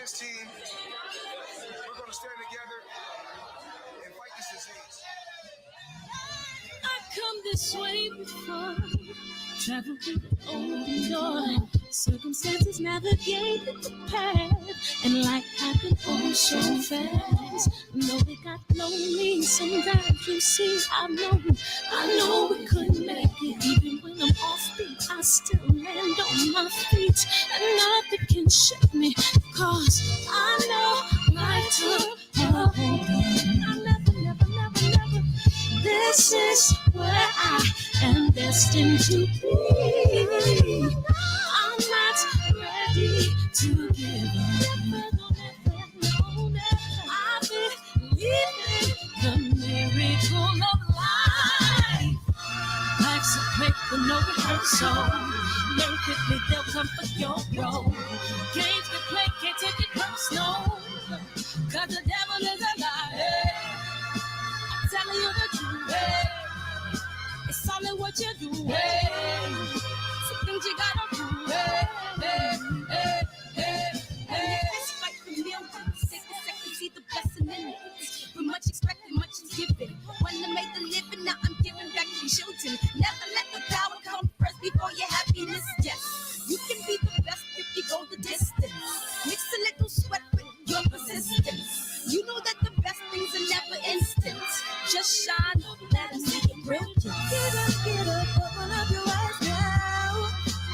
this team, we're going to stand together and fight this disease. I've come this way before, traveled through the open door, circumstances navigated the path, and life happened all so fast. No, it got lonely sometimes, you see, I know we couldn't make it. Even when I'm off beat, I still land on my feet, and nothing can shake me, cause I know life took a hold of me. I never. This is where I am destined to be. I'm not ready to give up. I believe in the miracle of life. Life's a quick but no rehearsal. Learn quickly, they'll come for your role. Games to play, can't take it personal, cause the devil is a liar. I'm telling you the truth, it's all in what you do, some things you gotta do, It's like the millions, take a second, see the blessing in it. But much expected, much is given. When I made the living, now I'm giving back to children. Never let the power come first before your happiness, yes. You can be the best if you go the distance. Mix a little sweat with your persistence. You know that the best things are never instant. Just shine, let them see your brilliance. Get up, open up your eyes now.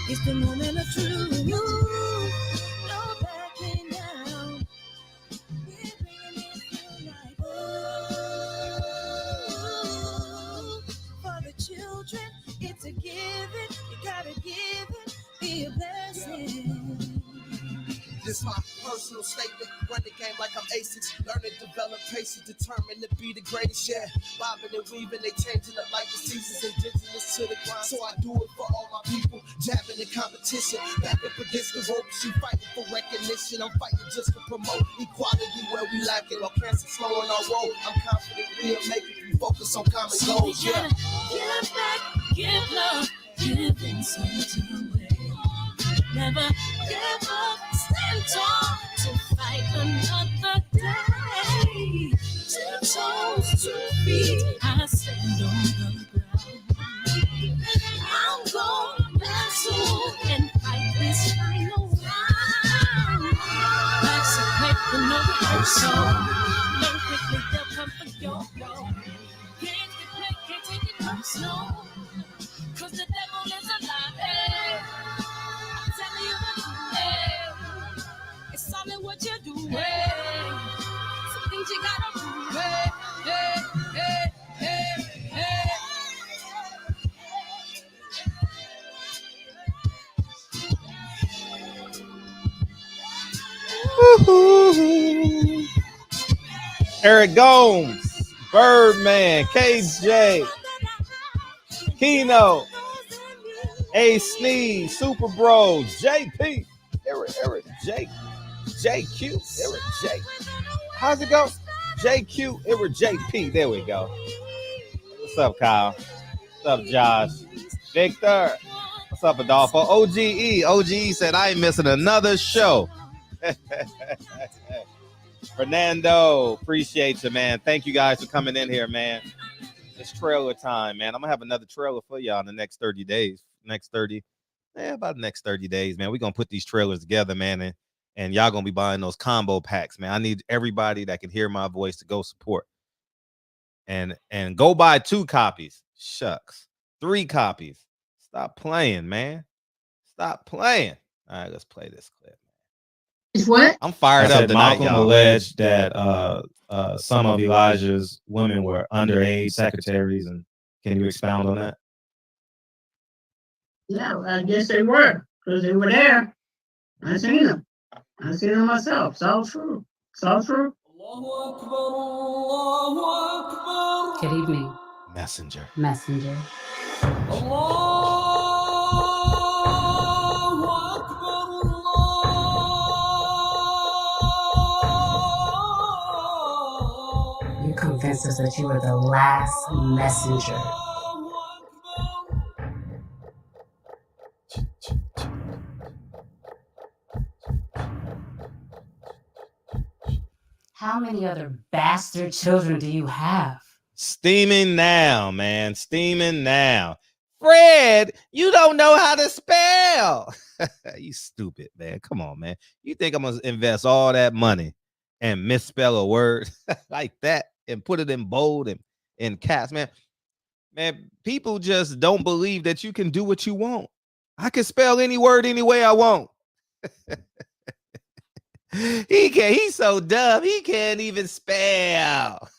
It's the moment of truth. No backing down. We're bringing it to life. For the children, it's a given. You gotta give it, be a blessing. This my personal statement. Run the game like I'm ASICs. Learn and develop patience, determined to be the greatest. Yeah, bobbing and weaving, they changing up like the seasons. Indigenous to the grind, so I do it for all my people. Jabbing the competition, back up against the ropes. She fighting for recognition. I'm fighting just to promote equality where we lacking. Or cancer slowing our road. I'm confident we'll make it. We focus on common goals. Yeah. Give back, give love, give insult away. Never give up, stand tall to fight another day. 2 toes, 2 feet, I stand on the ground. I'm going back soon and fight this final round. Life's a quick but no rehearsal. Learn quickly, they'll come for your role. Can't get play, can't take it personal, cause the devil is alive. Telling you the truth, it's all in what you do, some things you gotta do, Eric Gomes, Birdman, KJ, Keno, A Sneed, Super Bros, JP, Eric, Jake, JQ, Eric, Jake. How's it go? JQ, Eric, JP. There we go. What's up, Kyle? What's up, Josh? Victor. What's up, Adolfo? OGE said, I ain't missing another show. Fernando, appreciate you, man. Thank you guys for coming in here, man. It's trailer time, man. I'm going to have another trailer for y'all in the next 30 days. About the next 30 days, man. We're going to put these trailers together, man, and y'all going to be buying those combo packs, man. I need everybody that can hear my voice to go support. And go buy 2 copies. Shucks. 3 copies. Stop playing, man. Stop playing. All right, let's play this clip. What? I'm fired up tonight, Malcolm y'all. alleged that some of Elijah's women were underage secretaries, and can you expound on that? Yeah, I guess they were, because they were there. I seen them. I seen them myself. It's all true. It's all true. Good evening. Messenger. You convinced us that you were the last messenger. How many other bastard children do you have? Steaming now, man. Steaming now. Fred, you don't know how to spell. You stupid, man. Come on, man. You think I'm going to invest all that money and misspell a word like that and put it in bold and in caps, man? Man, people just don't believe that you can do what you want. I can spell any word any way I want. He's so dumb. He can't even spell.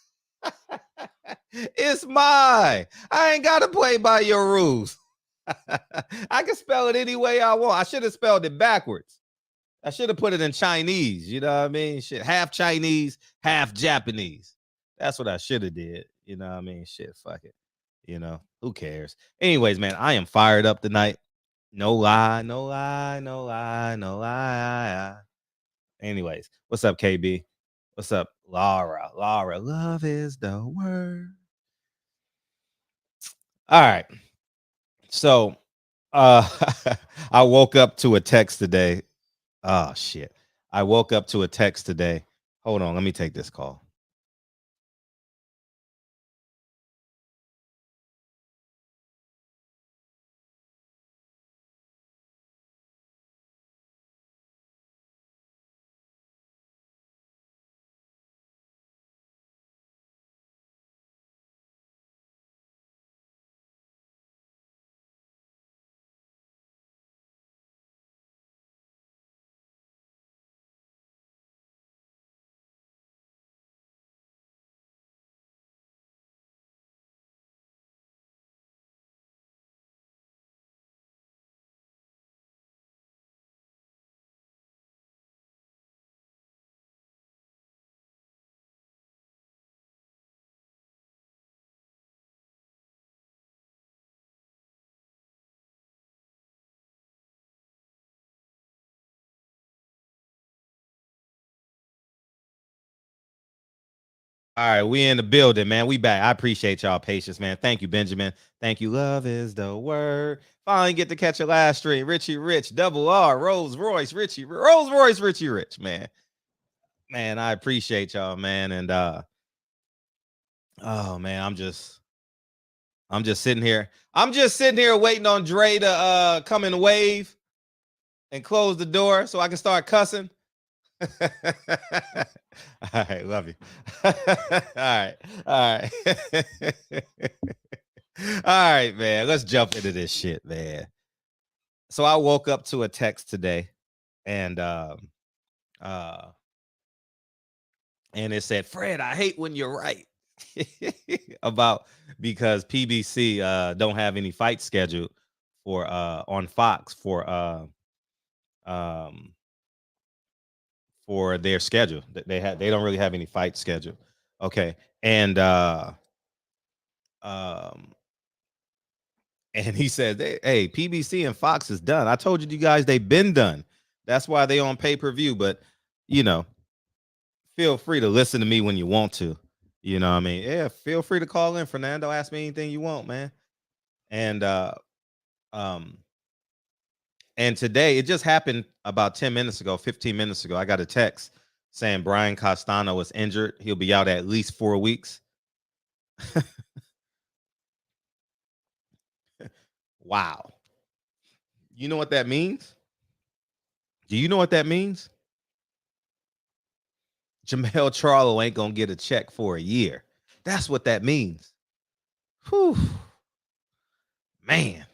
It's mine. I ain't got to play by your rules. I can spell it any way I want. I should have spelled it backwards. I should have put it in Chinese. You know what I mean? Shit, half Chinese, half Japanese. That's what I should have did. You know what I mean? Shit, fuck it. You know, who cares? Anyways, man, I am fired up tonight. No lie, no lie, no lie, no lie. Anyways, what's up, KB? What's up, Laura? Laura, love is the word. All right. So I woke up to a text today. Oh shit. I woke up to a text today. Hold on, let me take this call. All right, we in the building, man. We back. I appreciate y'all patience, man. Thank you, Benjamin. Thank you. Love is the word. Finally get to catch a last stream. Richie Rich, double R, Rolls Royce, Richie Rich, man. Man, I appreciate y'all, man. And oh man, I'm just sitting here. I'm just sitting here waiting on Dre to come and wave and close the door so I can start cussing. All right, love you. All right. All right, man. Let's jump into this shit, man. So I woke up to a text today, and it said, "Fred, I hate when you're right." About because PBC don't have any fight scheduled for on Fox for their schedule. They don't really have any fight schedule. Okay. And he said, hey, PBC and Fox is done. I told you guys they've been done. That's why they on pay-per-view. But feel free to listen to me when you want to. You know what I mean? Yeah, feel free to call in, Fernando. Ask me anything you want, man. And today, it just happened about 10 minutes ago, 15 minutes ago. I got a text saying Brian Castano was injured. He'll be out at least 4 weeks. Wow. You know what that means? Do you know what that means? Jamel Charlo ain't going to get a check for a year. That's what that means. Whew. Man.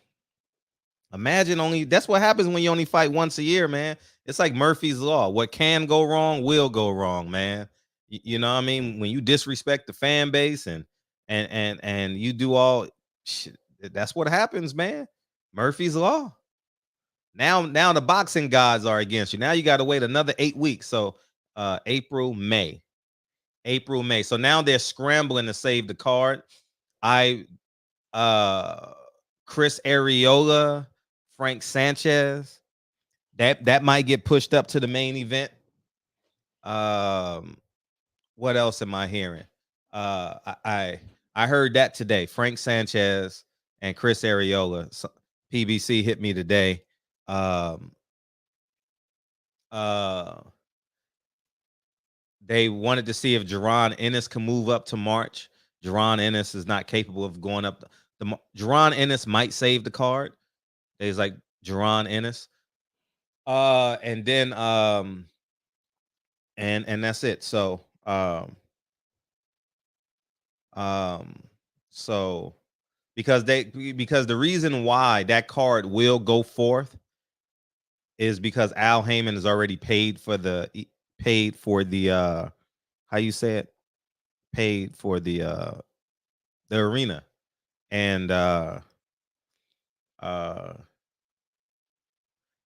Imagine that's what happens when you only fight once a year, man. It's like Murphy's Law. What can go wrong will go wrong, man. You know what I mean? When you disrespect the fan base and you do all shit, that's what happens, man. Murphy's Law. Now the boxing gods are against you. Now you got to wait another 8 weeks. So April, May. So now they're scrambling to save the card. Chris Arreola, Frank Sanchez, that might get pushed up to the main event. What else am I hearing? I heard that today. Frank Sanchez and Chris Arreola. So PBC hit me today. They wanted to see if Jerron Ennis can move up to March. Jerron Ennis is not capable of going up. Jerron Ennis might save the card. It's like Jerron Ennis. And then and that's it. So so because the reason why that card will go forth is because Al Heyman has already paid for the how you say it, paid for the arena, and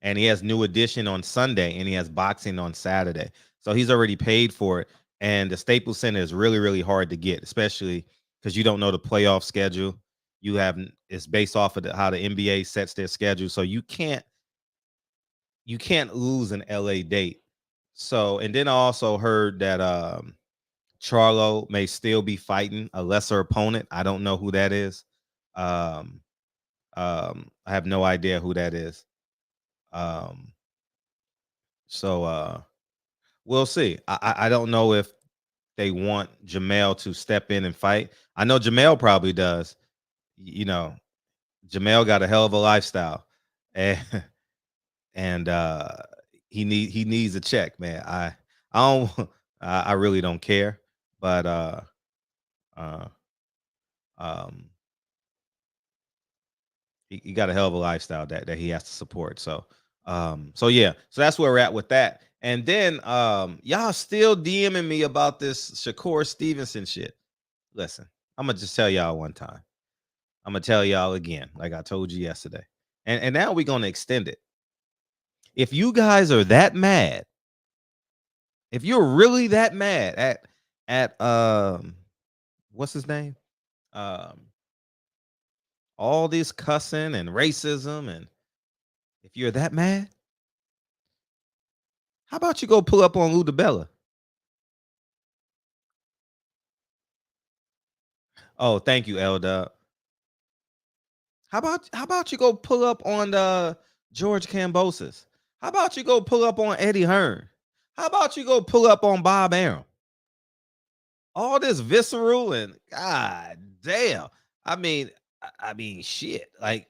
and he has New Edition on Sunday, and he has boxing on Saturday. So he's already paid for it. And the Staples Center is really, really hard to get, especially because you don't know the playoff schedule. It's based off of how the NBA sets their schedule, so you can't lose an LA date. So, and then I also heard that Charlo may still be fighting a lesser opponent. I don't know who that is. I have no idea who that is. So we'll see. I don't know if they want Jamel to step in and fight. I know Jamel probably does. You know, Jamel got a hell of a lifestyle, and he needs a check, man. I don't I really don't care, but he got a hell of a lifestyle that he has to support. So yeah, so that's where we're at with that. And then y'all still DMing me about this Shakur Stevenson shit. Listen, I'm gonna just tell y'all one time. I'm gonna tell y'all again, like I told you yesterday. And now we're gonna extend it. If you guys are that mad, if you're really that mad at what's his name? All this cussing and racism, and if you're that mad, how about you go pull up on Udabella? Oh, thank you, Elda. How about you go pull up on the George Kambosos? How about you go pull up on Eddie Hearn? How about you go pull up on Bob Arum? All this visceral and god damn. I mean shit. Like,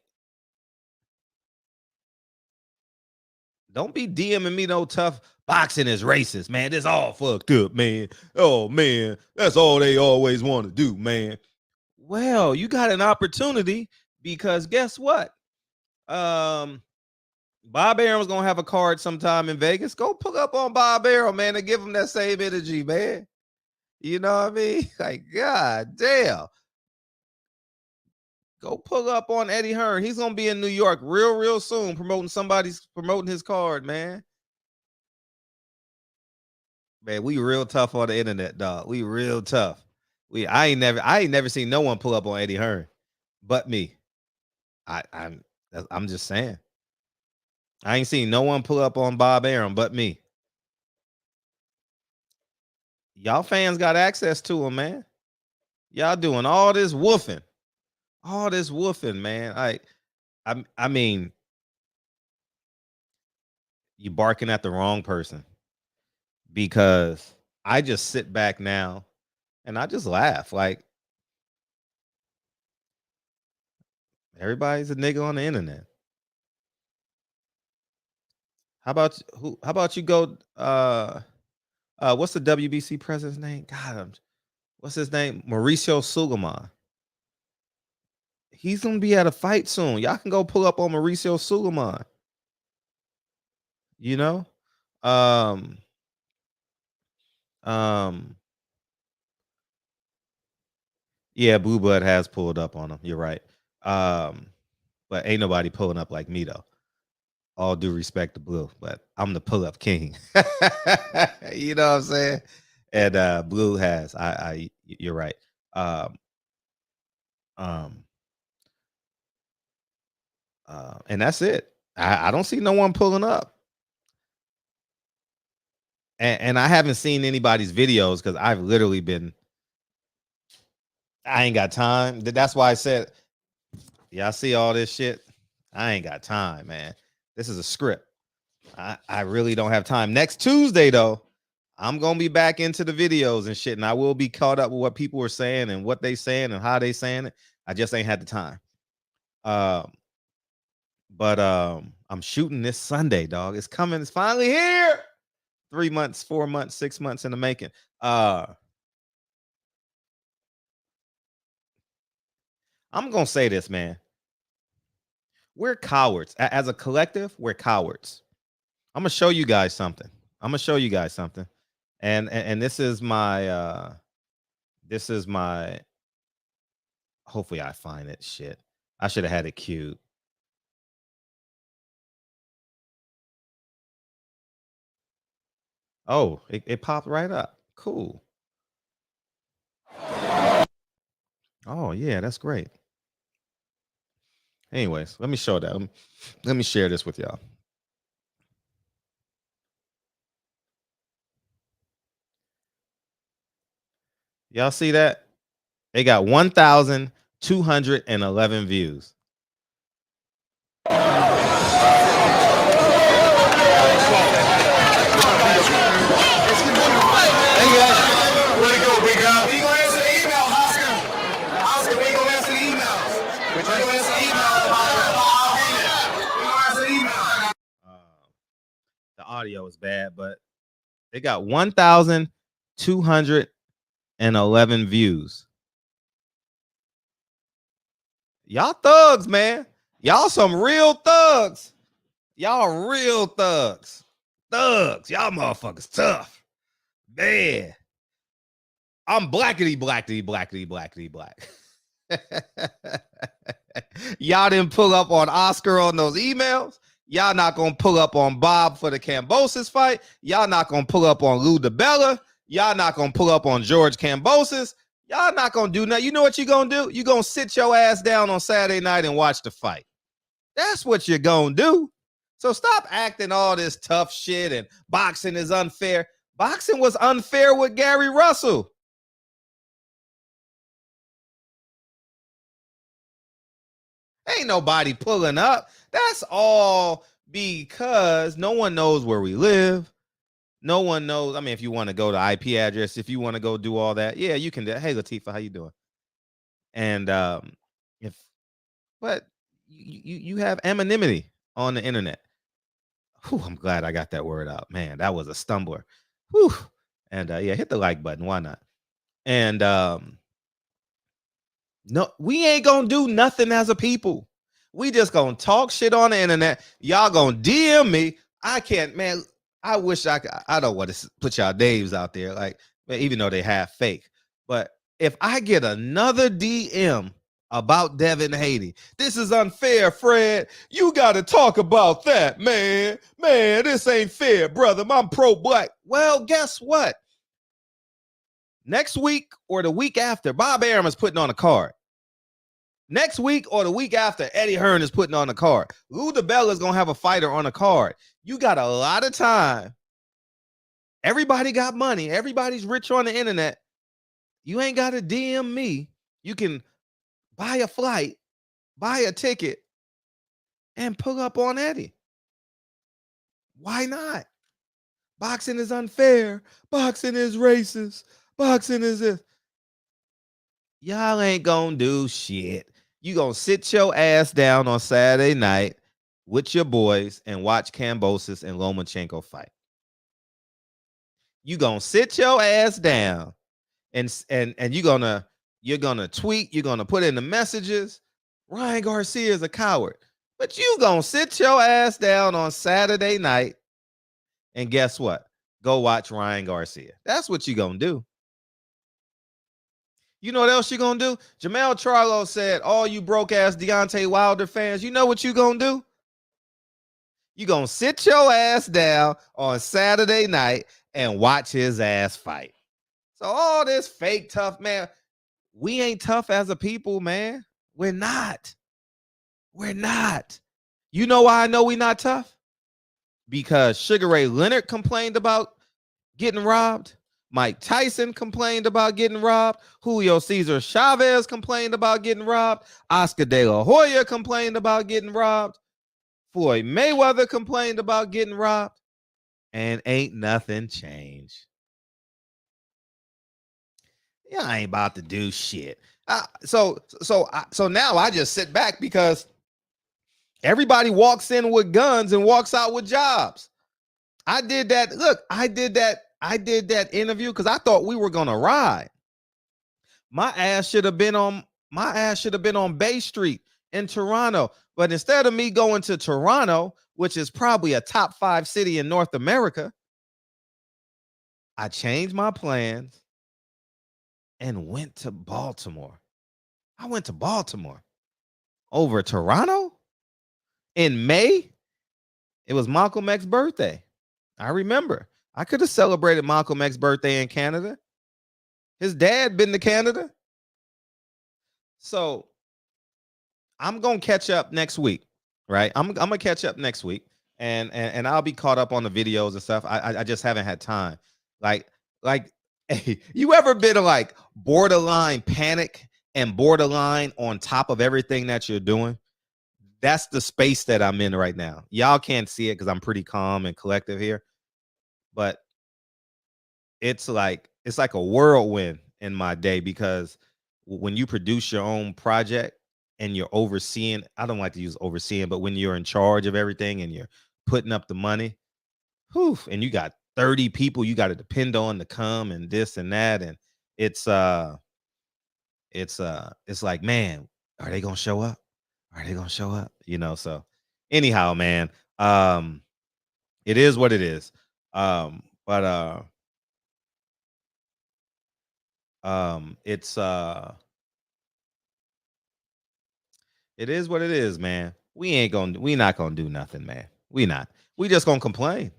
don't be DMing me no tough boxing is racist, man. This all fucked up, man. Oh man, that's all they always want to do, man. Well, you got an opportunity because guess what? Bob Arum's gonna have a card sometime in Vegas. Go pull up on Bob Arum, man, and give him that same energy, man. You know what I mean? Like, god damn. Go pull up on Eddie Hearn. He's gonna be in New York real soon, promoting his card, man. Man, we real tough on the internet, dog. We real tough. I ain't never seen no one pull up on Eddie Hearn, but me. I'm just saying. I ain't seen no one pull up on Bob Arum but me. Y'all fans got access to him, man. Y'all doing all this woofing. All this woofing, man. I mean, you barking at the wrong person, because I just sit back now and I just laugh. Like, everybody's a nigga on the internet. How about you go what's the WBC president's name? God, what's his name? Mauricio Suleiman. He's gonna be at a fight soon. Y'all can go pull up on Mauricio Suleiman. You know? Yeah, Blue Blood has pulled up on him. You're right. But ain't nobody pulling up like me though. All due respect to Blue, but I'm the pull-up king. You know what I'm saying? And Blue has. You're right. And that's it. I don't see no one pulling up. And I haven't seen anybody's videos because I've literally been. I ain't got time. That's why I said, y'all see all this shit? I ain't got time, man. This is a script. I really don't have time. Next Tuesday, though, I'm gonna be back into the videos and shit, and I will be caught up with what people are saying and what they saying and how they saying it. I just ain't had the time. But I'm shooting this Sunday, dog. It's coming. It's finally here. 3 months, 4 months, 6 months in the making. I'm gonna say this, man. We're cowards. As a collective, we're cowards. I'm gonna show you guys something. And this is my hopefully I find it. Shit. I should have had it queued. Oh, it popped right up. Cool. Oh, yeah, that's great. Anyways, let me show that. Let me share this with y'all. Y'all see that? They got 1,211 views. The audio is bad, but they got 1,211 views. Y'all thugs, man. Y'all some real thugs. Y'all real thugs. Thugs. Y'all motherfuckers tough. Man. I'm blackity black. Y'all didn't pull up on Oscar on those emails. Y'all not gonna pull up on Bob for the Cambosis fight. Y'all not gonna pull up on Lou DeBella. Y'all not gonna pull up on George Cambosis. Y'all not gonna do nothing. You know what you gonna do? You gonna sit your ass down on Saturday night and watch the fight. That's what you're gonna do. So stop acting all this tough shit and boxing is unfair. Boxing was unfair with Gary Russell. Ain't nobody pulling up. That's all because no one knows where we live. No one knows. I mean, if you want to go to IP address, if you want to go do all that, yeah, you can do. Hey, Latifah, how you doing? And but you have anonymity on the internet. Whew, I'm glad I got that word out, man. That was a stumbler. Whew. And yeah, hit the like button. Why not? And no, we ain't gonna do nothing as a people. We just gonna talk shit on the internet. Y'all gonna DM me. I can't, man. I wish I could. I don't want to put y'all names out there, like, man, even though they have fake. But if I get another DM about Devin Haiti, this is unfair, Fred. You got to talk about that, man. Man, this ain't fair, brother. I'm pro-black. Well, guess what? Next week or the week after, Bob Arum is putting on a card. Next week or the week after, Eddie Hearn is putting on a card. Lou DeBella is going to have a fighter on a card. You got a lot of time. Everybody got money. Everybody's rich on the internet. You ain't got to DM me. You can buy a flight, buy a ticket, and pull up on Eddie. Why not? Boxing is unfair. Boxing is racist. Boxing is this. Y'all ain't gonna do shit. You gonna sit your ass down on Saturday night with your boys and watch Cambosis and Lomachenko fight. You gonna sit your ass down and you're gonna tweet, you're gonna put in the messages. Ryan Garcia is a coward. But you gonna sit your ass down on Saturday night and guess what? Go watch Ryan Garcia. That's what you gonna do. You know what else you gonna do? Jamel Charlo said, all you broke ass Deontay Wilder fans, you know what you gonna do? You gonna sit your ass down on Saturday night and watch his ass fight. So all this fake tough, man, we ain't tough as a people, man. We're not. We're not. You know why I know we not tough? Because Sugar Ray Leonard complained about getting robbed. Mike Tyson complained about getting robbed. Julio Cesar Chavez complained about getting robbed. Oscar De La Hoya complained about getting robbed. Floyd Mayweather complained about getting robbed. And ain't nothing changed. Yeah, I ain't about to do shit. So now I just sit back because everybody walks in with guns and walks out with jobs. I did that. Look, I did that interview because I thought we were gonna ride. My ass should have been on Bay Street in Toronto. But instead of me going to Toronto, which is probably a top 5 city in North America, I changed my plans and went to Baltimore. I went to Baltimore over Toronto in May. It was Malcolm X's birthday. I remember. I could have celebrated Malcolm X's birthday in Canada. His dad been to Canada. So I'm gonna catch up next week, right? I'm gonna catch up next week, and I'll be caught up on the videos and stuff. I just haven't had time. Like hey, you ever been like borderline panic and borderline on top of everything that you're doing? That's the space that I'm in right now. Y'all can't see it because I'm pretty calm and collective here, but it's like a whirlwind in my day because when you produce your own project and you're overseeing, I don't like to use overseeing, but when you're in charge of everything and you're putting up the money, whew, and you got 30 people you got to depend on to come and this and that, and it's like, man, are they gonna show up? Are they gonna show up? So anyhow, man, it is what it is. But it's it is what it is, man. We not gonna do nothing, man. We just gonna complain.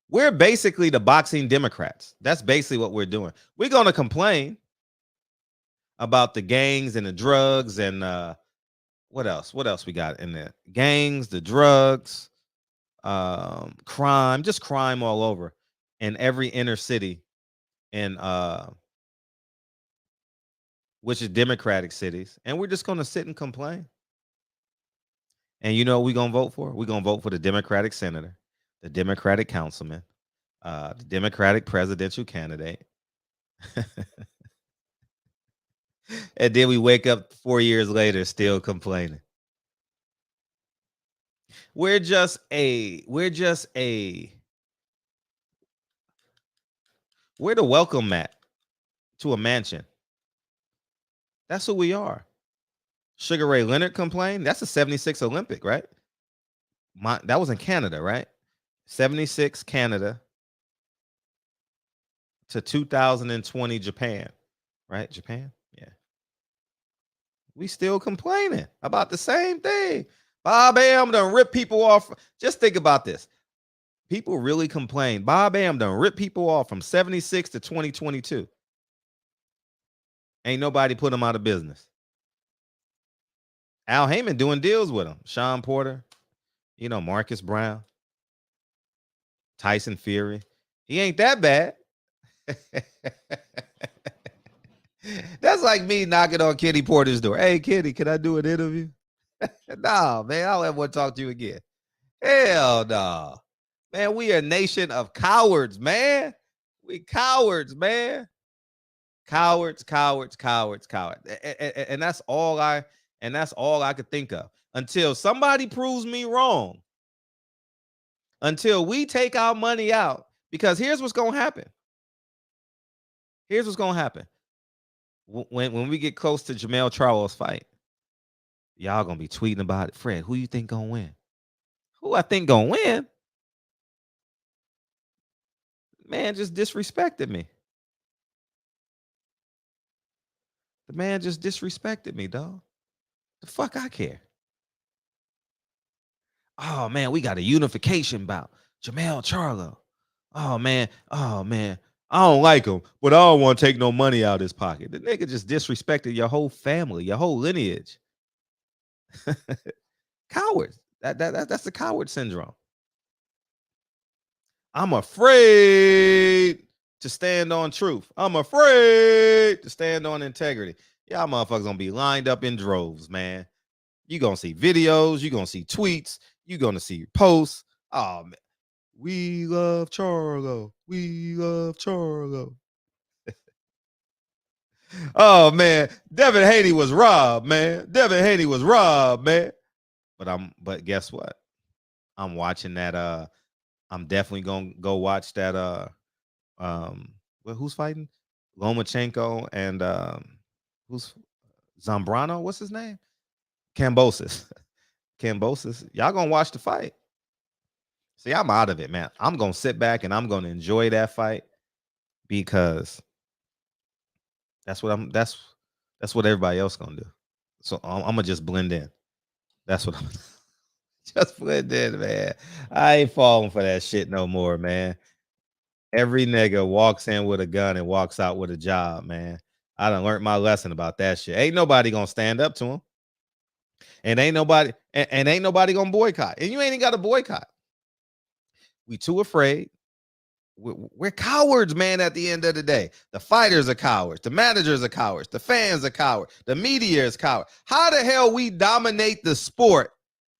We're basically the boxing Democrats. That's basically what we're doing. We're gonna complain about the gangs and the drugs and what else we got in there? Gangs, the drugs, crime, just crime all over in every inner city in which is Democratic cities, and we're just gonna sit and complain. And you know what we're gonna vote for? We're gonna vote for the Democratic senator, the Democratic councilman, the Democratic presidential candidate. And then we wake up 4 years later still complaining. We're the welcome mat to a mansion. That's who we are. Sugar Ray Leonard complained. That's a 76 Olympic, right? That was in Canada, right? 76 Canada to 2020 Japan, right? Japan? Yeah. We still complaining about the same thing. Bob Am done rip people off. Just think about this. People really complain. Bob Am done rip people off from 76 to 2022. Ain't nobody put him out of business. Al Heyman doing deals with him. Sean Porter, Marcus Brown, Tyson Fury. He ain't that bad. That's like me knocking on Kenny Porter's door. Hey, Kenny, can I do an interview? Nah, man, I'll ever want to talk to you again. Hell no. Man, we are a nation of cowards, man. We cowards, man. Cowards. And that's all I could think of. Until somebody proves me wrong. Until we take our money out. Because here's what's going to happen. When we get close to Jamel Charlo's fight, y'all going to be tweeting about it. Fred, who you think going to win? Who I think going to win? Man just disrespected me. The man just disrespected me, dog. The fuck I care. Oh, man, we got a unification bout. Jamel Charlo. Oh, man. I don't like him, but I don't want to take no money out of his pocket. The nigga just disrespected your whole family, your whole lineage. Cowards. That's the coward syndrome. I'm afraid to stand on truth. I'm afraid to stand on integrity. Y'all motherfuckers gonna be lined up in droves, man. You gonna see videos, you gonna see tweets, you gonna see posts. Oh man, we love Charlo. We love Charlo. Oh man, Devin Haney was robbed, man. Devin Haney was robbed, man. But guess what? I'm watching that. I'm definitely gonna go watch that. Well, who's fighting? Lomachenko and who's Zambrano? What's his name? Kambosos. Kambosos. Y'all gonna watch the fight? See, I'm out of it, man. I'm gonna sit back and I'm gonna enjoy that fight because that's what everybody else gonna do. So I'm gonna just blend in. That's what I'm just blend in, man. I ain't falling for that shit no more, man. Every nigga walks in with a gun and walks out with a job, man. I done learned my lesson about that shit. Ain't nobody gonna stand up to him. And ain't nobody gonna boycott. And you ain't even got to boycott. We too afraid. We're cowards, man, at the end of the day. The fighters are cowards. The managers are cowards. The fans are cowards. The media is coward. How the hell we dominate the sport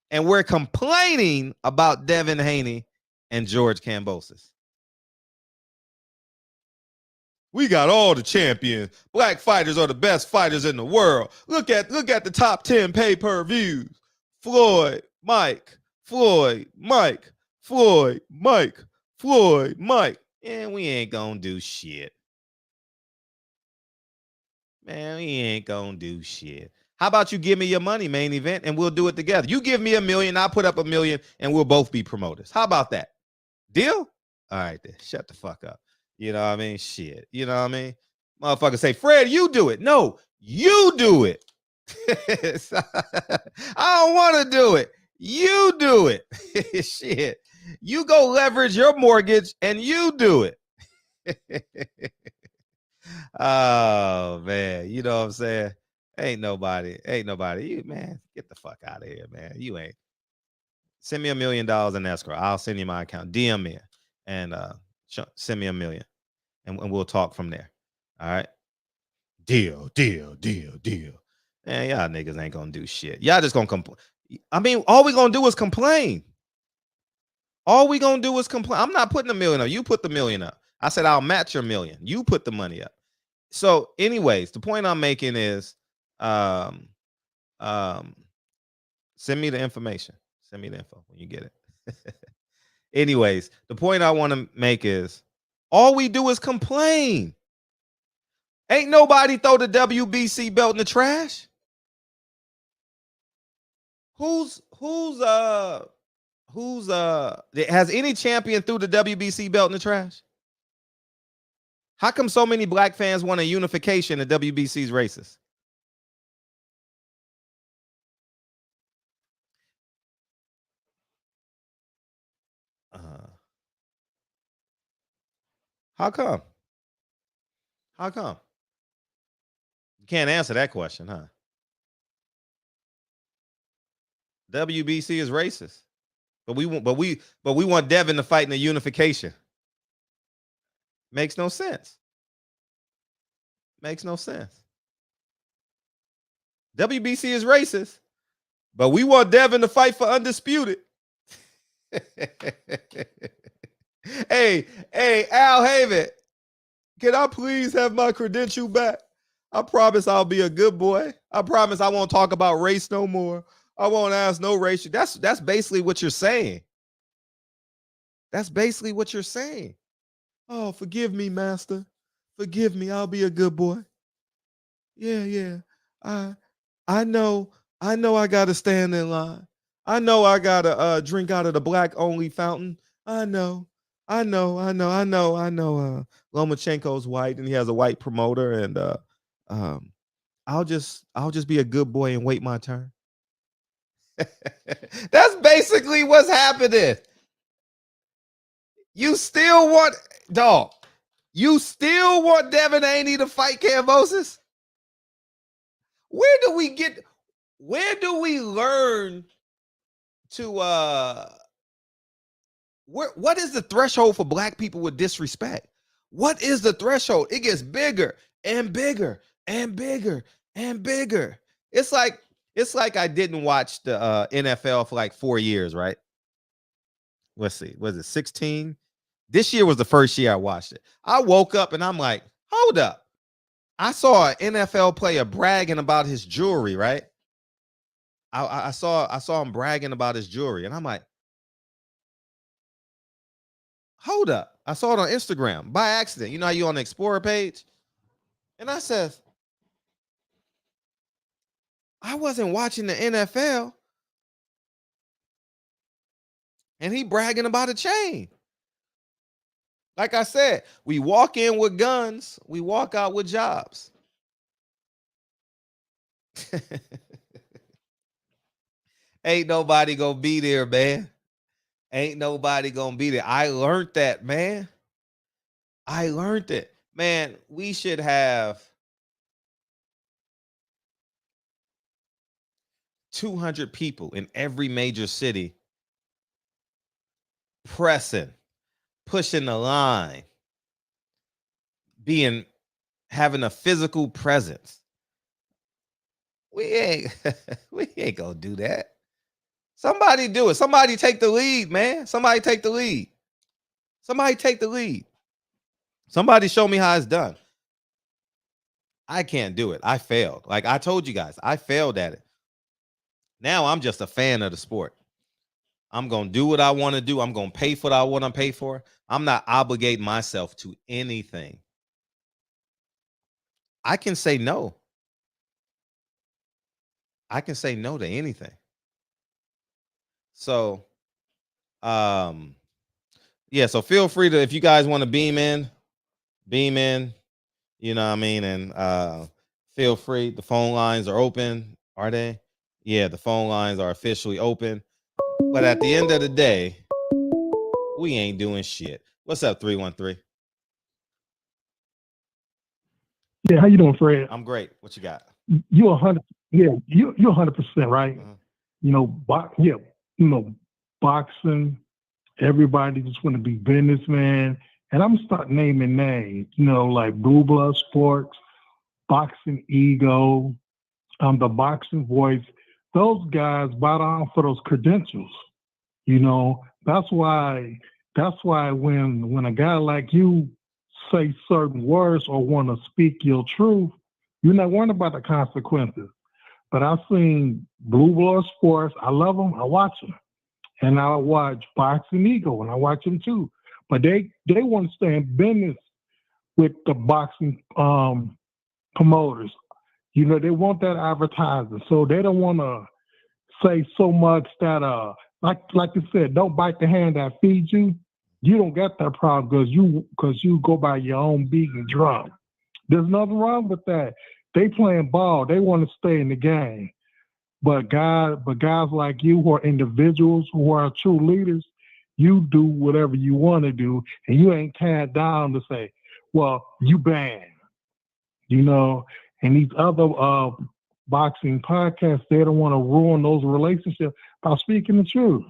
and we're complaining about Devin Haney and George Kambosos? We got all the champions. Black fighters are the best fighters in the world. Look at the top 10 pay-per-views. Floyd, Mike, Floyd, Mike, Floyd, Mike, Floyd, Mike. And we ain't gonna do shit. Man, we ain't gonna do shit. How about you give me your money, main event, and we'll do it together. You give me $1 million, I'll put up $1 million, and we'll both be promoters. How about that? Deal? All right, then. Shut the fuck up. You know what I mean? Shit. You know what I mean? Motherfucker say, Fred, you do it. No, you do it. I don't want to do it. You do it. Shit. You go leverage your mortgage and you do it. Oh, man. You know what I'm saying? Ain't nobody. You, man, get the fuck out of here, man. You ain't. Send me $1 million in escrow. I'll send you my account. DM me and send me $1 million. And we'll talk from there. All right. Deal. Man, y'all niggas ain't gonna do shit. Y'all just gonna complain. I mean, all we gonna do is complain. I'm not putting $1 million up. You put the $1 million up. I said I'll match your $1 million. You put the money up. So, anyways, the point I'm making is, send me the information. Send me the info when you get it. Anyways, the point I want to make is, all we do is complain. Ain't nobody throw the WBC belt in the trash. Who's has any champion threw the WBC belt in the trash? How come so many black fans want a unification of WBC's racist? How come? How come? You can't answer that question, huh? WBC is racist, but we want Devin to fight in the unification. Makes no sense. Makes no sense. WBC is racist, but we want Devin to fight for undisputed. Hey, Al Haven, can I please have my credential back? I promise I'll be a good boy. I promise I won't talk about race no more. I won't ask no race. That's basically what you're saying. That's basically what you're saying. Oh, forgive me, master. Forgive me. I'll be a good boy. Yeah. I know I gotta stand in line. I know I gotta drink out of the black only fountain. I know. Lomachenko's white and he has a white promoter, and I'll just be a good boy and wait my turn. That's basically what's happening. You still want Devin Haney to fight Kambosos? Where do we learn to what is the threshold for black people with disrespect? What is the threshold? It gets bigger and bigger and bigger and bigger. It's like I didn't watch the NFL for like 4 years, right? Let's see. Was it 16? This year was the first year I watched it. I woke up and I'm like, hold up. I saw an NFL player bragging about his jewelry, right? I saw him bragging about his jewelry, and I'm like, hold up. I saw it on Instagram by accident. You know how you on the Explorer page? And I says, I wasn't watching the NFL. And he bragging about a chain. Like I said, we walk in with guns, we walk out with jobs. Ain't nobody gonna be there, man. Ain't nobody gonna be there. I learned that, man. I learned it. Man, we should have 200 people in every major city pressing, pushing the line, having a physical presence. We ain't we ain't gonna do that. Somebody do it. Somebody take the lead, man. Somebody take the lead. Somebody take the lead. Somebody show me how it's done. I can't do it. I failed. Like I told you guys, I failed at it. Now I'm just a fan of the sport. I'm going to do what I want to do. I'm going to pay for what I want to pay for. I'm not obligating myself to anything. I can say no. I can say no to anything. So, yeah, so feel free to, if you guys want to beam in, you know what I mean? And feel free. The phone lines are open. Are they? Yeah, the phone lines are officially open. But at the end of the day, we ain't doing shit. What's up, 313? Yeah, how you doing, Fred? I'm great. What you got? You 100. Yeah, you're 100% right. Uh-huh. You know, boxing. Everybody just want to be businessman, and I'm gonna start naming names. You know, like Blue Blood Sports, Boxing Ego, the Boxing Voice. Those guys bow down for those credentials. You know, that's why when a guy like you say certain words or want to speak your truth, you're not worrying about the consequences. But I've seen Blue Blood Sports. I love them. I watch them. And I watch Boxing Ego, and I watch them too. But they want to stay in business with the boxing promoters. You know, they want that advertising. So they don't want to say so much that like you said, don't bite the hand that feeds you. You don't get that problem because you go by your own beat and drum. There's nothing wrong with that. They playing ball. They want to stay in the game. But guys like you who are individuals, who are true leaders, you do whatever you want to do, and you ain't tied down to say, well, you banned. You know, and these other boxing podcasts, they don't want to ruin those relationships by speaking the truth.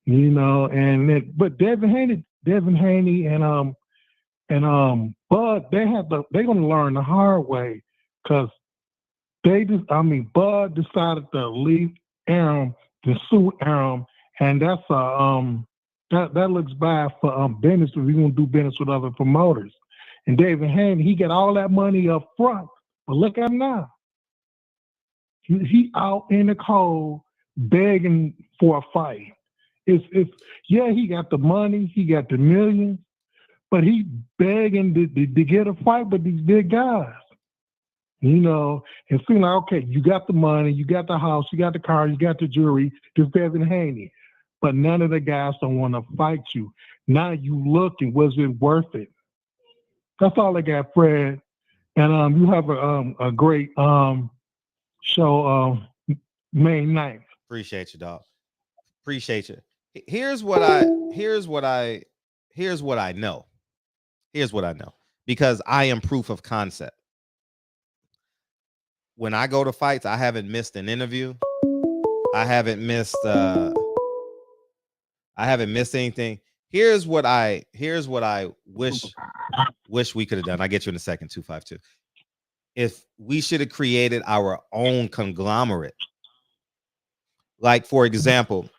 You know, but Devin Haney and Bud, they're gonna learn the hard way because Bud decided to leave Aram to sue Aram, and that's that looks bad for business if we're gonna do business with other promoters. And David Haney, he got all that money up front, but look at him now. He out in the cold begging for a fight. He got the money, he got the millions, but he begging to get a fight with these big guys. You know, and seem like, okay, you got the money, you got the house, you got the car, you got the jewelry, just Devin Haney. But none of the guys don't want to fight you. Now you looking, was it worth it? That's all I got, Fred. And you have a great show May 9th. Appreciate you, dog. Appreciate you. Here's what I know. Here's what I know. Because I am proof of concept. When I go to fights, I haven't missed an interview. I haven't missed anything. Here's what I wish we could have done. I'll get you in a second, 252. If we should have created our own conglomerate. Like, for example,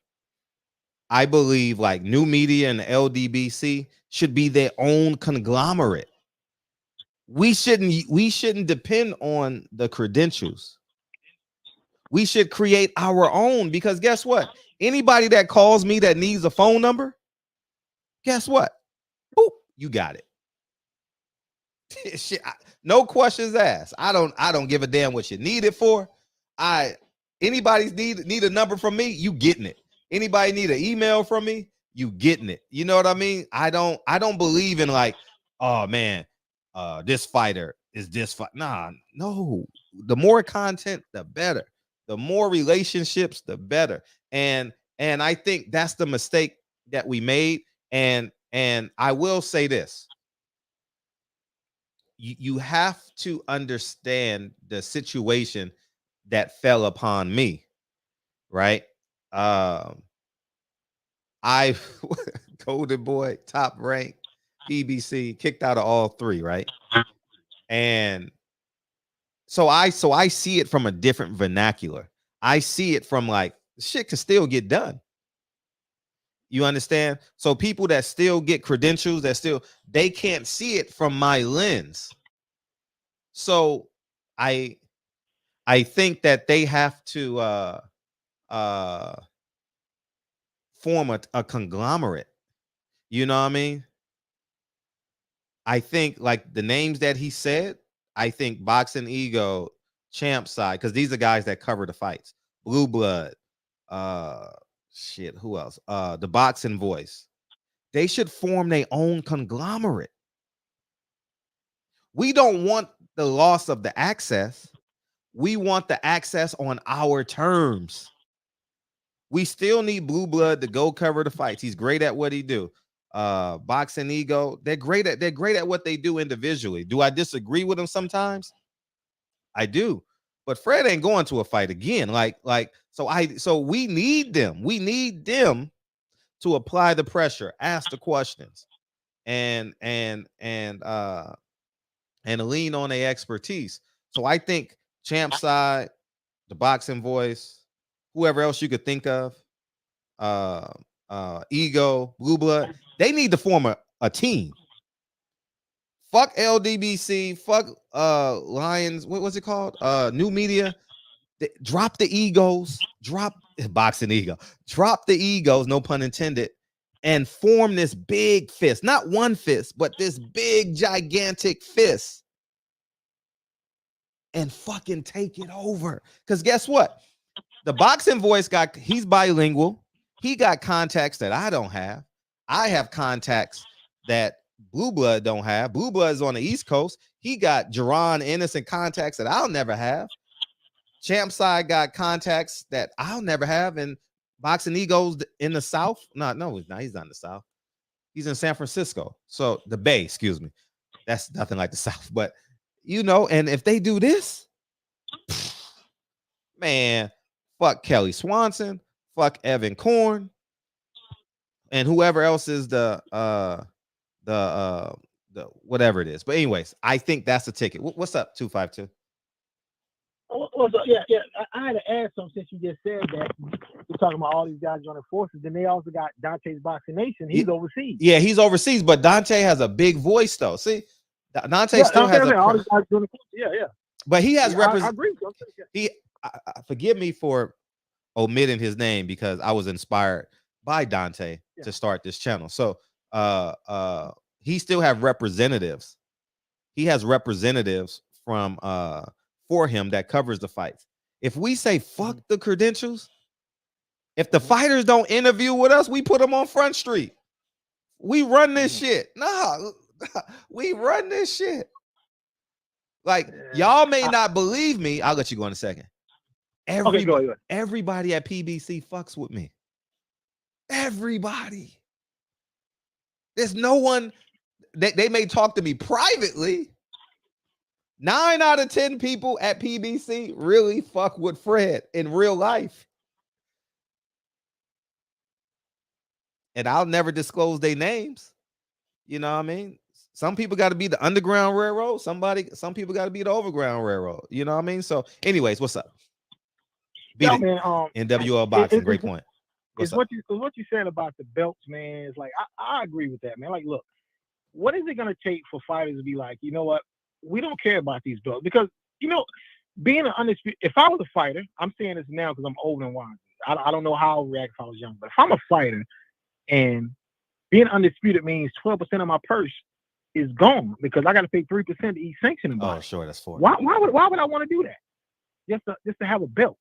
I believe like New Media and the LDBC should be their own conglomerate. we shouldn't depend on the credentials. We should create our own, because guess what? Anybody that calls me that needs a phone number, guess what? Boop, you got it. Shit, no questions asked. I don't give a damn what you need it for. Anybody need a number from me, you getting it. Anybody need an email from me, you getting it. You know what I mean? I don't believe in like, oh man, this fighter is this fight. Nah, no. The more content, the better. The more relationships, the better. And I think that's the mistake that we made. And I will say this. You have to understand the situation that fell upon me, right? I Golden Boy, top rank, PBC, kicked out of all three, right? And so I see it from a different vernacular. I see it from like, shit can still get done. You understand? So people that still get credentials, they can't see it from my lens. So I think that they have to form a conglomerate. You know what I mean? I think like the names that he said, I think Boxing Ego, Champ Side, because these are guys that cover the fights. Blue Blood, who else? The Boxing Voice. They should form their own conglomerate. We don't want the loss of the access. We want the access on our terms. We still need Blue Blood to go cover the fights. He's great at what he do. Boxing Ego, they're great at what they do individually. Do I disagree with them sometimes? I do. But Fred ain't going to a fight again. So we need them. We need them to apply the pressure, ask the questions, and lean on their expertise. So I think Champ Side, the Boxing Voice, whoever else you could think of, Ego, Blue Blood, they need to form a team. Fuck LDBC, fuck Lions, what was it called? New Media. Drop the egos, drop Boxing Ego, drop the egos, no pun intended, and form this big fist. Not one fist, but this big, gigantic fist. And fucking take it over. Because guess what? The Boxing Voice he's bilingual. He got contacts that I don't have. I have contacts that Blue Blood don't have. Blue Blood is on the East Coast. He got Jerron Innocent contacts that I'll never have. Champ Side got contacts that I'll never have. And Boxing Ego's in the South. No, he's not. He's not in the South. He's in San Francisco. So the Bay, excuse me. That's nothing like the South. But, and if they do this, man, fuck Kelly Swanson, fuck Evan Korn, and whoever else is the whatever it is. But anyways, I think that's the ticket. What's up, 252? Yeah. I had to add something since you just said that. You're talking about all these guys joining forces. Then they also got Dante's Boxing Nation. He's overseas. Yeah, he's overseas, but Dante has a big voice, though. See, Dante still has all these guys joining forces. Yeah. But he has I agree. Forgive me for omitting his name because I was inspired by Dante to start this channel. So he still have representatives. He has representatives from for him that covers the fights. If we say fuck the credentials, if the fighters don't interview with us, we put them on Front Street. We run this shit. Nah, we run this shit. Like, y'all may not believe me. I'll let you go in a second. Everybody at PBC fucks with me. Everybody. There's no one. They may talk to me privately. 9 out of 10 people at PBC really fuck with Fred in real life. And I'll never disclose their names. You know what I mean? Some people got to be the Underground Railroad. Some people got to be the Overground Railroad. You know what I mean? So, anyways, what's up? NWL boxing, great point. What you said about the belts, man. Is like I agree with that, man. Like, look, what is it gonna take for fighters to be like, you know what? we don't care about these belts because being an undisputed. If I was a fighter, I'm saying this now because I'm old and wise. I don't know how I would react if I was young, but if I'm a fighter and being undisputed means 12% of my purse is gone because I got to pay 3% to each sanctioning body. Oh, sure, that's 4. Why would I want to do that? Just to have a belt.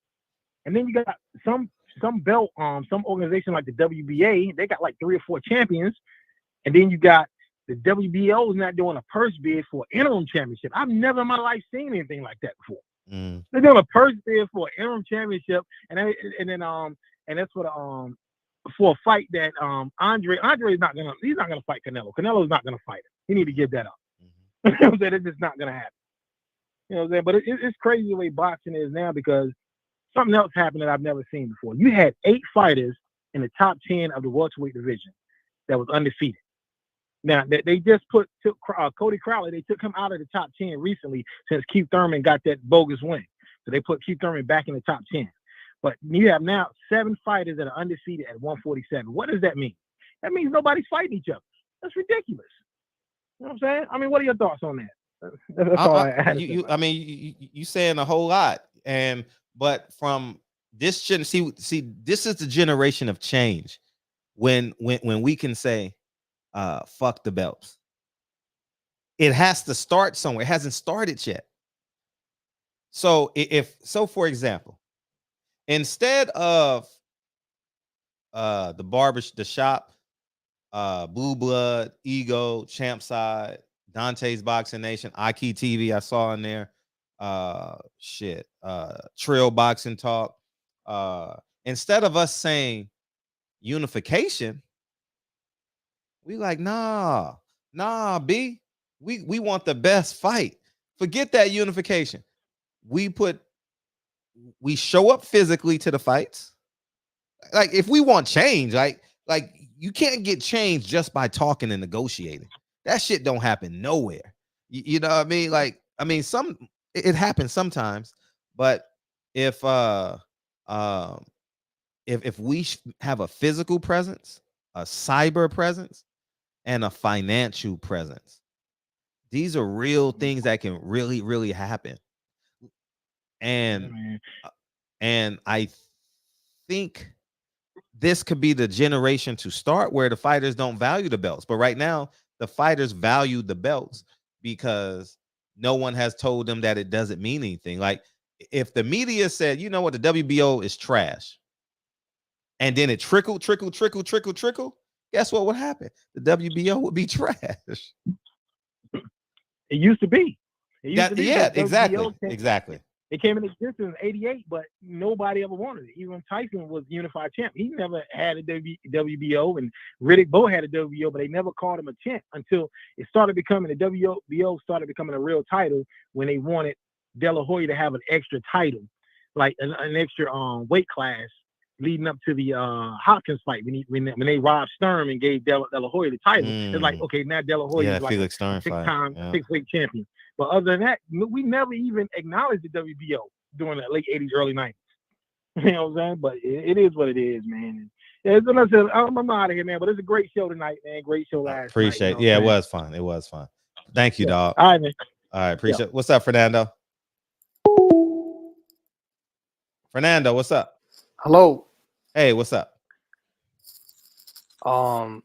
And then you got some belt, some organization like the WBA, they got like 3 or 4 champions. And then you got the WBO is not doing a purse bid for an interim championship. I've never in my life seen anything like that before. They're doing a purse bid for an interim championship, and that's for a fight that Andre is not gonna fight Canelo. Canelo's not gonna fight him. He need to give that up. You know what I'm saying? It's just not gonna happen. You know what I'm saying? But it's crazy the way boxing is now because something else happened that I've never seen before. You had 8 fighters in the top 10 of the welterweight division that was undefeated. Now they just took Cody Crowley. They took him out of the top 10 recently since Keith Thurman got that bogus win. So they put Keith Thurman back in the top 10. But you have now 7 fighters that are undefeated at 147. What does that mean? That means nobody's fighting each other. That's ridiculous. You know what I'm saying? I mean, what are your thoughts on that? That's all I had. You saying a whole lot, but from this shouldn't see this is the generation of change when we can say fuck the belts. It has to start somewhere. It hasn't started yet. So for example, instead of the shop, Blue Blood, Ego, Champside, Dante's Boxing Nation, Iki TV, I saw in there, Trill Boxing Talk. Instead of us saying unification, we like, nah, B. We want the best fight. Forget that unification. We show up physically to the fights. Like if we want change, like you can't get change just by talking and negotiating. That shit don't happen nowhere. You know what I mean? Like, I mean, it happens sometimes, but if we have a physical presence, a cyber presence, and a financial presence, these are real things that can really, really happen. And I think this could be the generation to start where the fighters don't value the belts. But right now, the fighters value the belts because no one has told them that it doesn't mean anything. Like if the media said, you know what, the WBO is trash, and then it trickle, guess what would happen? The WBO would be trash. It used to be. Exactly. It came into existence in '88, but nobody ever wanted it. Even Tyson was unified champ. He never had a WBO, and Riddick Bowe had a WBO, but they never called him a champ until it started becoming the WBO started becoming a real title when they wanted De La Hoya to have an extra title, like an extra weight class leading up to the Hopkins fight when they robbed Sturm and gave De La Hoya the title. It's like, okay, now De La Hoya is like Felix Sturm 6-time 6-weight champion. But other than that, we never even acknowledged the WBO during the late 80s, early 90s. You know what I'm saying? But it is what it is, man. Yeah, I'm out of here, man. But it's a great show tonight, man. Great show last night. Appreciate it. Yeah, it was fun. It was fun. Thank you, dog. All right, man. All right, appreciate it. What's up, Fernando? Fernando, what's up? Hello. Hey, what's up? Mr.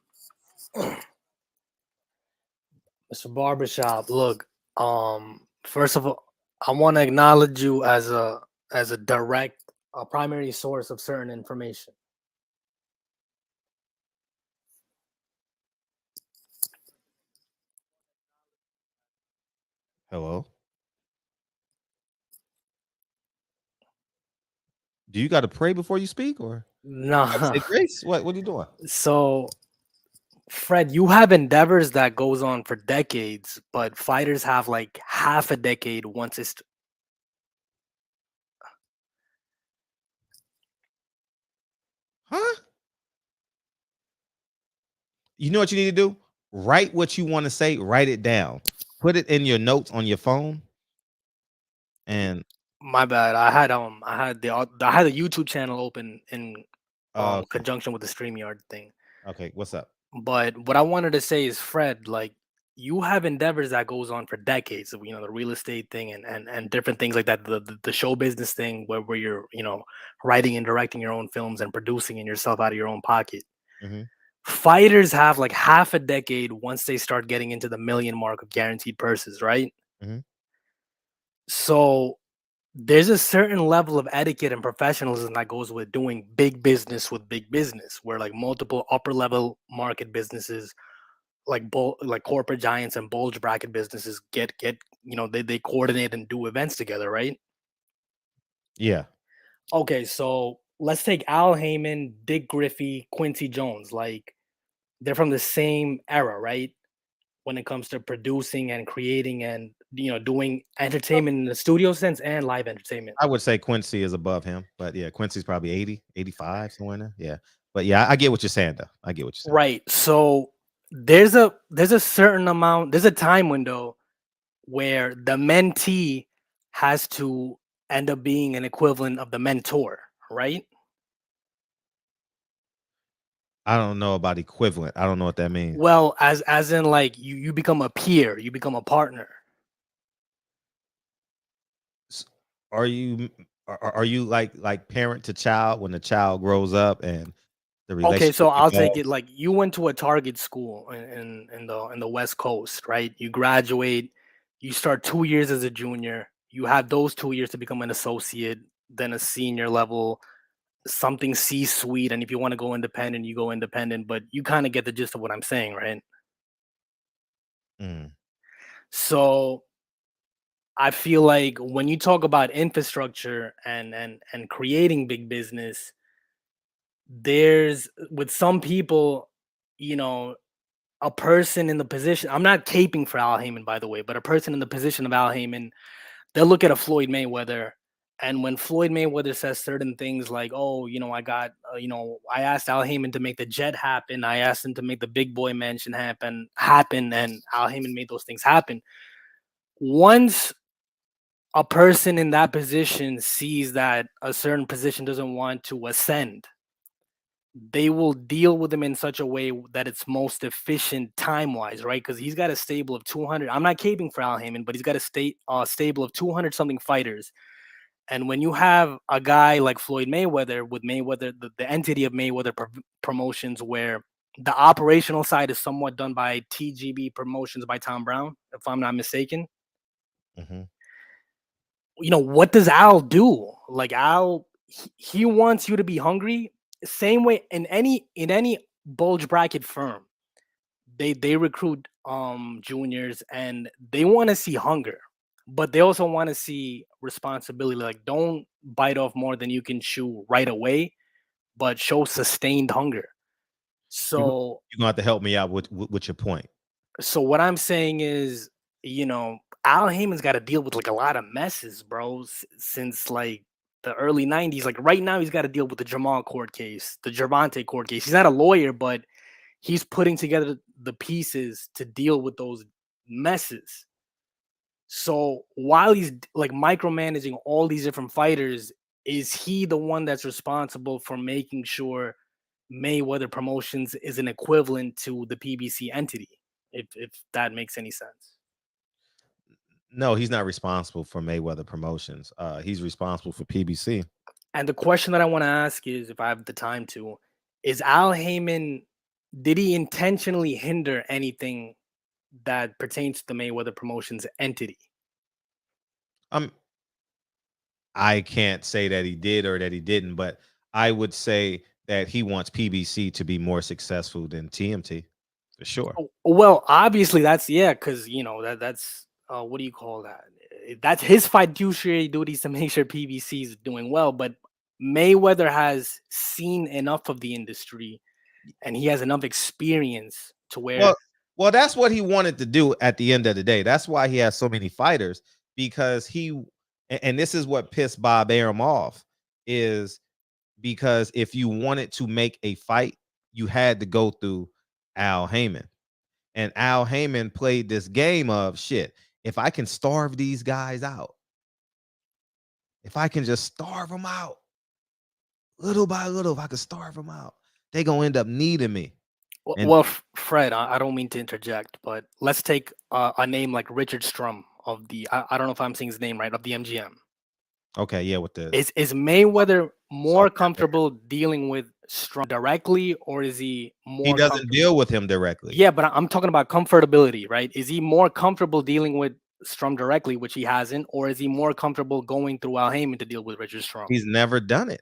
Barbershop, look, first of all, I want to acknowledge you as a direct, primary source of certain information. Hello. Do you got to pray before you speak, or no? Say grace. What are you doing? So, Fred, you have endeavors that goes on for decades, but fighters have like half a decade once it's. Huh? You know what you need to do? Write what you want to say. Write it down. Put it in your notes on your phone. And my bad. I had the YouTube channel open in conjunction with the StreamYard thing. Okay, what's up? But what I wanted to say is, Fred, like, you have endeavors that goes on for decades. You know, the real estate thing and different things like that. The show business thing where you're, you know, writing and directing your own films and producing it yourself out of your own pocket. Mm-hmm. Fighters have like half a decade once they start getting into the million mark of guaranteed purses, right? Mm-hmm. So there's a certain level of etiquette and professionalism that goes with doing big business with big business, where like multiple upper level market businesses, like corporate giants and bulge bracket businesses get you know, they coordinate and do events together, right? Yeah. Okay, so let's take Al Heyman, Dick Griffey, Quincy Jones. Like they're from the same era, right? When it comes to producing and creating and, you know, doing entertainment in the studio sense and live entertainment. I would say Quincy is above him, but yeah, Quincy's probably 80, 85, somewhere in there. Yeah. But yeah, I get what you're saying though. I get what you're saying. Right. So there's a certain amount, there's a time window where the mentee has to end up being an equivalent of the mentor, right? I don't know about equivalent. I don't know what that means. Well, as in like you become a peer, you become a partner. Are you are you like parent to child when the child grows up and the Okay, so relationship I'll take evolves? it like you went to a Target school in the West Coast, right? You graduate, you start 2 years as a junior, you have those 2 years to become an associate, then a senior level, something C-suite, and if you want to go independent, you go independent. But you kind of get the gist of what I'm saying, right? Mm. So I feel like when you talk about infrastructure and creating big business, there's with some people, you know, a person in the position. I'm not caping for Al Heyman, by the way, but a person in the position of Al Heyman, they'll look at a Floyd Mayweather, and when Floyd Mayweather says certain things like, "Oh, you know, I got, you know, I asked Al Heyman to make the jet happen. I asked him to make the big boy mansion happen, and Al Heyman made those things happen." Once a person in that position sees that a certain position doesn't want to ascend, they will deal with him in such a way that it's most efficient time wise, right? Because he's got a stable of 200. I'm not caping for Al Heyman, but he's got a stable of 200 something fighters. And when you have a guy like Floyd Mayweather, with Mayweather, the entity of Mayweather Promotions, where the operational side is somewhat done by TGB Promotions by Tom Brown, if I'm not mistaken. Mm-hmm. You know, what does Al do? Like Al, he wants you to be hungry. Same way in any bulge bracket firm, they recruit juniors and they want to see hunger, but they also want to see responsibility. Like don't bite off more than you can chew right away, but show sustained hunger. You So you're gonna have to help me out with your point. so what I'm saying is, you know, Al Heyman's got to deal with like a lot of messes, bro, since like the early 90s. Like right now, he's got to deal with the Jamal court case, the Gervonta court case. He's not a lawyer, but he's putting together the pieces to deal with those messes. So while he's like micromanaging all these different fighters, is he the one that's responsible for making sure Mayweather Promotions is an equivalent to the PBC entity? If that makes any sense. No, he's not responsible for Mayweather Promotions. He's responsible for PBC. And the question that I want to ask is, if I have the time to, is Al Heyman, did he intentionally hinder anything that pertains to the Mayweather Promotions entity? Um, I can't say that he did or that he didn't, but I would say that he wants PBC to be more successful than TMT for sure. Oh, well, obviously that's, yeah, because you know that's what do you call that? That's his fiduciary duties to make sure PBC is doing well. But Mayweather has seen enough of the industry and he has enough experience to where, Well, well, that's what he wanted to do at the end of the day. That's why he has so many fighters because and this is what pissed Bob Arum off is because if you wanted to make a fight, you had to go through Al Heyman. And Al Heyman played this game of shit. If I can starve these guys out, if I can just starve them out little by little, if I can starve them out, they're going to end up needing me. And Well, Fred, I don't mean to interject, but let's take a name like Richard Strum of the I don't know if I'm saying his name right, of the MGM. okay, yeah, with the Is Mayweather more soft hair. comfortable dealing with Strum directly, or is he He more doesn't deal with him directly. Yeah, but I'm talking about comfortability, right? Is he more comfortable dealing with Strum directly, which he hasn't, or is he more comfortable going through Al Heyman to deal with Richard Strum? He's never done it.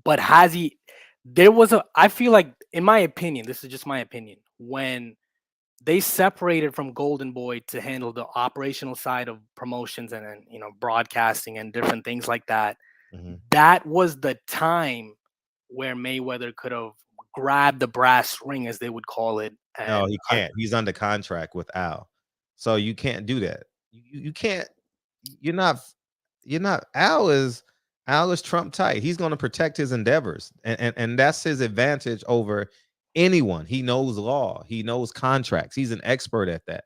But has he? There was a. I feel like, in my opinion, this is just my opinion, when they separated from Golden Boy to handle the operational side of promotions and then, broadcasting and different things like that. Mhm. That was the time where Mayweather could have grabbed the brass ring, as they would call it. No, And he can't. He's under contract with Al, so you can't do that. You can't. You're not. You're not. Al is Trump tight. He's going to protect his endeavors, and that's his advantage over anyone. He knows law. He knows contracts. He's an expert at that.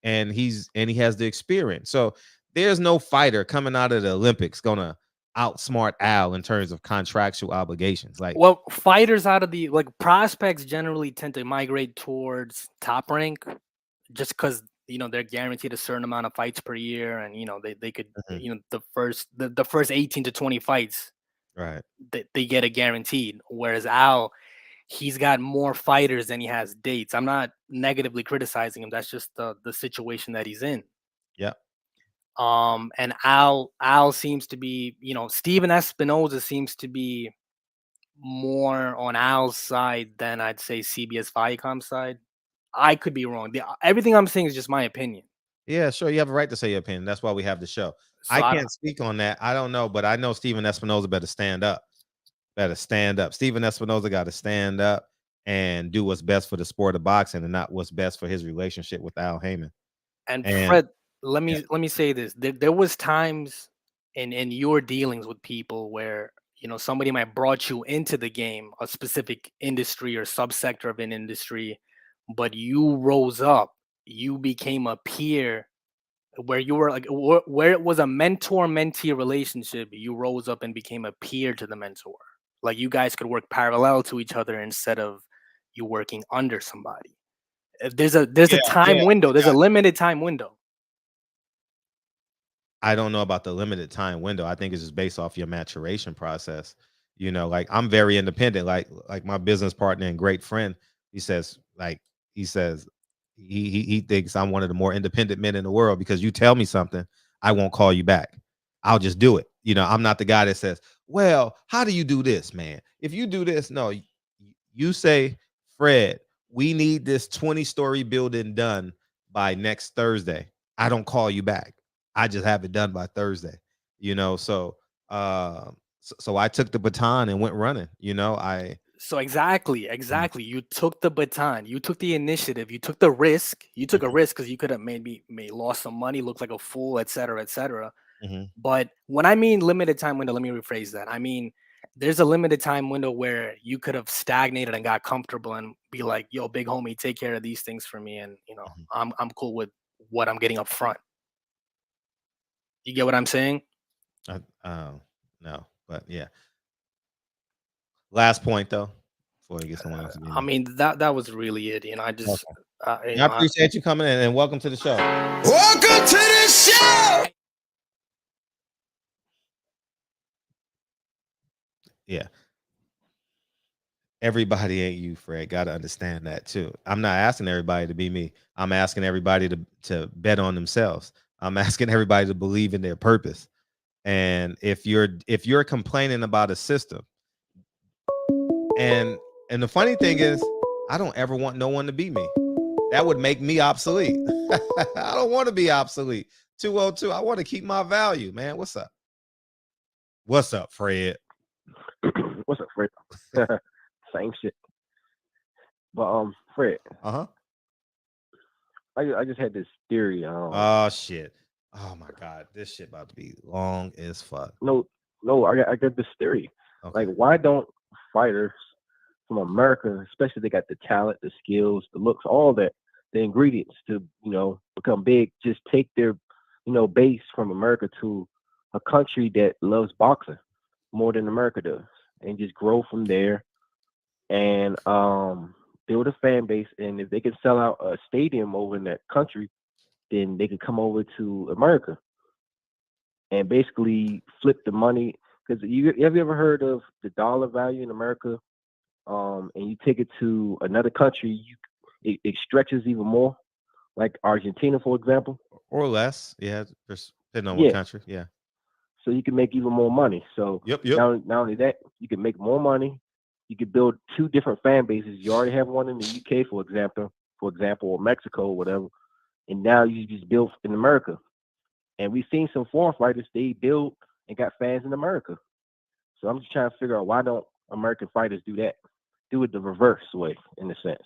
And he has the experience. So there's no fighter coming out of the Olympics gonna outsmart Al in terms of contractual obligations. Like, well, fighters out of the prospects generally tend to migrate towards top rank, just because they're guaranteed a certain amount of fights per year, and they could Mhm. the first 18 to 20 fights right. they get a guaranteed. Whereas Al, he's got more fighters than he has dates. I'm not negatively criticizing him. That's just the situation that he's in. Yeah. And Al seems to be, Steven Espinoza seems to be more on Al's side than I'd say CBS Viacom's side. I could be wrong. Everything I'm saying is just my opinion. Yeah, sure. You have a right to say your opinion. That's why we have the show. So I I can't speak on that. I don't know, but I know Steven Espinoza better stand up. Better stand up. Steven Espinoza got to stand up and do what's best for the sport of boxing and not what's best for his relationship with Al Heyman. And And Fred, let yeah, me say this. There was times in your dealings with people where somebody might brought you into the game, a specific industry or subsector of an industry, but you rose up, you became a peer, where you were like where it was a mentor-mentee relationship, you rose up and became a peer to the mentor. Like, you guys could work parallel to each other instead of you working under somebody. If there's a time yeah. window, there's a limited time window. I don't know about the limited time window. I think it's just based off your maturation process. Like, I'm very independent. Like my business partner and great friend, he says he thinks I'm one of the more independent men in the world because you tell me something, I won't call you back. I'll just do it. I'm not the guy that says, "Well, how do you do this, man? If you do this," no, you say, "Fred, we need this 20-story building done by next Thursday." I don't call you back. I just have it done by Thursday. So so I took the baton and went running. So exactly. You took the baton, you took the initiative, you took the risk, you took a risk because you could have maybe lost some money, looked like a fool, etc., etc. Mhm. But when I mean limited time window, let me rephrase that. I mean, there's a limited time window where you could have stagnated and got comfortable and be like, "Yo, big homie, take care of these things for me," and Mhm. I'm cool with what I'm getting up front. You get what I'm saying? No, but yeah. Last point though, before we get someone else to be I in. mean, that was really it. I just, Okay. you I know, appreciate you coming in and welcome to the show. Welcome to the show. Yeah. Everybody ain't you, Fred. Got to understand that too. I'm not asking everybody to be me. I'm asking everybody to bet on themselves. I'm asking everybody to believe in their purpose. And if you're complaining about a system, and the funny thing is, I don't ever want no one to be me. That would make me obsolete. I don't want to be obsolete. 202. I want to keep my value, man. What's up? What's up, Fred? What's up, Fred? Same shit. But Fred, Uh-huh. I just had this theory. Oh shit. Oh my god. This shit about to be long as fuck. No, I got this theory. Okay. Like, why don't fighters from America, especially they got the talent, the skills, the looks, all that, the ingredients to become big, just take their base from America to a country that loves boxing more than America does, and just grow from there. and build a fan base. And if they can sell out a stadium over in that country, then they could come over to America and basically flip the money. Because have you ever heard of the dollar value in America? And you take it to another country, it stretches even more. Like Argentina, for example. Or less. Yeah, just depending on what Yeah. country. Yeah. So you can make even more money. So Yep. not only that, you can make more money. You can build two different fan bases. You already have one in the UK, for example, or Mexico, or whatever. And now you just build in America. And we've seen some foreign fighters, they build and got fans in America. So I'm just trying to figure out, why don't American fighters do that? Do it the reverse way, in a sense.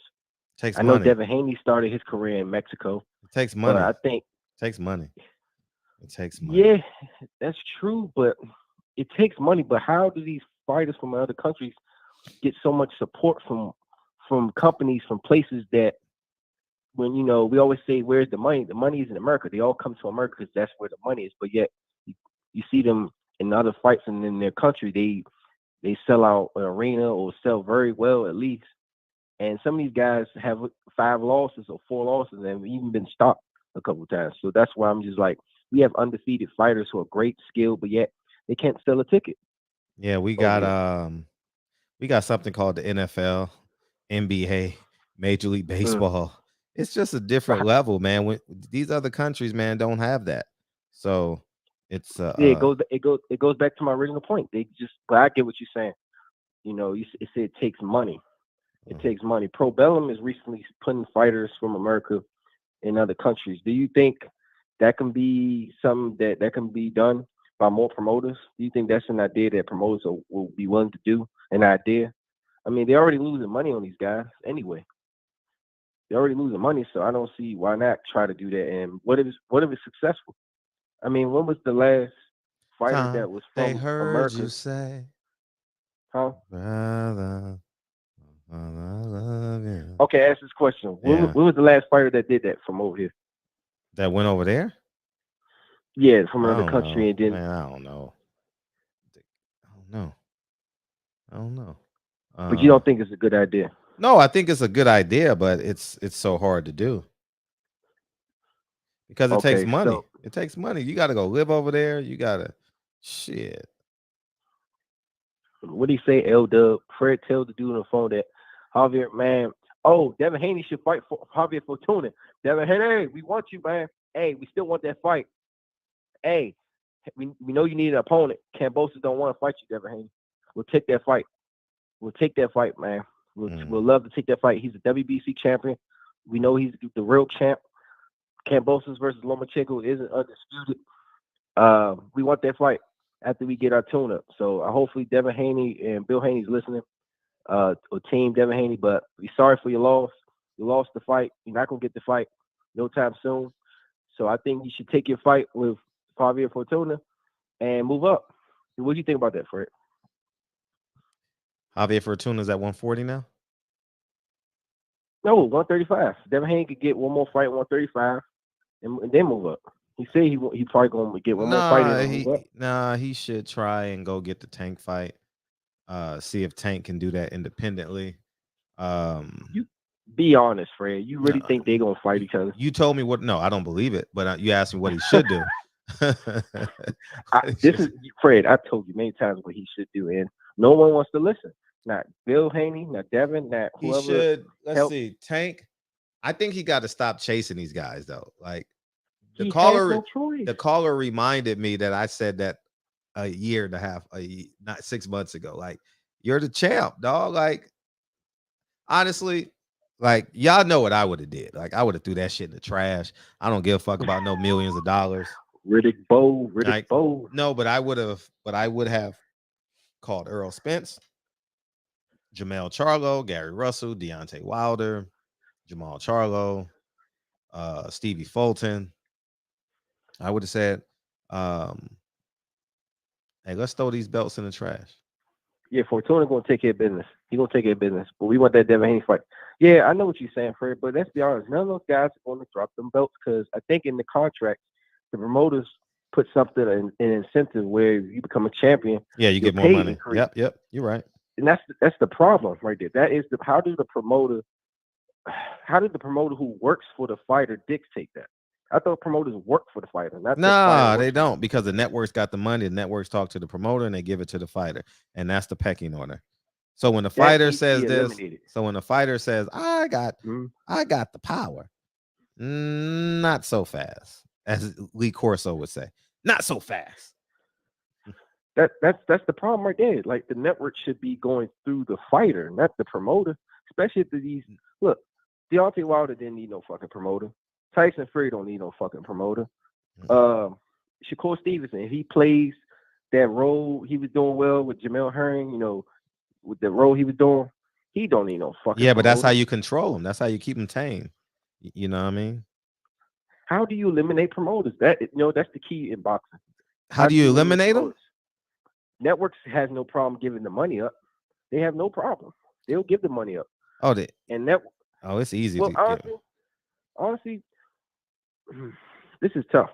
Takes I know money. Devin Haney started his career in Mexico. It takes money. But I think it takes money. It takes money. Yeah, that's true, but it takes money. But how do these fighters from other countries get so much support from companies, from places that, when we always say, where's the money? The money is in America. They all come to America because that's where the money is. But yet you see them in other fights, and in their country they sell out an arena or sell very well, at least. And some of these guys have 5 losses or 4 losses and have even been stopped a couple of times. So that's why I'm just like, we have undefeated fighters who are great skill, but yet they can't sell a ticket. Yeah, we got something called the NFL, NBA, Major League Baseball. It's just a different level, man. When these other countries, man, don't have that. So it's it goes back to my original point. But I get what you're saying. It said it takes money. It takes money. Pro Bellum is recently putting fighters from America in other countries. Do you think that can be something that can be done by more promoters? Do you think that's an idea that promoters will be willing to do? An idea? I mean, they're already losing money on these guys anyway. They're already losing money, so I don't see why not try to do that. And what if it's successful? I mean, when was the last fighter that was from they heard America? you say, huh? Brother, I love you. Okay, ask this question. When was the last fighter that did that from over here? That went over there? Yeah, from another country, and then man, I don't know. But you don't think it's a good idea? No, I think it's a good idea, but it's so hard to do because it takes money. It takes money. You got to go live over there. You got to shit. What do you say, L-Dub? Fred, tell the dude on the phone that Javier, man. Oh, Devin Haney should fight for Javier Fortuna. Devin Haney, we want you, man. Hey, we still want that fight. Hey, we know you need an opponent. Cambosos don't want to fight you, Devin Haney. We'll take that fight. We'll take that fight, man. We'll love to take that fight. He's a WBC champion. We know he's the real champ. Cambosos versus Lomachenko isn't undisputed. We want that fight after we get our tune-up. So hopefully Devin Haney and Bill Haney's listening, or team Devin Haney, but we're sorry for your loss. You lost the fight. You're not going to get the fight no time soon. So I think you should take your fight with Javier Fortuna and move up. What do you think about that, Fred? Javier Fortuna's at 140 now? No, 135. Devin Haney could get one more fight, 135, and then move up. He said he probably going to get one more fight and move up. He should try and go get the Tank fight. See if Tank can do that independently. You be honest, Fred. You really think they're going to fight each other? You told me what? No, I don't believe it. But you asked me what he should do. Fred. I told you many times what he should do, and no one wants to listen. Not Bill Haney, not Devin, not whoever. He should. Let's see, Tank. I think he got to stop chasing these guys though. Like the caller reminded me that I said that a year and a half, not 6 months ago. Like, you're the champ, dog. Like, honestly, like, y'all know what I would have did. Like, I would have threw that shit in the trash. I don't give a fuck about no millions of dollars. Riddick Bowe. No, but I would have called Earl Spence, Jamel Charlo, Gary Russell, Deontay Wilder, Jamal Charlo, Stevie Fulton. I would have said, hey, let's throw these belts in the trash. Yeah, Fortuna going to take care of business. He's going to take care of business. But we want that Devin Haney fight. Yeah, I know what you're saying, Fred, but let's be honest. None of those guys are going to drop them belts because I think in the contract, the promoters put something, an incentive where you become a champion. Yeah, you get more money. Yep, you're right. and that's the problem right there. That is how does the promoter who works for the fighter dictate that? I thought promoters work for the fighter, not the fighter. Nah, they don't, because the networks got the money. The networks talk to the promoter and they give it to the fighter, and that's the pecking order. So when the fighter says this, when the fighter says, I got the power, not so fast, as Lee Corso would say, not so fast. That's the problem right there. Like, the network should be going through the fighter, not the promoter. Especially to these, look, Deontay Wilder didn't need no fucking promoter. Tyson Fury don't need no fucking promoter. Shakur Stevenson, if he plays that role he was doing well with Jamel Herring, with the role he was doing, he don't need no fucking but that's promoter. how you control him. That's how you keep him tame. You know what I mean? How do you eliminate promoters? That's the key in boxing. How do you eliminate them? Networks has no problem giving the money up. They have no problem. They'll give the money up. It's easy. Well, honestly, this is tough.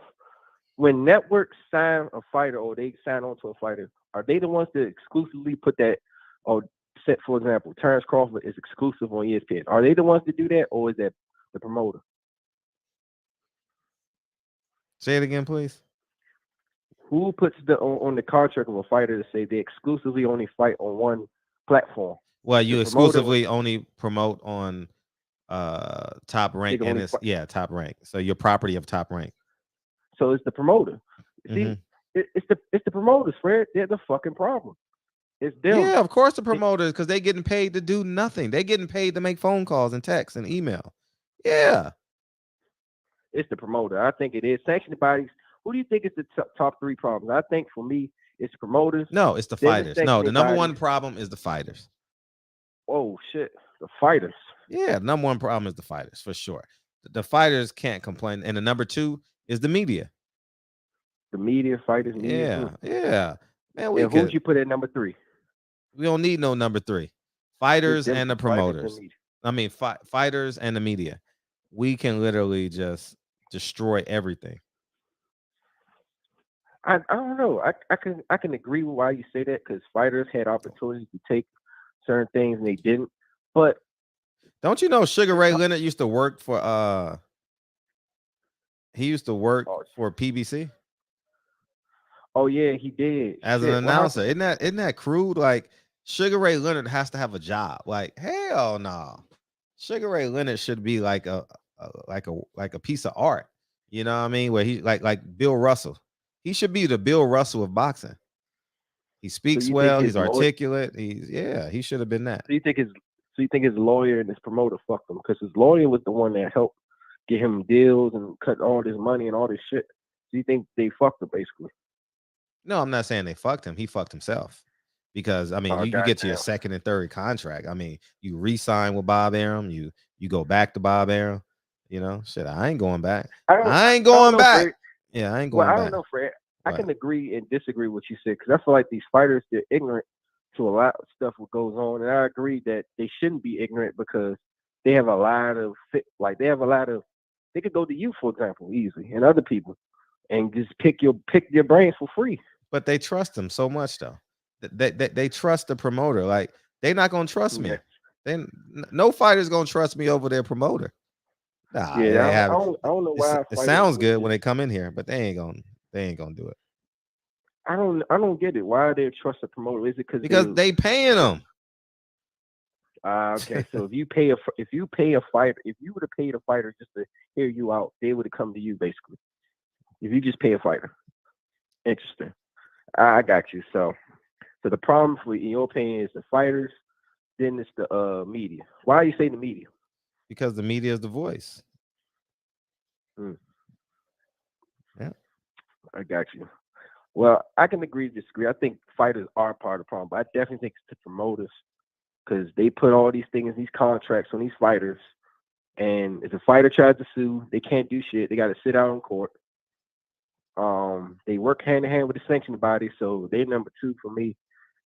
When networks sign a fighter or they sign on to a fighter, are they the ones that exclusively put that, or set, for example, Terrence Crawford is exclusive on ESPN? Are they the ones that do that, or is that the promoter? Say it again, please. Who puts on the contract of a fighter to say they exclusively only fight on one platform? Well, you exclusively only promote on Top Rank, and Top Rank. So your property of Top Rank. So it's the promoter. See, it's the promoters, Fred. They're the fucking problem. It's them. Yeah, of course the promoters, because they're getting paid to do nothing. They're getting paid to make phone calls and texts and email. Yeah. It's the promoter. I think it is. Sanctioning bodies. Who do you think is the top three problems? I think for me, it's promoters. No, it's the fighters. No, the number one problem is the fighters. Oh shit, the fighters. Yeah, number one problem is the fighters, for sure. The fighters can't complain, and the number two is the media. The media, fighters, media. Yeah. Man, who'd you put at number three? We don't need no number three. Fighters and the promoters. I mean, fighters and the media. We can literally just destroy everything. I don't know. I can agree with why you say that, because fighters had opportunities to take certain things and they didn't. But don't you know Sugar Ray Leonard used to work for for PBC? Oh yeah, he did. As an announcer. Isn't that crude? Like, Sugar Ray Leonard has to have a job. Like, hell no. Sugar Ray Leonard should be like a piece of art. You know what I mean? Where he like Bill Russell. He should be the Bill Russell of boxing. He speaks well. He's articulate. He should have been that. So you think his lawyer and his promoter fucked him, because his lawyer was the one that helped get him deals and cut all this money and all this shit. So you think they fucked him basically? No, I'm not saying they fucked him. He fucked himself. Because I mean, you get to your second and third contract. I mean, you re-sign with Bob Arum. You go back to Bob Arum. Shit, I ain't going back. I ain't going back. Fred. Yeah, I ain't going back. I don't know, Fred. I can agree and disagree with what you said, because I feel like these fighters, they're ignorant to a lot of stuff that goes on, and I agree that they shouldn't be ignorant, because they have a lot of they could go to you, for example, easily, and other people, and just pick your brains for free. But they trust them so much, though. They trust the promoter. Like, they're not gonna trust me. No fighter's gonna trust me over their promoter. Nah, I don't know why. It sounds good when they come in here, but they ain't gonna do it. I don't get it. Why they trust the promoter? Is it because they paying them? Okay, so if you pay a fighter, if you would have paid a fighter just to hear you out, they would have come to you basically. If you just pay a fighter, interesting. I got you. So the problem, in your opinion, is the fighters. Then it's the media. Why are you saying the media? Because the media is the voice. Yeah, I got you. Well, I can agree to disagree. I think fighters are part of the problem, but I definitely think it's the promoters, because they put all these things, these contracts on these fighters, and if a fighter tries to sue, they can't do shit. They got to sit out in court. They work hand in hand with the sanctioning body, so they're number two for me.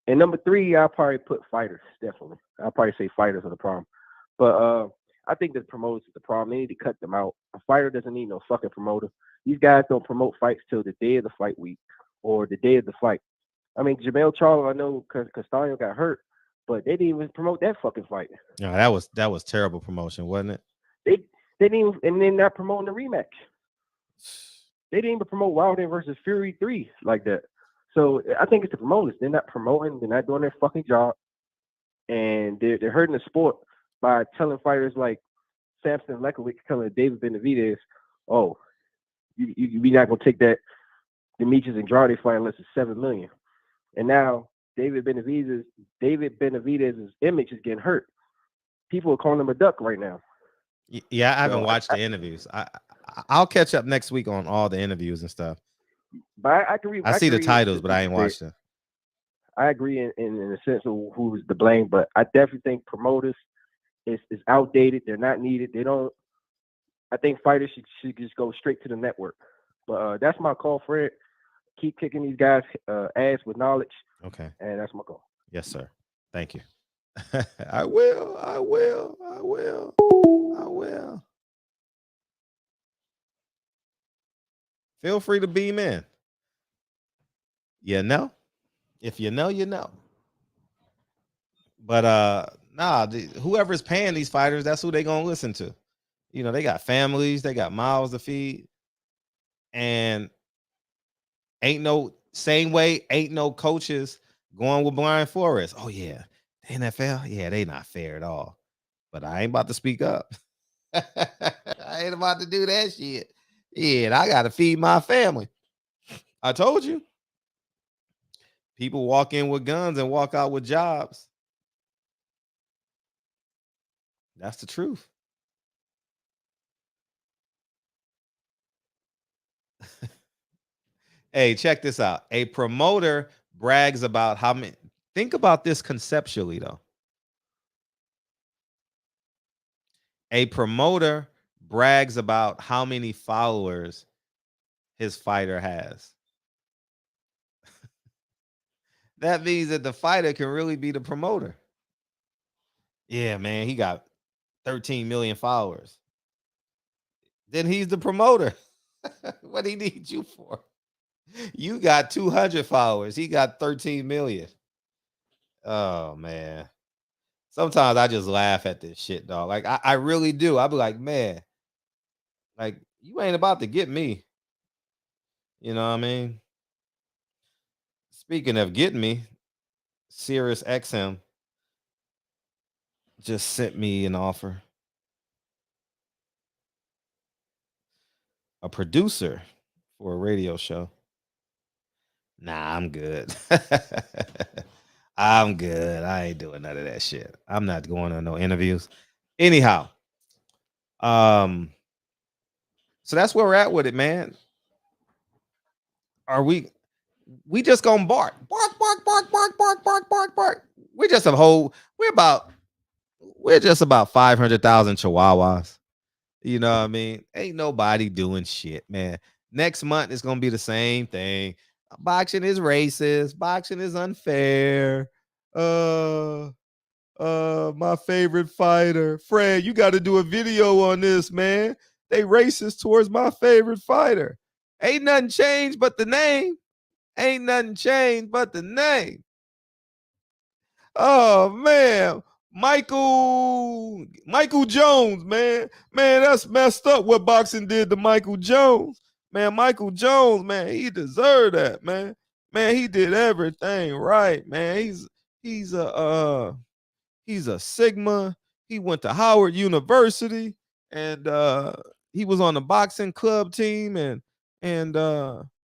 And number three, I'll probably put fighters, definitely. I'll probably say fighters are the problem. But I think the promoters is the problem. They need to cut them out. A fighter doesn't need no fucking promoter. These guys don't promote fights till the day of the fight week or the day of the fight. I mean, Jamel Charlo, I know Castaño got hurt, but they didn't even promote that fucking fight. No, that was terrible promotion, wasn't it? They didn't even, and then not promoting the rematch. They didn't even promote Wilder versus Fury 3 like that. So I think it's the promoters. They're not promoting. They're not doing their fucking job, and they're hurting the sport by telling fighters like Samson Lekowicz telling David Benavidez, "Oh, we not gonna take that Demetrius Andrade fight unless it's $7 million." And now David Benavidez's image is getting hurt. People are calling him a duck right now. Yeah, I haven't watched the interviews. I'll catch up next week on all the interviews and stuff. But I can read. I see the titles, but I ain't watched them. I agree in the sense of who's to blame, but I definitely think promoters is outdated. They're not needed. They don't. I think fighters should just go straight to the network. But that's my call, Fred. Keep kicking these guys' ass with knowledge. Okay. And that's my call. Yes, sir. Thank you. I will. Feel free to beam in. You know? If you know, you know. But whoever's paying these fighters, that's who they gonna listen to. You know, they got families, they got mouths to feed, and ain't no coaches going with blind forest. Oh yeah, the NFL, yeah, they not fair at all. But I ain't about to speak up. I ain't about to do that shit. Yeah, I gotta feed my family. I told you. People walk in with guns and walk out with jobs. That's the truth. Hey, check this out. A promoter brags about how many. Think about this conceptually, though. A promoter brags about how many followers his fighter has. That means that the fighter can really be the promoter. Yeah, man, he got 13 million followers. Then he's the promoter. What he need you for? You got 200 followers. He got 13 million. Oh, man. Sometimes I just laugh at this shit, dog. Like, I really do. I be like, man, like, you ain't about to get me. You know what I mean? Speaking of getting me, Sirius XM just sent me an offer. A producer for a radio show. Nah, I'm good. I'm good. I ain't doing none of that shit. I'm not going on no interviews. Anyhow, so that's where we're at with it, man. Are we just gonna bark? Bark. We're just about 500,000 chihuahuas. You know what I mean? Ain't nobody doing shit, man. Next month it's gonna be the same thing. Boxing is racist. Boxing is unfair. My favorite fighter, Fred, you got to do a video on this, man. They racist towards my favorite fighter. Ain't nothing changed but the name. Ain't nothing changed but the name. Oh man, Michael Jones, man, that's messed up what boxing did to Michael Jones. Man, Michael Jones, man, he deserved that, man. Man, he did everything right, man. He's a Sigma. He went to Howard University, and he was on the boxing club team, and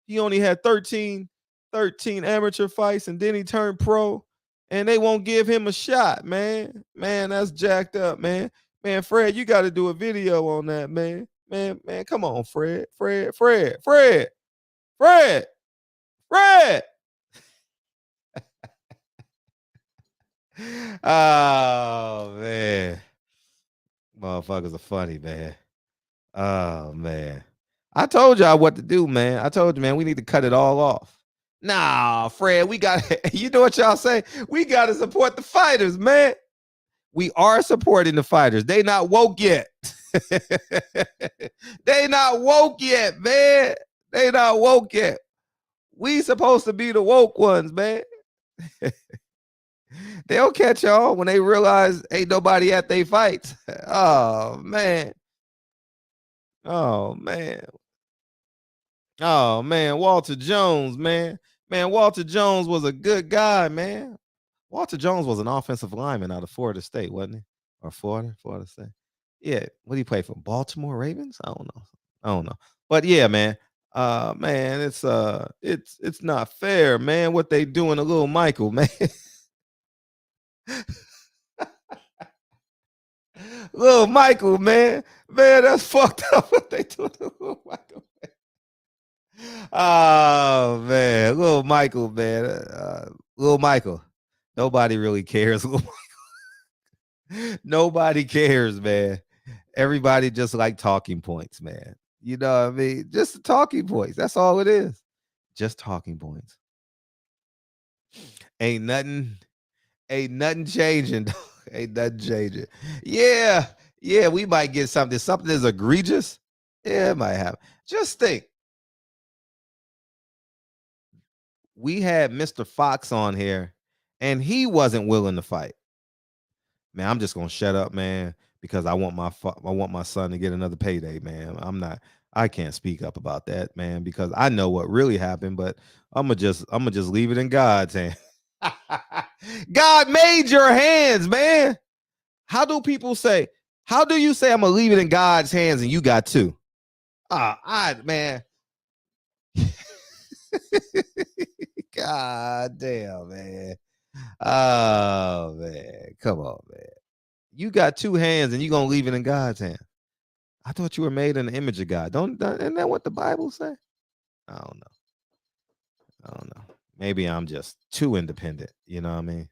he only had 13 amateur fights, and then he turned pro. And they won't give him a shot, man. Man, that's jacked up, man. Man, Fred, you got to do a video on that, man. Man, come on, Fred. Oh, man. Motherfuckers are funny, man. Oh, man. I told y'all what to do, man. I told you, man, we need to cut it all off. Nah, Fred, we got you know what y'all say? We got to support the fighters, man. We are supporting the fighters. They not woke yet. They not woke yet, man. They not woke yet. We supposed to be the woke ones, man. They'll catch y'all when they realize ain't nobody at they fights. Oh man. Oh man. Oh man. Walter Jones, man. Man, Walter Jones was a good guy, man. Walter Jones was an offensive lineman out of Florida State, wasn't he? Or Florida State. Yeah. What did he play for? Baltimore Ravens? I don't know. But yeah, man. Man, it's not fair, man. What they doing to little Michael, man. Little Michael, man. Man, that's fucked up what they doing to little Michael. Oh man, little Michael, man. Little Michael. Nobody really cares. Nobody cares, man. Everybody just like talking points, man. You know what I mean? Just talking points. That's all it is. Just talking points. Ain't nothing changing. Ain't nothing changing. Yeah. Yeah, we might get something. Something that's egregious. Yeah, it might happen. Just think. We had Mr. Fox on here, and he wasn't willing to fight. Man, I'm just gonna shut up, man, because I want my son to get another payday, man. I can't speak up about that, man, because I know what really happened, but I'm gonna just leave it in God's hands. God made your hands, man. How do you say I'm gonna leave it in God's hands and you got two? Man. God damn, man. Oh man, come on, man. You got two hands and you gonna leave it in God's hand. I thought you were made in the image of God. Isn't that what the Bible say? I don't know. Maybe I'm just too independent. You know what I mean?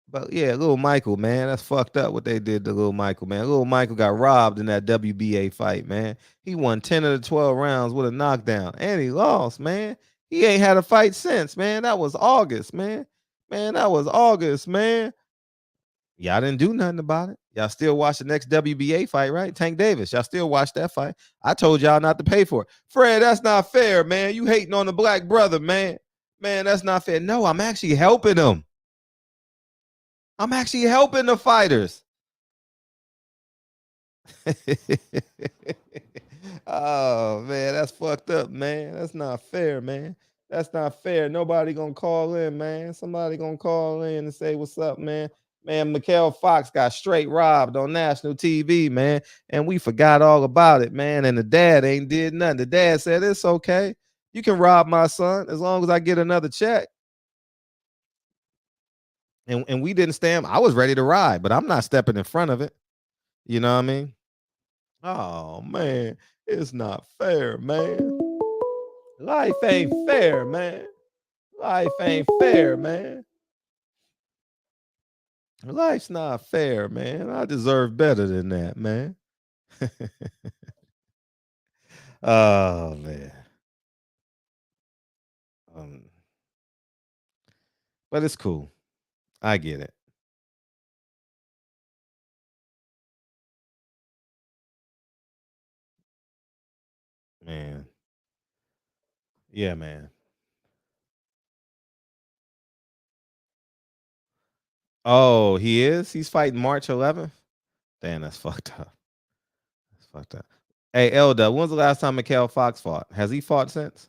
But yeah, little Michael, man, that's fucked up what they did to little Michael, man. Little Michael got robbed in that WBA fight, man. He won 10 of the 12 rounds with a knockdown, and he lost, man. He ain't had a fight since, man. That was August, man. Man, that was August, man. Y'all didn't do nothing about it. Y'all still watch the next WBA fight, right? Tank Davis. Y'all still watch that fight. I told y'all not to pay for it. Fred, that's not fair, man. You hating on the black brother, man. Man, that's not fair. No, I'm actually helping him. I'm actually helping the fighters. Oh, man, that's fucked up, man. That's not fair, man. That's not fair. Nobody gonna call in, man. Somebody gonna call in and say, what's up, man? Man, Mikhail Fox got straight robbed on national TV, man. And we forgot all about it, man. And the dad ain't did nothing. The dad said, it's okay. You can rob my son as long as I get another check. And we didn't stand. I was ready to ride, but I'm not stepping in front of it. You know what I mean? Oh, man. It's not fair, man. Life ain't fair, man. Life ain't fair, man. Life's not fair, man. I deserve better than that, man. Oh, man. But it's cool. I get it. Man. Yeah, man. Oh, he is? He's fighting March 11th? Damn, that's fucked up. That's fucked up. Hey, Elda, when's the last time Mikhail Fox fought? Has he fought since?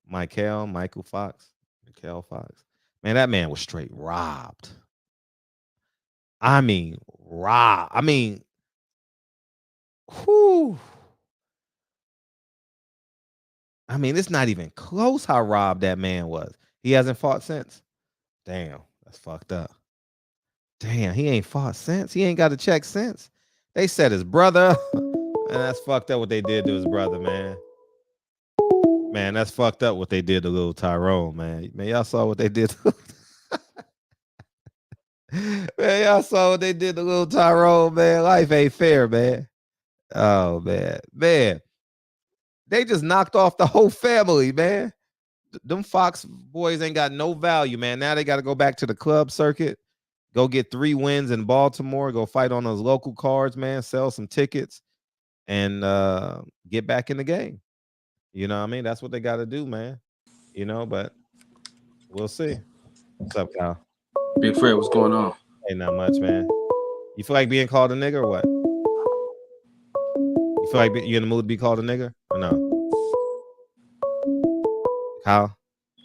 Michael Fox? Mikhail Fox? Man, that man was straight robbed. I mean, robbed. I mean, whew. I mean, it's not even close how robbed that man was. He hasn't fought since. Damn, that's fucked up. Damn, he ain't fought since. He ain't got a check since. They said his brother. And that's fucked up what they did to his brother, man. Man, that's fucked up what they did to little Tyrone, man. Man, y'all saw what they did. Man, y'all saw what they did to little Tyrone, man. Life ain't fair, man. Oh, man. Man, they just knocked off the whole family, man. Them Fox boys ain't got no value, man. Now they got to go back to the club circuit, go get 3 wins in Baltimore, go fight on those local cards, man, sell some tickets, and get back in the game. You know what I mean? That's what they got to do, man. You know, but We'll see. What's up, Kyle? Big Fred, what's going on? Ain't not much, man. You feel like being called a nigger or what? You feel like you in the mood to be called a nigger or no? Kyle?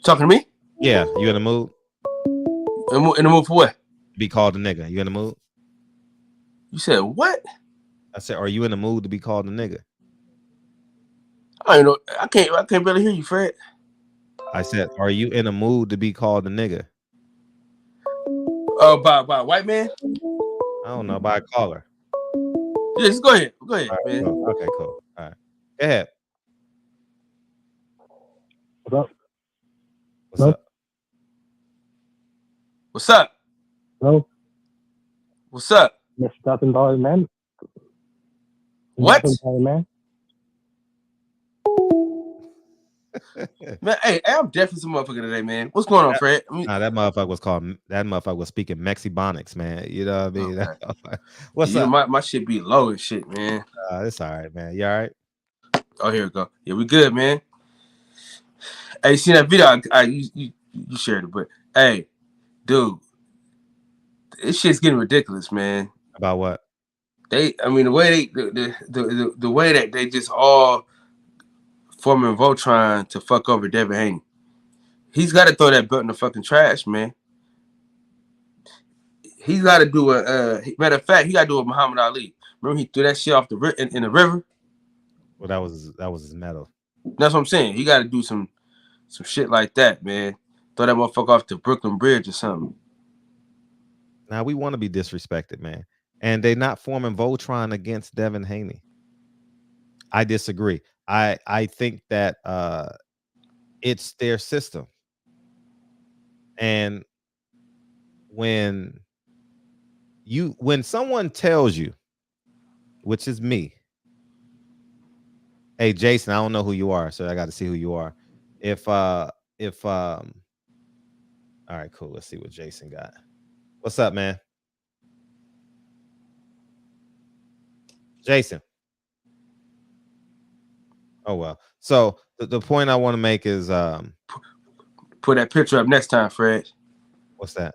Talking to me? Yeah, you in the mood? In the mood for what? Be called a nigger. You in the mood? You said what? I said, are you in the mood to be called a nigger? I don't know. I can't barely hear you, Fred. I said, are you in a mood to be called a nigger? By a white man? I don't know, by a caller. Yeah, just go ahead. Go ahead, All right, man. cool. Okay, cool. All right. Go ahead. What's up? What's Hello? up? What's up? Hello? What's up? Mr. $1,000 man? What? $1,000 man? Man, hey, I'm definitely some motherfucker today, man. What's going on, Fred? Nah, that motherfucker was speaking Mexibonics, man. You know what I mean? Okay. What's you up? Know, my shit be low and shit, man. It's all right, man. You all right? Oh, here we go. Yeah, we good, man. Hey, you seen that video? You shared it, but hey, dude, this shit's getting ridiculous, man. About what? The way the way that they just all forming Voltron to fuck over Devin Haney. He's got to throw that belt in the fucking trash, man. He's got to do a matter of fact, he got to do a Muhammad Ali. Remember he threw that shit off in the river? Well, that was his medal. That's what I'm saying. He got to do some shit like that, man. Throw that motherfucker off the Brooklyn Bridge or something. Now we want to be disrespected, man. And they not forming Voltron against Devin Haney. I disagree. I think that it's their system. And when someone tells you, which is me, hey Jason, I don't know who you are, so I got to see who you are. All right, cool. Let's see what Jason got. What's up, man? Jason. Oh well. So the point I want to make is put that picture up next time, Fred. What's that?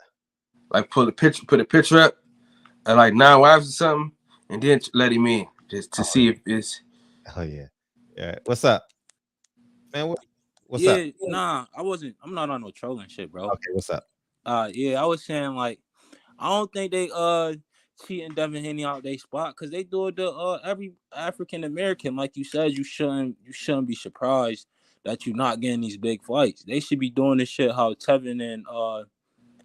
Like put a picture up of like 9 wives or something, and then let him in just to see if it's. Oh yeah. Yeah. What's up, man? What's yeah, up? Nah, I'm not on no trolling shit, bro. Okay, what's up? Yeah, I was saying like I don't think they cheating Devin Haney out their spot because they do it to every African American. Like you said, you shouldn't be surprised that you're not getting these big fights. They should be doing this shit how Tevin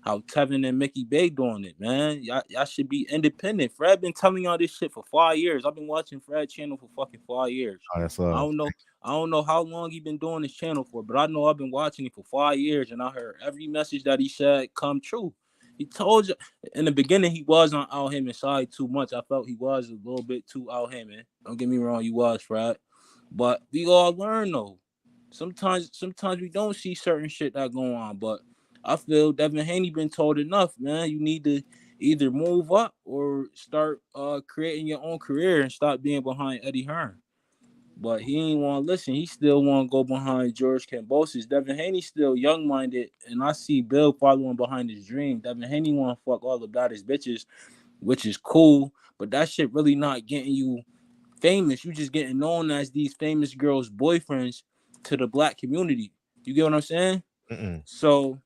and Mickey Bay doing it, man. Y'all should be independent. Fred been telling y'all this shit for 5 years. I've been watching Fred channel for fucking 5 years. Oh, that's love. I don't know how long he been doing this channel for, but I know I've been watching it for 5 years, and I heard every message that he said come true. He told you in the beginning he wasn't out him inside too much. I felt he was a little bit too out him. Don't get me wrong, you was, Fred. But we all learn though. Sometimes we don't see certain shit that go on, but I feel Devin Haney been told enough, man. You need to either move up or start creating your own career and stop being behind Eddie Hearn. But he ain't want to listen. He still want to go behind George Kambosos. Devin Haney still young-minded, and I see Bill following behind his dream. Devin Haney want to fuck all the baddest bitches, which is cool, but that shit really not getting you famous. You just getting known as these famous girls' boyfriends to the black community. You get what I'm saying? So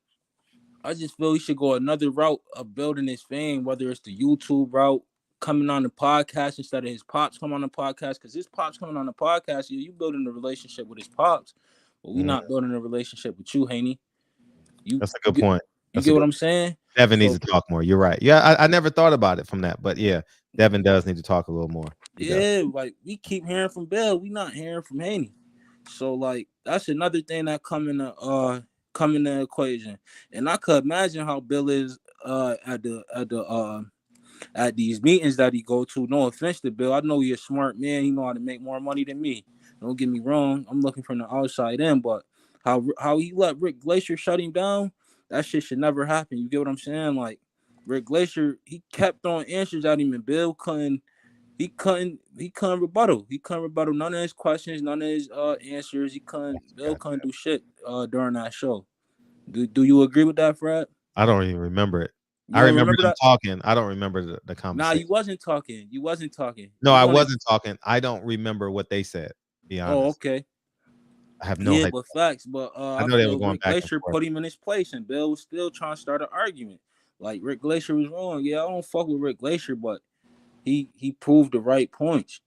I just feel he should go another route of building his fame, whether it's the YouTube route, coming on the podcast instead of his pops come on the podcast, because his pops coming on the podcast, you building a relationship with his pops, but we not building a relationship with you, Haney. That's a good point. You get what I'm saying? Devin needs to talk more. You're right. Yeah, I never thought about it from that, but yeah, Devin does need to talk a little more. Like we keep hearing from Bill, we not hearing from Haney. So like that's another thing that come in the equation. And I could imagine how Bill is at these meetings that he go to. No offense to Bill. I know he's a smart man. He know how to make more money than me. Don't get me wrong. I'm looking from the outside in, but how he let Rick Glacier shut him down, that shit should never happen. You get what I'm saying? Like Rick Glacier, he kept throwing answers at him, and Bill couldn't rebuttal. He couldn't rebuttal none of his questions, none of his answers. Bill couldn't do shit during that show. Do you agree with that, Fred? I don't even remember it. You I don't remember them that? talking. I don't remember the Nah, conversation. you wasn't talking. You wasn't talking. No, You I wanted- wasn't talking. I don't remember what they said. Be honest. Oh, okay. I have no Yeah, idea. but facts. But I I know they were feel going Rick back and Glacier forth. put him in his place, and Bill was still trying to start an argument. Like Rick Glacier was wrong. Yeah, I don't fuck with Rick Glacier, but he proved the right points.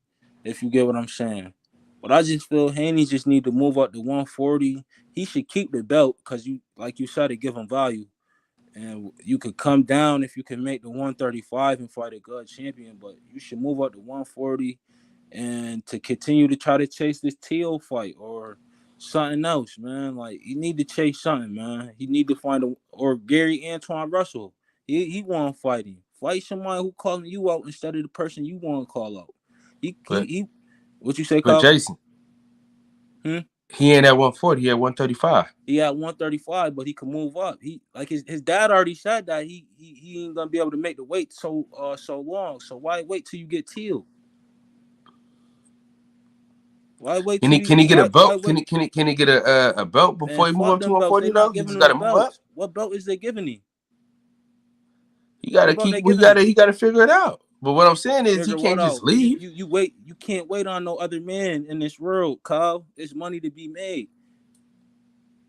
If you get what I'm saying. But I just feel Haney just need to move up to 140. He should keep the belt because you, like you said, to give him value. And you could come down if you can make the 135 and fight a good champion, but you should move up to 140 and to continue to try to chase this T.O. fight or something else, man. Like, you need to chase something, man. You need to find or Gary Antoine Russell. He want fighting. Fight somebody who calling you out instead of the person you want to call out. He what you say, But Kyle? Jason, he ain't at 140. He at 135. He at 135, but he can move up. He like his dad already said that he ain't gonna be able to make the weight so long. So why wait till you get Teal? Why wait till Can he get a belt? Can he get a belt before he move up to 140 though? He just gotta move up. What belt is they giving him? He gotta he gotta figure it out. But what I'm saying is he can't just leave. You wait. You can't wait on no other man in this world, Kyle. It's money to be made.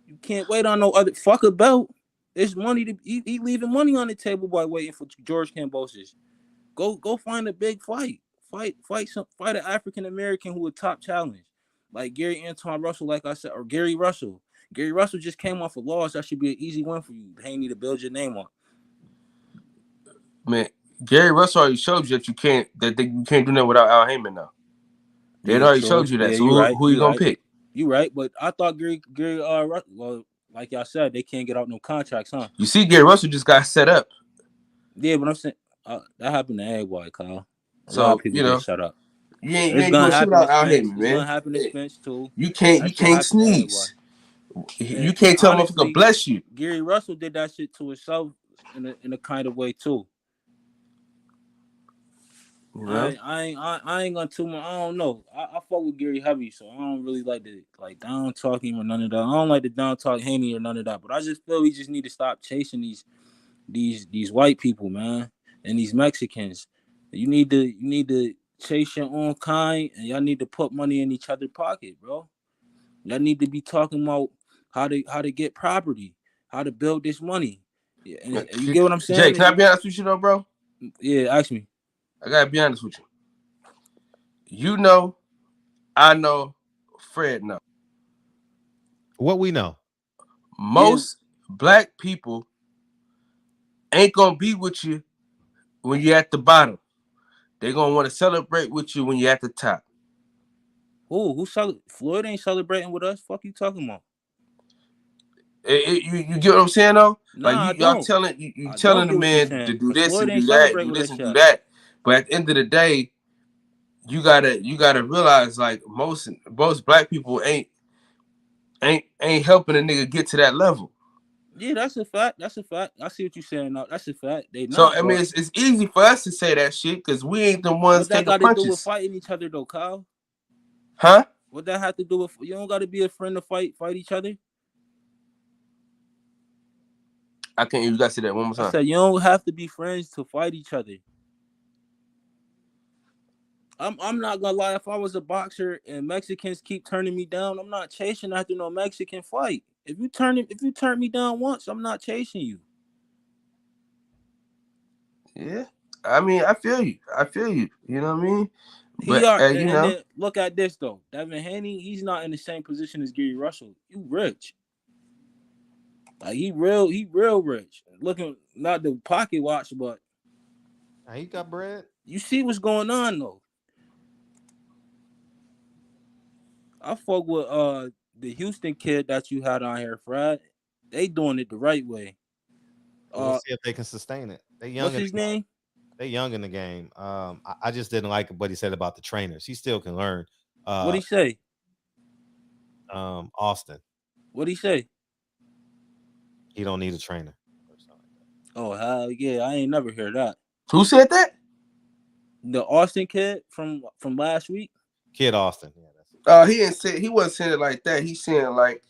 You can't wait on no other fuck a belt. It's money to he leaving money on the table by waiting for George Kambosos. Go find a big fight. Fight an African American who a top challenge. Like Gary Antoine Russell, like I said, or Gary Russell. Gary Russell just came off a loss. That should be an easy win for you. They need to build your name on. Man, Gary Russell already showed you that you can't do that without Al Heyman now. They already showed you that. Yeah, so who you gonna pick? You right, but I thought Gary well, like y'all said, they can't get out no contracts, huh? You see, Gary Russell just got set up. Yeah, but I'm saying that happened to everybody, Kyle. A So lot of people get set up. You ain't doing shit without Al Heyman, man. It's gonna happen to Spence too. You can't sneeze. You can't tell motherfucker bless you. Gary Russell did that shit to himself in a kind of way too. You know? I ain't gonna too much. I don't know. I fuck with Gary heavy, so I don't really like to down talk him or none of that. I don't like to down talk Haney or none of that. But I just feel we just need to stop chasing these white people, man, and these Mexicans. You need to chase your own kind, and y'all need to put money in each other's pocket, bro. Y'all need to be talking about how to get property, how to build this money. Yeah, and you get what I'm saying? Jay, can I be honest with you though, bro? Yeah, ask me. I gotta be honest with you. You know, I know, Fred know. What we know. Most black people ain't gonna be with you when you're at the bottom. They're gonna want to celebrate with you when you're at the top. Who Floyd ain't celebrating with us? Fuck you talking about? You get what I'm saying though? Nah, y'all telling the man to do this and do that, do this and do that. But at the end of the day, you gotta realize like most black people ain't helping a nigga get to that level. Yeah, that's a fact. I see what you're saying now. That's a fact. They not. So I mean, it's easy for us to say that shit because we ain't the ones taking punches. What that got to do with fighting each other though, Kyle? Huh? What that have to do with? You don't got to be a friend to fight each other. I can't. You got to say that one more time. I said you don't have to be friends to fight each other. I'm not gonna lie. If I was a boxer and Mexicans keep turning me down, I'm not chasing after no Mexican fight. If you turn me down once, I'm not chasing you. Yeah, I mean, I feel you. You know what I mean? But then look at this though. Devin Haney, he's not in the same position as Gary Russell. You rich. Like he real rich. Looking not the pocket watch, but he got bread. You see what's going on though. I fuck with the Houston kid that you had on here, Fred. They doing it the right way. We'll see if they can sustain it. They young. What's his name? They young in the game. I just didn't like what he said about the trainers. He still can learn. What'd he say? Austin. What'd he say? He don't need a trainer. Oh hell yeah! I ain't never heard that. Who said that? The Austin kid from last week. Kid Austin. He wasn't saying it like that. He's saying like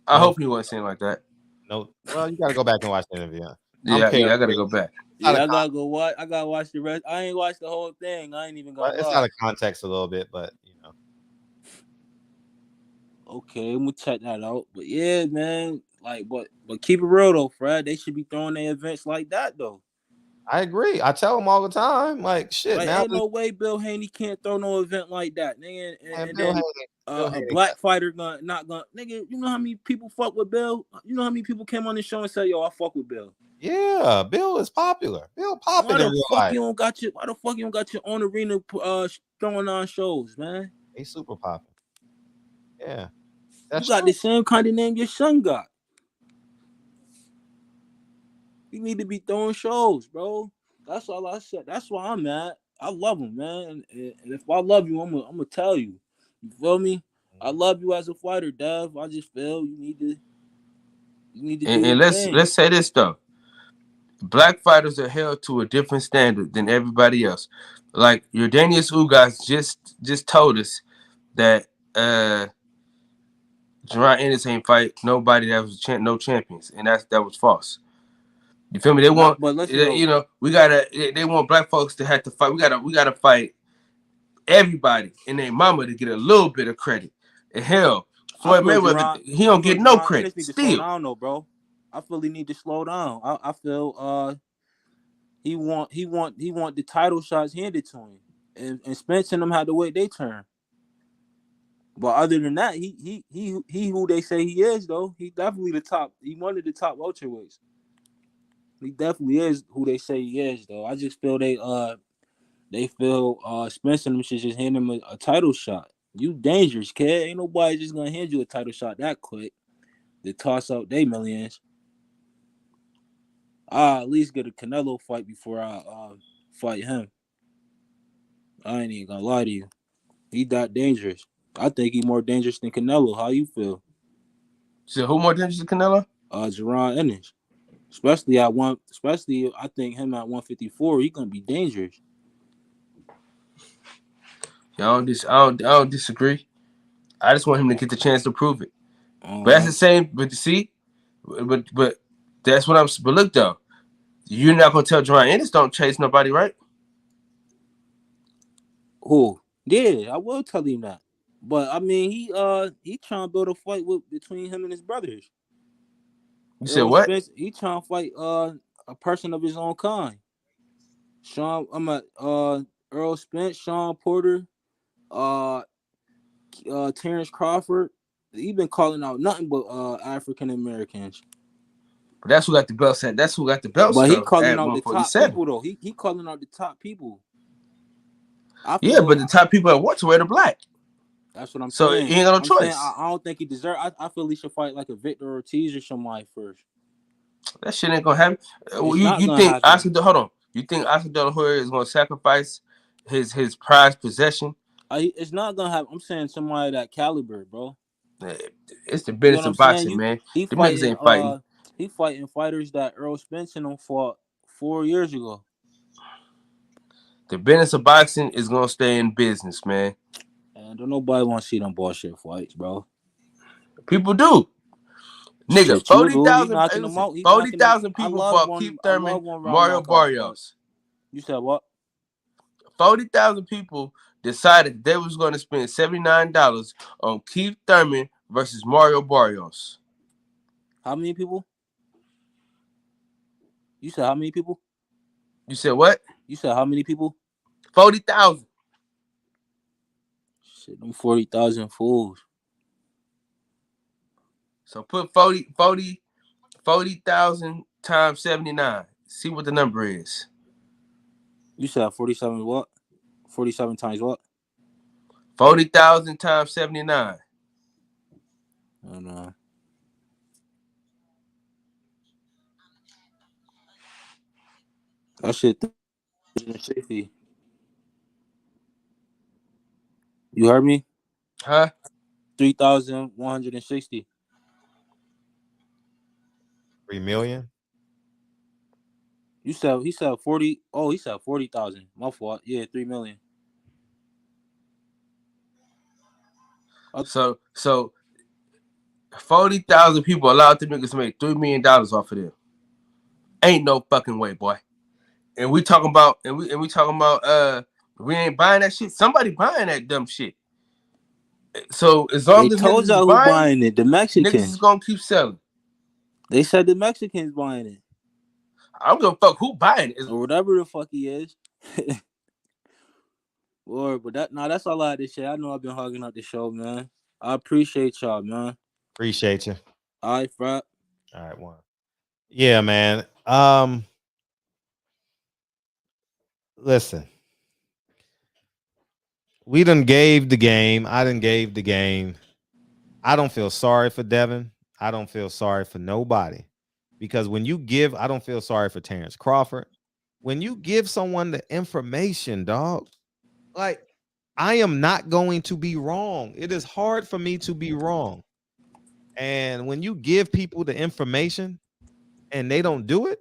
I hope he wasn't saying like that. No, well, you gotta go back and watch the interview. Yeah, I gotta go back. Yeah, I gotta go watch. I gotta watch the rest. I ain't watched the whole thing. I ain't even gonna It's lie. out of context a little bit, but you know. Okay, I'm gonna check that out. But yeah, man, like, but keep it real though, Fred. They should be throwing their events like that though. I agree. I tell them all the time, like shit. Like, Now, ain't no way Bill Haney can't throw no event like that, nigga. And Bill then Bill a Haney black fighter not gonna, nigga. You know how many people fuck with Bill? You know how many people came on the show and said, "Yo, I fuck with Bill." Yeah, Bill is popular. Bill popping in real life. Why the fuck you don't got your own arena throwing on shows, man? He's super popular. Yeah, you got the same kind of name your son got. You need to be throwing shows, bro. That's all I said. That's why I'm at. I love him, man. And if I love you, I'm gonna tell you. You feel me? I love you as a fighter, Dev. I just feel you need to do your And thing. let's say this though. Black fighters are held to a different standard than everybody else. Like Jordanius Ugas just told us that Jerron Ennis ain't fight nobody that was no champions, and that was false. You feel me? They want, but listen, you know, they want black folks to have to fight. We gotta fight everybody and their mama to get a little bit of credit. And hell, Floyd Mayweather, he don't get no credit. Need to Still, slow down, though, bro. I feel he need to slow down. I feel he want the title shots handed to him, and Spence and them had to wait their turn. But other than that, he who they say he is, though. He definitely the top. He one of the top welterweights. He definitely is who they say he is, though. I just feel they feel Spence and them should just hand him a title shot. You dangerous, kid. Ain't nobody just gonna hand you a title shot that quick. They toss out their millions. I at least get a Canelo fight before I fight him. I ain't even gonna lie to you. He that dangerous. I think he more dangerous than Canelo. How you feel? So who more dangerous than Canelo? Jerron Ennis. Especially I think him at 154, he gonna be dangerous. I don't disagree. I just want him to get the chance to prove it. But that's the same. But see, but that's what I'm. But look though, you're not gonna tell Jerron Ennis don't chase nobody, right? Who? Yeah, I will tell him that. But I mean, he trying to build a fight between him and his brothers. You said what? Spence, he trying to fight a person of his own kind. Earl Spence, Sean Porter, Terrence Crawford. He been calling out nothing but African Americans. But that's who got the belts. That's who got the belts. But he calling out the top people though. He calling out the top people. Yeah, but the top people at welterweight are black. That's what I'm saying. So he ain't got no choice. I don't think he deserves. I feel he should fight like a Victor Ortiz or somebody first. That shit ain't gonna happen. You think Oscar? Hold on. You think Oscar De La Hoya is gonna sacrifice his prized possession? It's not gonna happen. I'm saying somebody that caliber, bro. It's the business of boxing, man. The niggas ain't fighting. He fighting fighters that Earl Spence and them fought 4 years ago. The business of boxing is gonna stay in business, man. And don't nobody want to see them bullshit fights, bro. People do. Nigga, 40,000 people fought Keith Thurman, Mario Barrios. You said what? 40,000 people decided they was going to spend $79 on Keith Thurman versus Mario Barrios. How many people? You said how many people? You said what? You said how many people? 40,000. Shit, them 40,000 fools. So put 40,000 times 79. See what the number is. You said 47 what? 47 times what? 40,000 times 79. I don't know. That shit 360. You heard me? Huh? 3,160. 3 million? He said 40. Oh, he said 40,000. My fault. Yeah, 3 million. So 40,000 people allowed them niggas to make $3 million off of them. Ain't no fucking way, boy. And we talking about we ain't buying that shit. Somebody buying that dumb shit. So as long They as told niggas is y'all who buying, buying it. The niggas Mexicans. is gonna keep selling. They said the Mexicans buying it. I don't give a fuck who buying it. Or whatever the fuck he is. Lord, but that's all I had to say. I know I've been hogging out the show, man. I appreciate y'all, man. Appreciate you. All right, Frat. All right, one. Yeah, man. Listen. We done gave the game. I done gave the game. I don't feel sorry for Devin. I don't feel sorry for nobody. Because when you give, I don't feel sorry for Terrence Crawford. When you give someone the information, dog, like, I am not going to be wrong. It is hard for me to be wrong. And when you give people the information and they don't do it,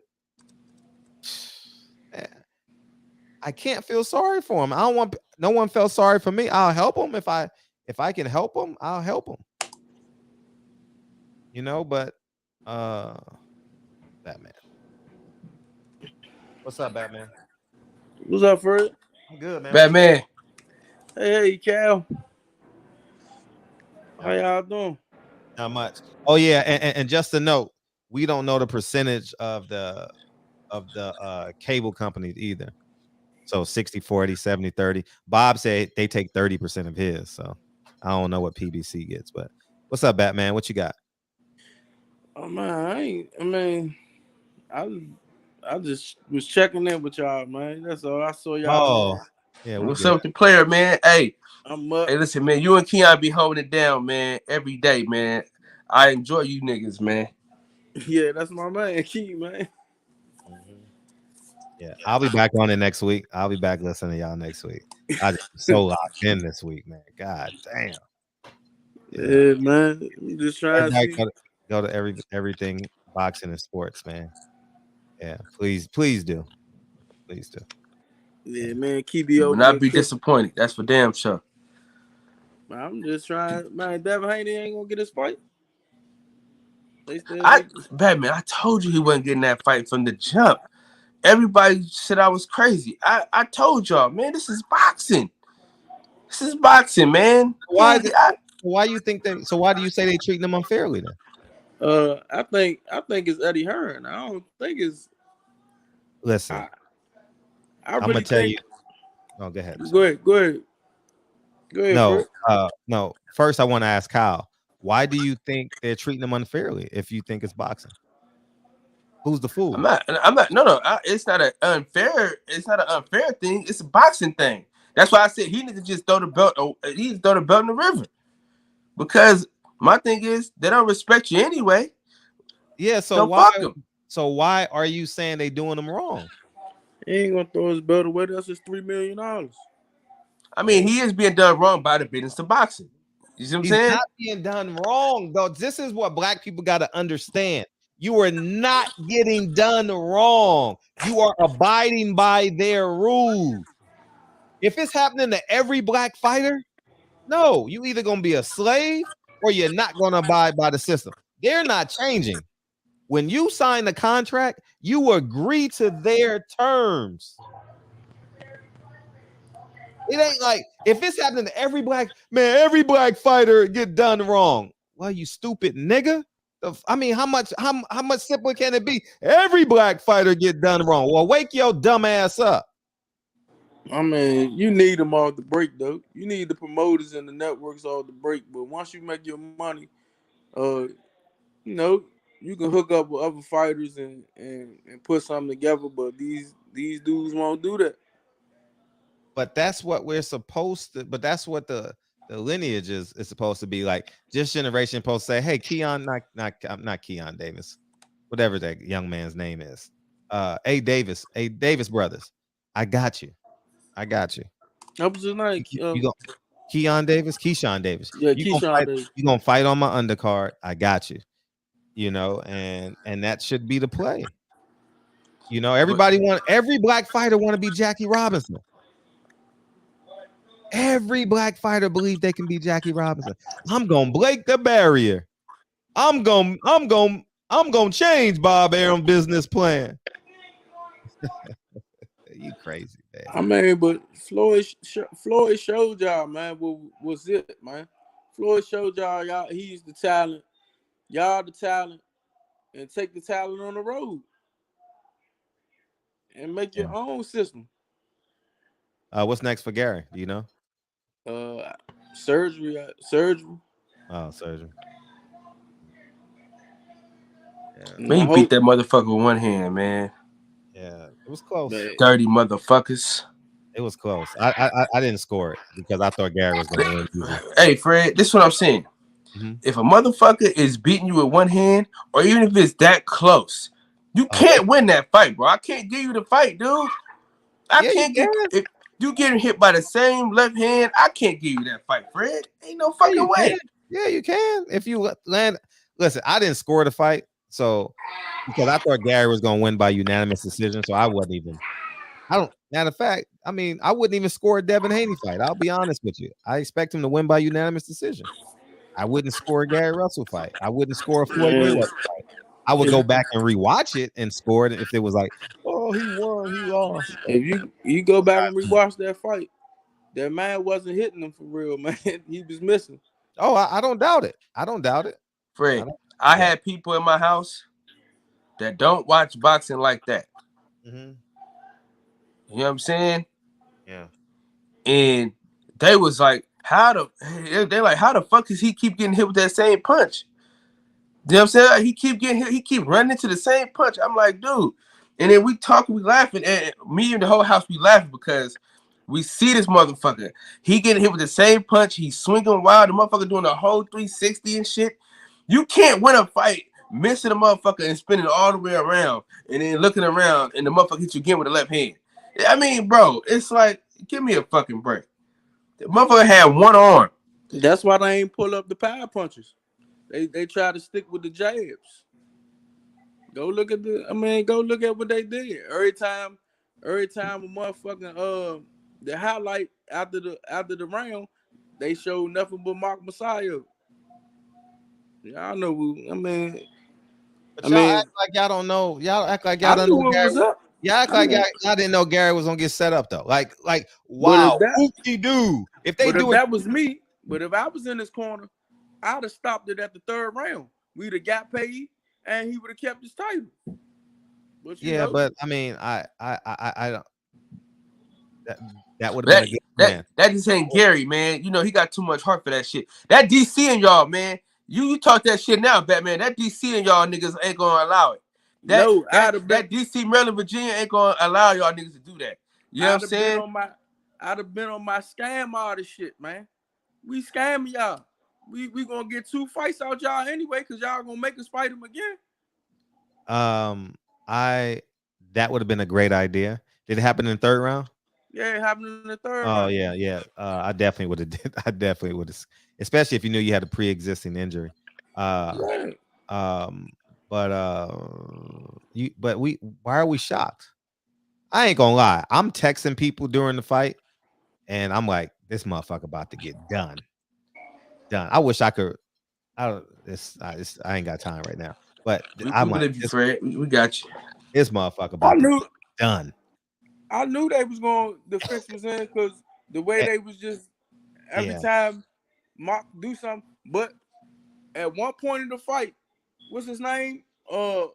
I can't feel sorry for them. I don't want no one felt sorry for me. I'll help them if I can help them. I'll help them. You know, but Batman. What's up, Batman? What's up, Fred? I'm good, man. Batman. Hey, Cal. How y'all doing? Not much. Oh yeah, and just a note, we don't know the percentage of the cable companies either. So 60-40, 70-30. Bob said they take 30% of his. So I don't know what PBC gets, but what's up, Batman? What you got? Oh man, I just was checking in with y'all, man. That's all. I saw y'all. Oh, yeah. What's up with the player, man? Hey, I'm up. Hey, listen, man. You and Keon be holding it down, man, every day, man. I enjoy you niggas, man. Yeah, that's my man, Key, man. Yeah, I'll be back on it next week. I'll be back listening to y'all next week. I just so locked in this week, man. God damn. Yeah, man. I'm just trying to see. Go to everything boxing and sports, man. Yeah, please do. Please do. Yeah, man. Keep You you will over not there. be disappointed. That's for damn sure. I'm just trying, man. Devin Haney ain't gonna get his fight. Batman, I told you he wasn't getting that fight from the jump. Everybody said I was crazy. I told y'all, man, this is boxing. This is boxing, man. Why you think that? So why do you say they treating them unfairly then? I think it's Eddie Hearn. I don't think it's. Listen, I really think. No, go ahead. Go ahead. No, no. First, I want to ask Kyle. Why do you think they're treating them unfairly? If you think it's boxing, who's the fool? I'm not. No. It's not an unfair. It's not an unfair thing. It's a boxing thing. That's why I said he needs to just throw the belt. He needs to throw the belt in the river. Because my thing is, they don't respect you anyway. Yeah. So why are you saying they doing them wrong? He ain't gonna throw his belt away. That's just $3 million. I mean, he is being done wrong by the business of boxing. You see what I'm saying? He's not being done wrong, though. This is what black people got to understand. You are not getting done wrong. You are abiding by their rules. If it's happening to every black fighter, no, you either gonna be a slave or you're not gonna abide by the system. They're not changing. When you sign the contract, you agree to their terms. It ain't like if it's happening to every black fighter get done wrong. Well, you stupid nigga. I mean, how much simpler can it be? Every black fighter get done wrong. Well, wake your dumb ass up. I mean, you need them all to break, though. You need the promoters and the networks all to break. But once you make your money, you know, you can hook up with other fighters and put something together. But these dudes won't do that. But that's what we're supposed to. But that's what the lineage is supposed to be like. This generation supposed to say, "Hey, Keon, not Keon Davis, whatever that young man's name is. Davis brothers. I got you. That was his name. Keyshawn Davis. Yeah, you gonna fight on my undercard. I got you. You know, and that should be the play. You know, every black fighter want to be Jackie Robinson. Every black fighter believe they can be Jackie Robinson. I'm gonna break the barrier. I'm gonna change Bob Arum business plan. You crazy, man. I mean, but Floyd showed y'all, man, what was it, man. Floyd showed y'all he's the talent, y'all the talent, and take the talent on the road and make your own system. What's next for Gary? Do you know? Surgery. Oh, surgery. Man, you beat that motherfucker with one hand, man. Yeah, it was close. Dirty motherfuckers. It was close. I didn't score it because I thought Gary was going to win easy. Hey, Fred, this is what I'm saying. Mm-hmm. If a motherfucker is beating you with one hand, or even if it's that close, you can't win that fight, bro. I can't give you the fight, dude. I can't get if you getting hit by the same left hand. I can't give you that fight, Fred. Ain't no fucking way. Yeah, you can. If you land, listen, I didn't score the fight, so because I thought Gary was going to win by unanimous decision, so I wasn't even. Matter of fact, I mean, I wouldn't even score a Devin Haney fight. I'll be honest with you. I expect him to win by unanimous decision. I wouldn't score a Gary Russell fight. I wouldn't score a Floyd Mayweather fight. I would go back and rewatch it and score it if it was like, oh, he won, he lost. If you go back and rewatch that fight, that man wasn't hitting him for real, man. He was missing. Oh, I don't doubt it. I don't doubt it. Fred, I had people in my house that don't watch boxing like that. Mm-hmm. You know what I'm saying? Yeah. And they was like, how the fuck does he keep getting hit with that same punch? You know what I'm saying? Like, he keep getting hit, he keep running into the same punch. I'm like, dude. And then we talking, we laughing, and me and the whole house we laughing because we see this motherfucker. He getting hit with the same punch. He's swinging wild. The motherfucker doing a whole 360 and shit. You can't win a fight missing a motherfucker and spinning all the way around and then looking around and the motherfucker hits you again with the left hand. I mean, bro, it's like, give me a fucking break. The motherfucker had one arm. That's why they ain't pull up the power punches. They try to stick with the jabs. Go look at what they did. Every time a motherfucking the highlight after the round, they showed nothing but Mark Messiah. Y'all know who, But y'all act like y'all don't know. Y'all act like y'all don't know Gary. Y'all act like y'all didn't know Gary was gonna get set up though. Like wow, whoop-de-doo. If that was me, but if I was in his corner, I'd have stopped it at the third round. We'd have got paid, and he would have kept his title. But but I mean, I don't. That would have been a good plan. That just ain't Gary, man. You know he got too much heart for that shit. That DC and y'all, man. You talk that shit now, Batman. That DC and y'all niggas ain't gonna allow it. That DC, Maryland, Virginia ain't gonna allow y'all niggas to do that. You know what I'm saying? I'd have been on my scam artist shit, man. We scamming y'all. We gonna get 2 fights out y'all anyway, cause y'all gonna make us fight him again. That would have been a great idea. Did it happen in the third round? Yeah, it happened in the third round. Oh yeah. I definitely would have. I definitely would have, especially if you knew you had a pre-existing injury. Why are we shocked? I ain't gonna lie. I'm texting people during the fight, and I'm like, this motherfucker about to get done. I wish I could. I ain't got time right now. But I'm like, Fred, we got you. This motherfucker about to get done. I knew they was going. The fix was in because the way they was just every time Mark do something. But at one point in the fight, what's his name? Mahrez.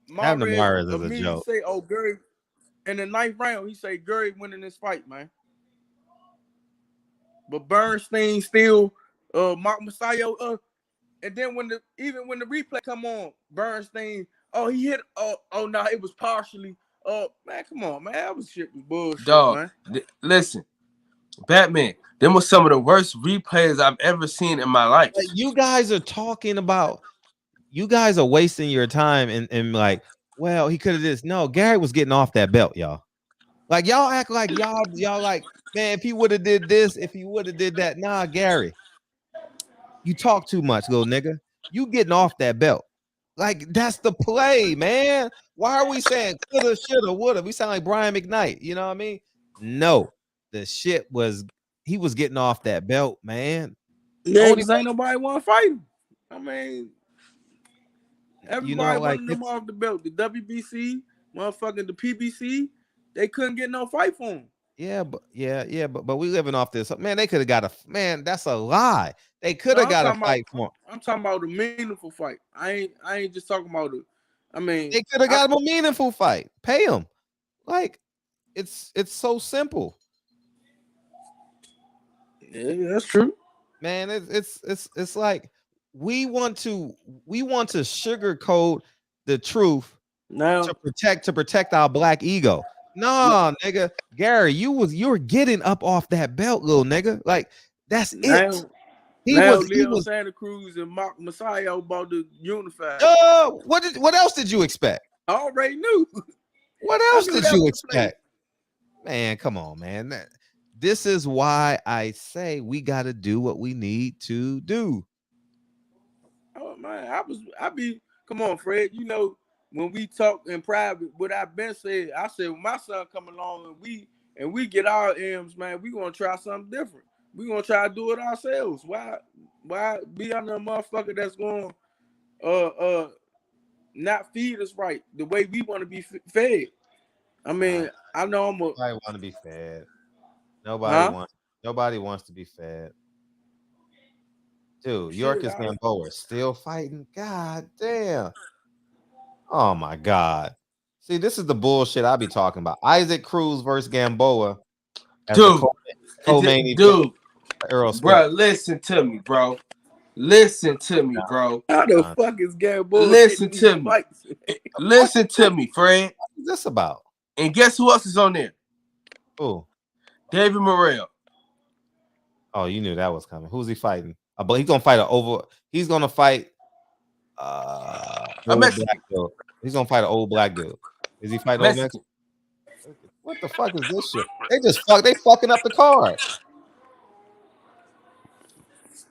Mahrez is a joke. Say, oh, Gary, in the 9th round, he say Gary winning this fight, man. But Bernstein still, Mark Messiah, and then when the replay come on, Bernstein, he hit, no, it was partially, man, come on, man, that was bullshit, dog, man. Listen, Batman, them were some of the worst replays I've ever seen in my life. Like, you guys are talking about, you guys are wasting your time and like, well, he could have this. No, Gary was getting off that belt, y'all. Like, y'all act like y'all like, man, if he would have did this, if he would have did that. Nah, Gary, you talk too much, little nigga. You getting off that belt. Like, that's the play, man. Why are we saying coulda, shoulda, woulda? We sound like Brian McKnight. You know what I mean? No, the shit was, he was getting off that belt, man. Yeah, Only because ain't nobody want to fight him. I mean, everybody like wanted them off the belt. The WBC, motherfucking the PBC, they couldn't get no fight for him. Yeah, but we living off this. Man, they could have got that's a lie. They could have got a fight for him. I'm talking about a meaningful fight. I ain't just talking about they could have got him a meaningful fight. Pay him. Like, it's so simple. Yeah, that's true. Man, it's like we want to sugarcoat the truth now to protect our black ego. No, nigga, Gary, you were getting up off that belt, little nigga. Like, that's it. Leo Santa Cruz and Mark Messiah about to unify. What else did you expect? I already knew. What else did you expect? Man, come on, man. This is why I say we got to do what we need to do. Oh man, come on, Fred. You know, when we talk in private, what I've been said, I said when my son come along and we get our M's, man, we gonna try something different. We gonna try to do it ourselves. Why be under a motherfucker that's going not feed us right the way we want to be fed? I mean, I know nobody want to be fed. Nobody wants to be fed. Dude, Yorkis Gamboa still fighting. God damn. Oh my God. See, this is the bullshit I be talking about. Isaac Cruz versus Gamboa. Dude, bro, listen to me, bro. Listen to me, bro. How the fuck is Gamboa? Listen to me. Listen to me, Fred. What is this about? And guess who else is on there? Who? David Morrell. Oh, you knew that was coming. Who's he fighting? But he's gonna fight he's gonna fight he's gonna fight an old black dude. Is he fighting old Mexican? What the fuck is this shit? They fucking up the card.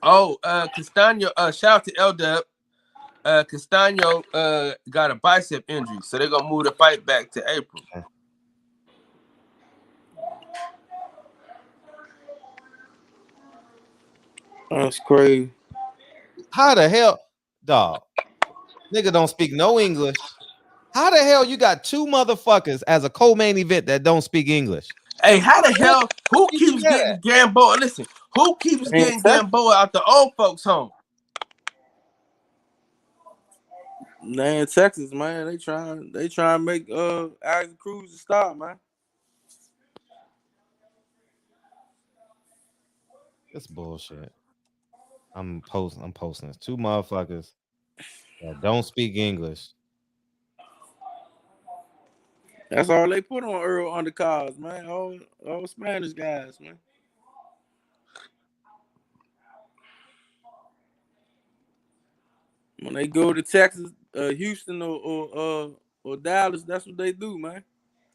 Oh, Castaño, shout out to L-Dub. Castaño got a bicep injury, so they're gonna move the fight back to April. That's crazy. How the hell, dog? Nigga don't speak no English. How the hell you got two motherfuckers as a co-main event that don't speak English? Hey, how the hell? Who keeps getting Gamboa? Listen, who keeps getting Gamboa out the old folks' home? Man, Texas, man, they trying to make Isaac Cruz stop, man. That's bullshit. I'm posting this. Two motherfuckers that don't speak English. That's all they put on Earl undercards, man. All Spanish guys, man. When they go to Texas, Houston, or Dallas, that's what they do, man.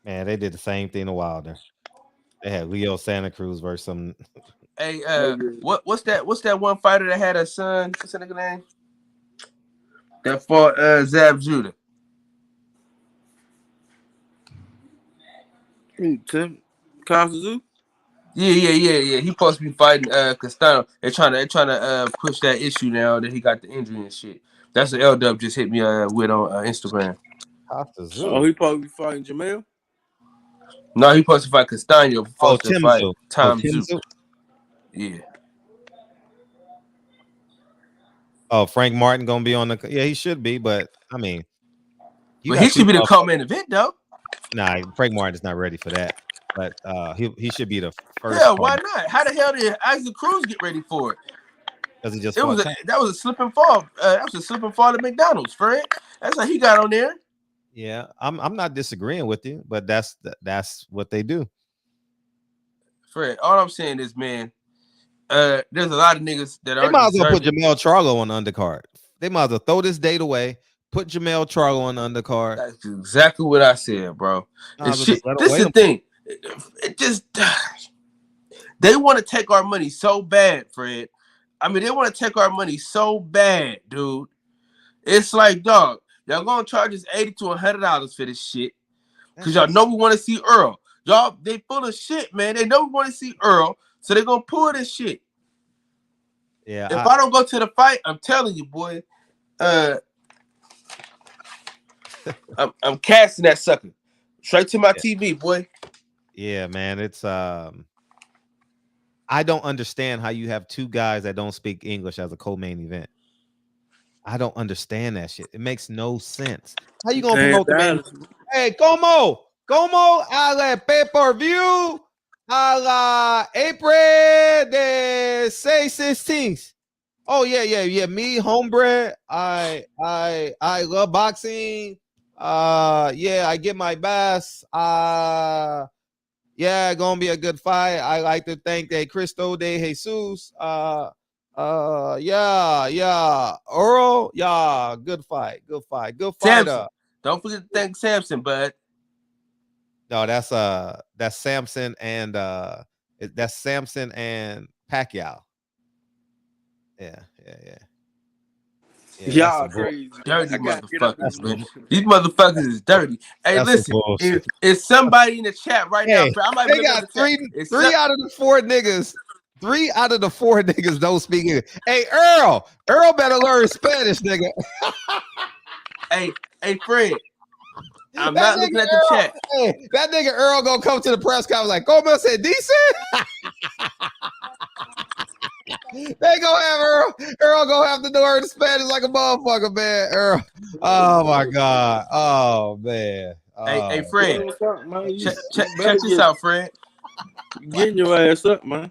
Man, they did the same thing to Wilder. They had Leo Santa Cruz versus some. Hey, what's that one fighter that had a son? What's that nigga name? That fought Zab Judah. Tim Kazu? Yeah. He supposed to be fighting Castano. They're trying to push that issue now that he got the injury and shit. That's what L-Dub just hit me with on Instagram. Oh, he probably be fighting Jamel? No, he supposed to fight Castaño. Tim fight Zoo. Tom Tim Zoo. Zoo. Yeah. Oh, Frank Martin gonna be on the. Yeah, he should be, but I mean, But he should be the co-main event though. Nah, Frank Martin is not ready for that. But he should be the first. Yeah, why not? How the hell did Isaac Cruz get ready for it? Because he just that was a slip and fall. That was a slip and fall at McDonald's, Fred. That's how he got on there. Yeah, I'm not disagreeing with you, but that's what they do. Fred, all I'm saying is, man, there's a lot of niggas that they might as well put Jamel Charlo on the undercard. They might as well throw this date away. Put Jamel Charlo on the undercard. That's exactly what I said, bro. This is the thing. It just they want to take our money so bad, Fred. I mean, they want to take our money so bad, dude. It's like, dog, y'all gonna charge us $80 to $100 for this shit because y'all know we want to see Earl. Y'all, they full of shit, man. They know we want to see Earl, so they're gonna pull this shit. Yeah. If I don't go to the fight, I'm telling you, boy. I'm casting that sucker straight to my TV, boy. Yeah, man. It's I don't understand how you have two guys that don't speak English as a co-main event. I don't understand that shit. It makes no sense. How you gonna Man, promote the man? Dallas, Hey, como a la pay-per-view a la April de 6/16. Oh yeah. Me, hombre. I love boxing. Yeah, I get my best. Yeah, gonna be a good fight. I like to thank Cristo de Jesus. Yeah. Earl, yeah, good fight. Good Samson. fighter. Don't forget to thank Samson, bud. No, that's Samson and that's Samson and Pacquiao. Yeah. y'all That's some crazy. Dirty I gotta get up in motherfuckers, the man. morning. These motherfuckers is dirty. Hey, That's some listen, bullshit. if somebody in the chat right now, Hey, I might they look got at the chat. three out of the four niggas. 3 out of the 4 niggas don't speak English. Hey, Earl better learn Spanish, nigga. Hey, Fred, I'm That not looking nigga at the chat. Hey, that nigga Earl gonna come to the press conference like, "Como se dice?" They gonna have Earl. Earl gonna have to learn Spanish like a motherfucker, man. Earl. Oh my god. Oh man. Hey, Fred, What's up, man? You check this out, Fred. getting your ass up, man.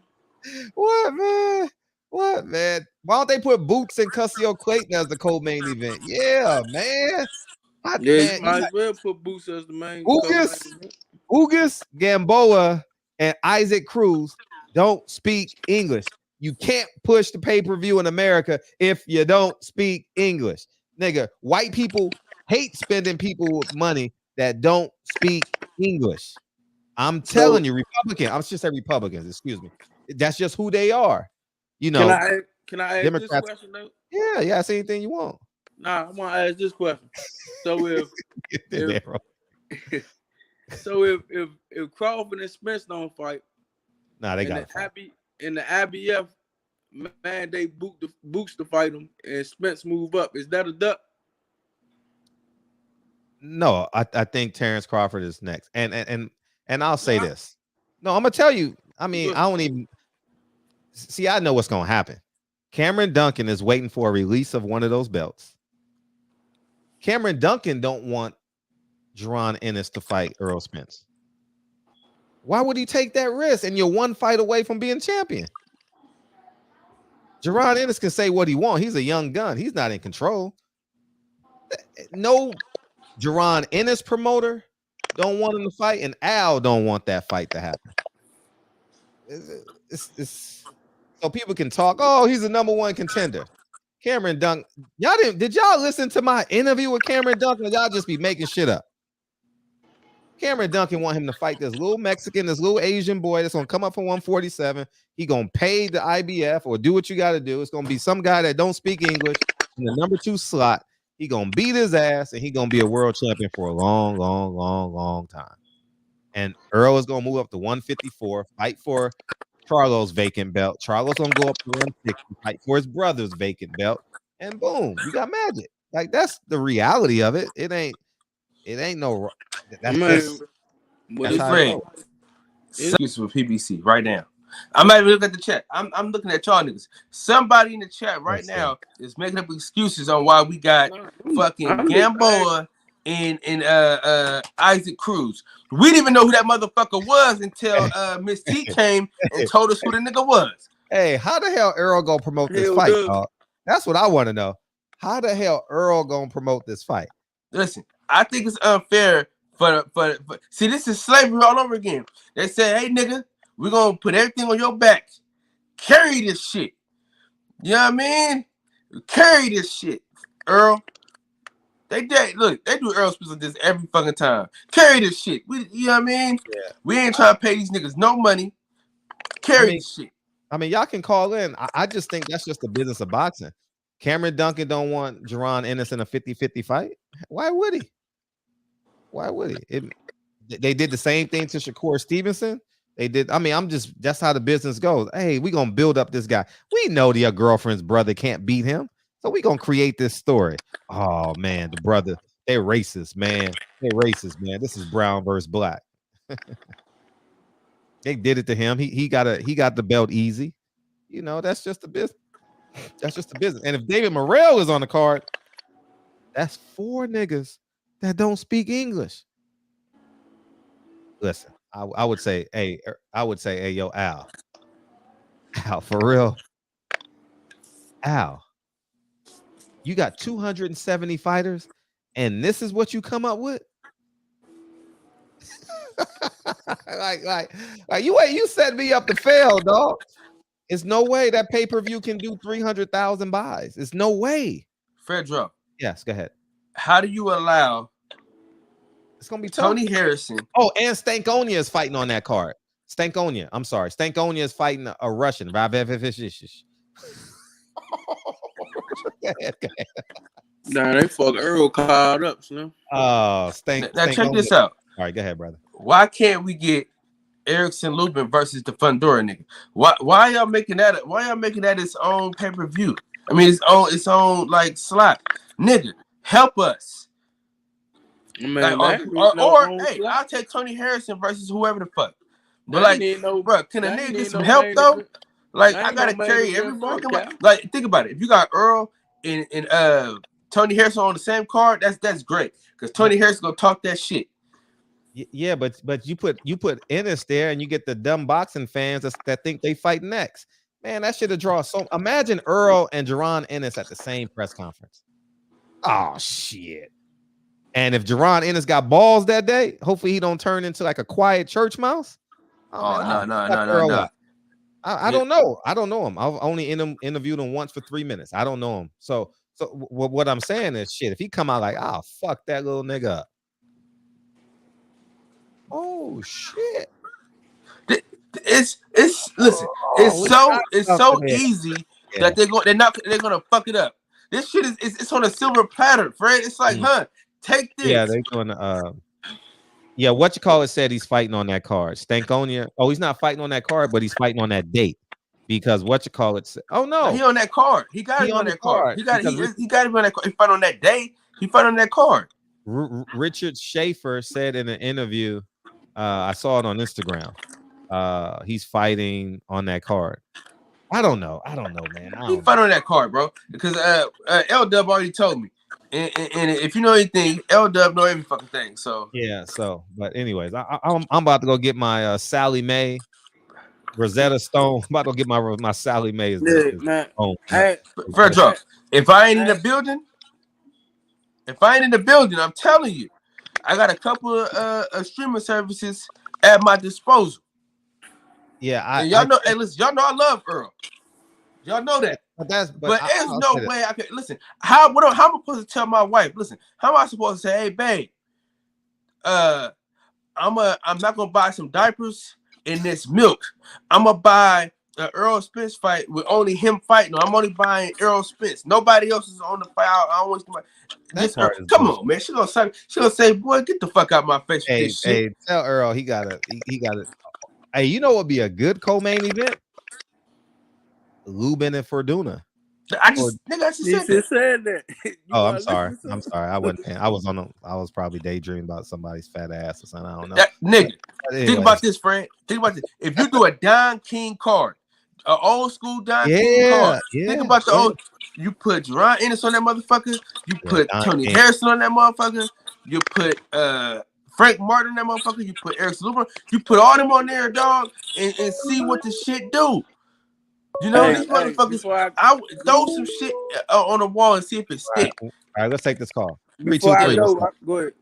What, man? What, man? Why don't they put Boots and Cussio Clayton as the co-main event? Yeah, man. Yeah, Man, you might as well put Boots as the main Ugas, Gamboa, and Isaac Cruz don't speak English. You can't push the pay-per-view in America if you don't speak English. Nigga, white people hate spending people with money that don't speak English. I'm telling you, Republican. I'm just saying Republicans, excuse me. That's just who they are. You know, Can I ask Democrats. this question though? Yeah, ask anything you want. Nah, I want to ask this question. So if Crawford and Spence don't fight, they got the IBF man, they Boots to fight them, and Spence move up. Is that a duck? No, I think Terrence Crawford is next. And I'll say this. No, I'm gonna tell you. I mean, I don't even see. I know what's gonna happen. Cameron Duncan is waiting for a release of one of those belts. Cameron Duncan don't want Jaron Ennis to fight Earl Spence. Why would he take that risk? And you're one fight away from being champion. Jaron Ennis can say what he wants. He's a young gun. He's not in control. No Jaron Ennis promoter don't want him to fight, and Al don't want that fight to happen. It's so people can talk. Oh, he's the #1 contender. Cameron Duncan. Did y'all listen to my interview with Cameron Duncan? Y'all just be making shit up. Cameron Duncan want him to fight this little Mexican, this little Asian boy that's gonna come up from 147. He gonna pay the IBF or do what you got to do. It's gonna be some guy that don't speak English in the #2 slot. He gonna beat his ass and he gonna be a world champion for a long time. And Earl is gonna move up to 154, fight for Charlo's vacant belt. Charlo's gonna go up to 160, fight for his brother's vacant belt, and boom, you got magic. Like that's the reality of it. It ain't no. That's how it goes. Excuse for PBC right now. I'm not even looking at the chat. I'm looking at y'all niggas. Somebody in the chat right now is making up excuses on why we got fucking Gamboa and Isaac Cruz. We didn't even know who that motherfucker was until Miss T came and told us who the nigga was. Hey, how the hell Earl gonna promote this fight, dog? That's what I want to know. How the hell Earl gonna promote this fight? Listen, I think it's unfair for see, this is slavery all over again. They say, hey nigga, we're gonna put everything on your back. Carry this shit. You know what I mean? Carry this shit, Earl. They do Earl Spence like this every fucking time. Carry this shit. You know what I mean? Yeah. We ain't trying to pay these niggas no money. Carry this shit. I mean, y'all can call in. I just think that's just the business of boxing. Cameron Duncan don't want Jaron Ennis in a 50-50 fight. Why would he? They did the same thing to Shakur Stevenson. They did. I mean, that's how the business goes. Hey, we gonna build up this guy. We know your girlfriend's brother can't beat him, so we gonna create this story. Oh man, the brother, they're racist, man. They're racist, man. This is brown versus black. They did it to him. He got the belt easy. You know, that's just the business. That's just the business. And if David Morrell is on the card, that's 4 niggas that don't speak English. Listen, I would say, hey, yo, Al, for real, Al, you got 270 fighters, and this is what you come up with. like you set me up to fail, dog. It's no way that pay-per-view can do 300,000 buys. It's no way. Fredro. Yes, go ahead. How do you allow it's gonna be Tony tough. Harrison? Oh, and Stankonia is fighting on that card. Stankonia. I'm sorry. Stankonia is fighting a Russian. Go ahead. Nah, they fuck Earl caught up, so. Now check this out. All right, go ahead, brother. Why can't we get Erickson Lubin versus the Fundora nigga? Why y'all making that? Why y'all making that its own pay-per-view? I mean, its own like slot, nigga. Help us. Man, hey, I'll take Tony Harrison versus whoever the fuck. But like, bro, can a nigga get some help though? Like, I gotta carry everybody. Like, think about it. If you got Earl and Tony Harrison on the same card, that's great because Tony Harrison gonna talk that shit. Yeah, but you put Ennis there, and you get the dumb boxing fans that think they fight next. Man, that should have drawn so. Imagine Earl and Jerron Ennis at the same press conference. Oh shit! And if Jerron Ennis got balls that day, hopefully he don't turn into like a quiet church mouse. No. I don't know. I don't know him. I've only interviewed him once for 3 minutes. I don't know him. So what I'm saying is, shit. If he come out like, oh fuck that little nigga up. Oh shit! It's so easy that they're gonna fuck it up. This shit it's on a silver platter, Fred. It's like, take this. Yeah, they're gonna. Yeah, what you call it said he's fighting on that card. Stankonia. Oh, he's not fighting on that card, but he's fighting on that date because what you call it said. Oh no, he on that card. He got him on that card. He got him on that card. He fight on that day. He fight on that card. Richard Schaefer said in an interview, I saw it on Instagram. He's fighting on that card. I don't know, man. He fight on that card, bro. Because L Dub already told me. And if you know anything, L Dub know every fucking thing. So yeah. So, but anyways, I'm about to go get my Sally Mae, Rosetta Stone. I'm about to go get my Sally Mae. Fredro, if I ain't in the building, I'm telling you, I got a couple of streaming services at my disposal. Yeah, y'all know. Hey, listen, y'all know I love Earl. Y'all know that. But there's no way I can listen. How am I supposed to tell my wife? Listen, how am I supposed to say, hey, babe, I'm not gonna buy some diapers and this milk. I'm gonna buy an Earl Spence fight with only him fighting. I'm only buying Earl Spence. Nobody else is on the fight. I don't want to. Come on, man. She gonna say, boy, get the fuck out of my face with this shit. Hey, tell Earl he got it. Hey, you know what would be a good co-main event? Lubin and Fortuna. I just said that. Oh, I'm sorry. I was probably daydreaming about somebody's fat ass or something. I don't know. Nigga, think about this, friend. Think about this. If you do a Don King card, an old school Don King card, think about the old. You put Jerron Ennis on that motherfucker. You put Tony Harrison on that motherfucker. You put Frank Martin on that motherfucker. You put Eric Lubin. You put all them on there, dog, and see what the shit do. You know, these motherfuckers, I would throw some shit on the wall and see if it sticks. All right, let's take this call. 323. Go ahead.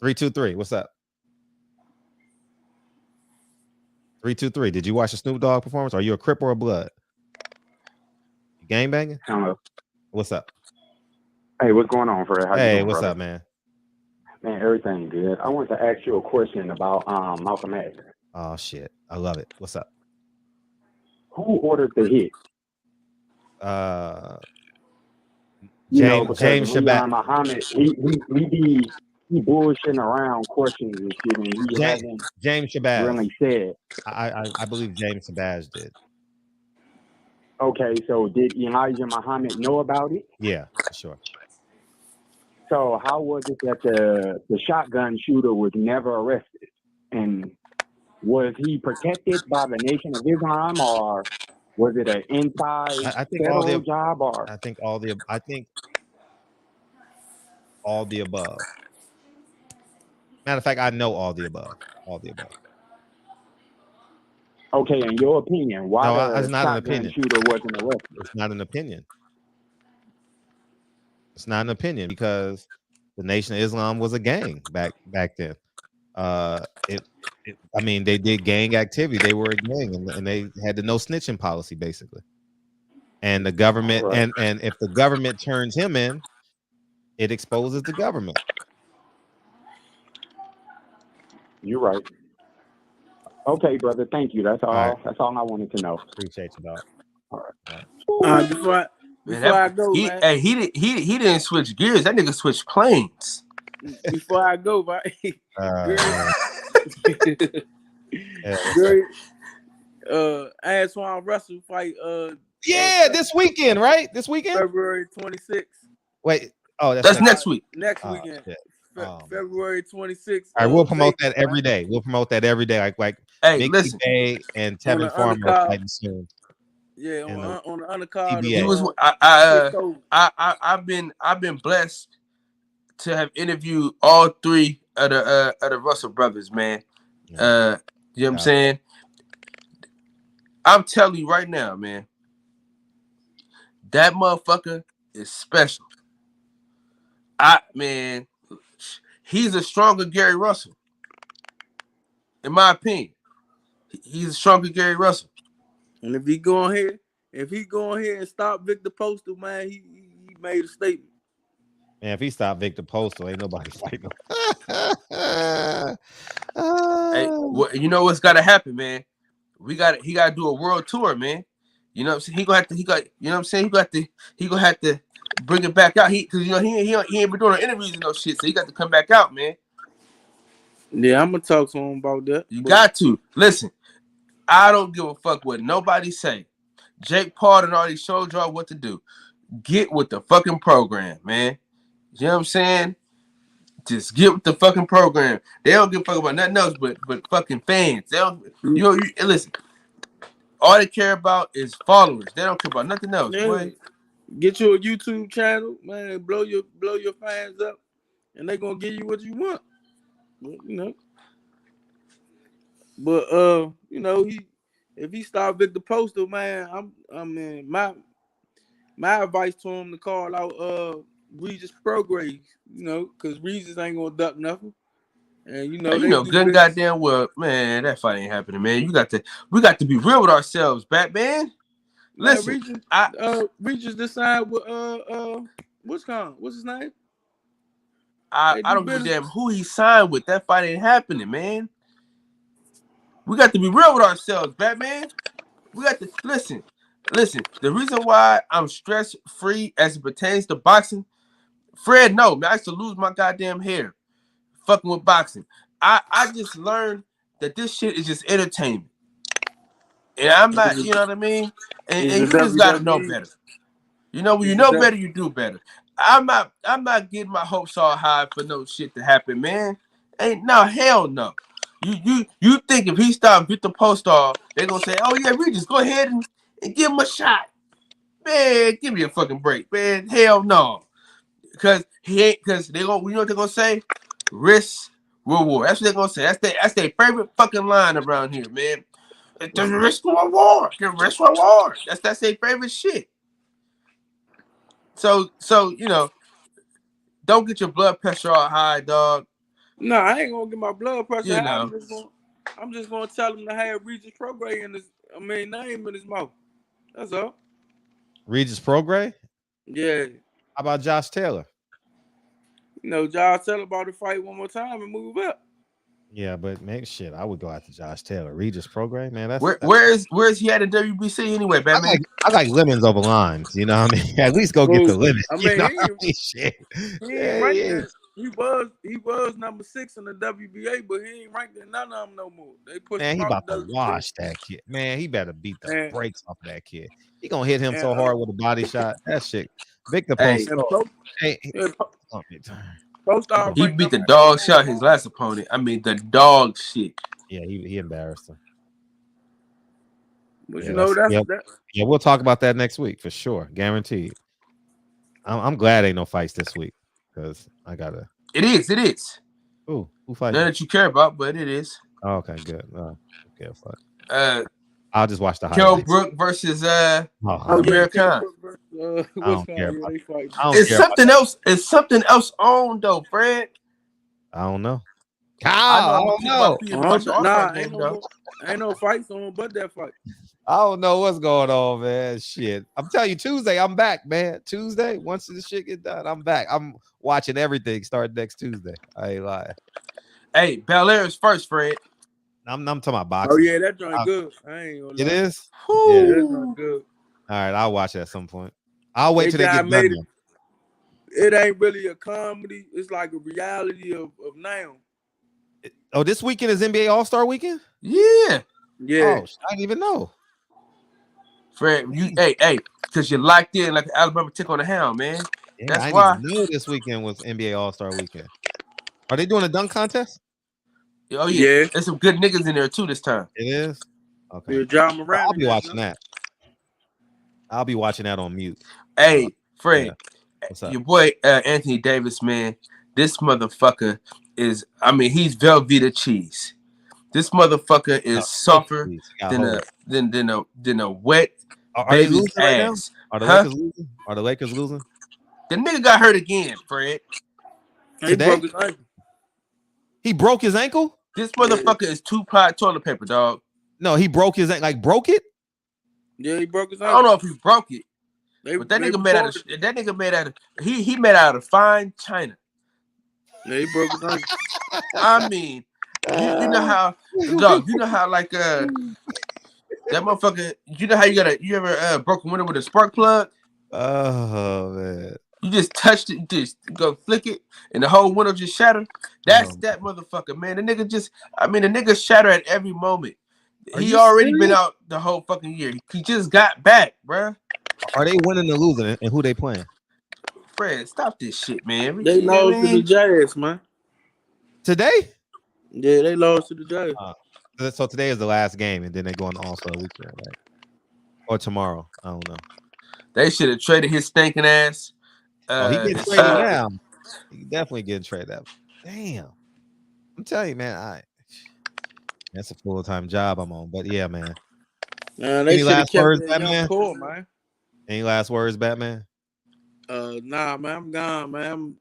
323. What's up? 323. Did you watch the Snoop Dogg performance? Are you a Crip or a Blood? You gang banging? Hello. What's up? Hey, what's going on, Fred? Hey, what's up, man? Man, everything good. I wanted to ask you a question about Malcolm X. Oh shit, I love it. What's up? Who ordered the hit? James Shabbat. Muhammad, he be he bullshitting around questions and shit, and he hasn't James Shabazz. really said. I believe James Shabazz did. Okay, so did Elijah Muhammad know about it? Yeah, for sure. So how was it that the shotgun shooter was never arrested? And was he protected by the Nation of Islam, or was it an inside I think federal job? Or I think all the above. Matter of fact, I know all the above. All the above. okay, in your opinion, why No, the it's not an shotgun opinion. shooter wasn't arrested? It's not an opinion. It's not an opinion because the Nation of Islam was a gang back then. I mean, they did gang activity. They were a gang, and they had the no snitching policy basically. And the government, Right. and if the government turns him in, it exposes the government. You're right. Okay, brother. Thank you. That's all. right. That's all I wanted to know. Appreciate you, dog. All right. Before I go, man. He didn't switch gears. That nigga switched planes. Before I go, right? Antoine Russell fight. Yeah, this weekend, right? This weekend, February 26th. Wait, oh, that's next week. Next weekend, February 26th. All right, we'll promote that every day. We'll promote that every day. Like hey, Mickey listen, Bay and Tevin Farmer are fighting soon. Yeah, on the undercard. He was. I've been blessed to have interviewed all three of the Russell brothers, man. You know what I'm saying? I'm telling you right now, man. That motherfucker is special. Man, he's a stronger Gary Russell. In my opinion. He's a stronger Gary Russell. And if he go on here and stop Victor Postal, man, he made a statement. Man, if he stopped Victor Postal, ain't nobody fighting him. Hey, you know what's gotta happen, man? He gotta do a world tour, man. You know what I'm saying? He gonna have to bring it back out. Because he ain't been doing no interviews and no shit, so he got to come back out, man. Yeah, I'm gonna talk to him about that. You got to listen. I don't give a fuck what nobody say. Jake Paul and all these shows y'all what to do. Get with the fucking program, man. You know what I'm saying? Just get with the fucking program. They don't give a fuck about nothing else but fucking fans. They don't. You listen. All they care about is followers. They don't care about nothing else. Yeah. Boy. Get you a YouTube channel, man. Blow your fans up, and they gonna give you what you want. You know. But you know, if he start Victor Postal, man, my advice to him to call out Regis Prograde, you know, because Regis ain't gonna duck nothing. And you know, good goddamn well, man, that fight ain't happening, man. We got to be real with ourselves, Batman. Listen, Regis decided with what's his name? I don't give a damn who he signed with. That fight ain't happening, man. We got to be real with ourselves, Batman. We got to listen. The reason why I'm stress free as it pertains to boxing, Fred, no, man, I used to lose my goddamn hair fucking with boxing. I just learned that this shit is just entertainment. And I'm not, you know what I mean? And you just gotta know better. You know, when you know better, you do better. I'm not getting my hopes all high for no shit to happen, man. Hell no. You think if he stopped Victor Postal, they're gonna say, oh yeah, we just go ahead and give him a shot. Man, give me a fucking break, man. Hell no. Because they gonna, you know what they're gonna say? Risk reward. That's what they're gonna say. That's their favorite fucking line around here, man. The risk reward. The risk reward. That's their favorite shit. So you know, don't get your blood pressure all high, dog. No, I ain't gonna get my blood pressure high. Know. I'm just gonna tell him to have Regis Prograde in his name in his mouth. That's all. Regis Prograde? Yeah. How about Josh Taylor? You know, Josh Taylor about to fight one more time and move up. Yeah, but man, shit, I would go after Josh Taylor. Regis Prograde, man. That's where's he at in WBC anyway, Batman? I like lemons over limes. You know what I mean? At least go get the lemons. I mean, you know shit. He ain't He was number 6 in the WBA, but he ain't ranked in none of them no more. They pushed Man, him he out about the to WBA. wash that kid. Man, he better beat the And, brakes off of that kid. He gonna hit him and, so hard with a body shot. That shit. Victor Hey, post. and Hey, Post he all gonna- he ranked beat the number 8 dog shot his overall. last opponent. I mean, the dog shit. yeah, he embarrassed him. But Yeah, you know, yeah. We'll talk about that next week for sure, guaranteed. I'm glad ain't no fights this week because I gotta. It is. Who fighting? None that you care about, but it is. Oh, okay, good. Okay, fuck. I'll just watch the Kell highlights. Brook versus Kell Amir Khan. Brook I don't care about. they fight. It's something else. It's something else on though, Fred. I don't know. I I know don't people about know. to watch the All-Star Ain't game though. no fights on but that fight. I don't know what's going on, man. Shit. I'm telling you, Tuesday, I'm back, man. Tuesday, once this shit get done, I'm back. I'm watching everything start next Tuesday. I ain't lying. Hey, Belair is first, Fred. I'm talking about boxing. Oh yeah, that joint good. I ain't gonna lie. It is? Yeah, that joint good. All right, I'll watch it at some point. I'll wait till they get made done. It ain't really a comedy. It's like a reality of now. Oh, this weekend is NBA All-Star weekend? Yeah. Yeah. Oh, I didn't even know. Fred, hey, because you're locked in like Alabama tick on the hound, man. Yeah, That's I why. didn't even know this weekend was NBA All-Star weekend. Are they doing a dunk contest? Oh yeah. There's some good niggas in there too this time. It is? Okay. Yeah, John Moran. I'll be watching that. I'll be watching that on mute. Hey, Fred, what's up? Your boy Anthony Davis, man. This motherfucker is, he's Velveeta cheese. This motherfucker is softer than a wet Are they losing baby's right now? ass. Are the Lakers losing? Are the Lakers losing? The nigga got hurt again, Fred. Today? He broke his ankle? This motherfucker is 2-ply toilet paper, dog. No, he broke his ankle. Like broke it? Yeah, he broke his I ankle. don't know if he broke it. But that nigga made out of he made out of fine china. Yeah, he broke his ankle. I mean, you know how, dog, you know how like that motherfucker, you know how you ever broke a window with a spark plug? Oh man. You just touched it, just go flick it, and the whole window just shattered. That's that motherfucker, man. The nigga shatter at every moment. He already been out the whole fucking year. He just got back, bruh. Are they winning or losing, and who they playing? Fred, stop this shit, man. They lost to the Jazz, man. Today? Yeah, they lost to the Jazz. So today is the last game, and then they go on the All-Star weekend, right? Or tomorrow. I don't know. They should have traded his stinking ass. He getting traded now. He definitely getting traded out. Damn. I'm telling you, man, that's a full-time job I'm on. But yeah, man. Any last words, Batman? Core, man. Any last words, Batman? Nah, man, I'm gone, man.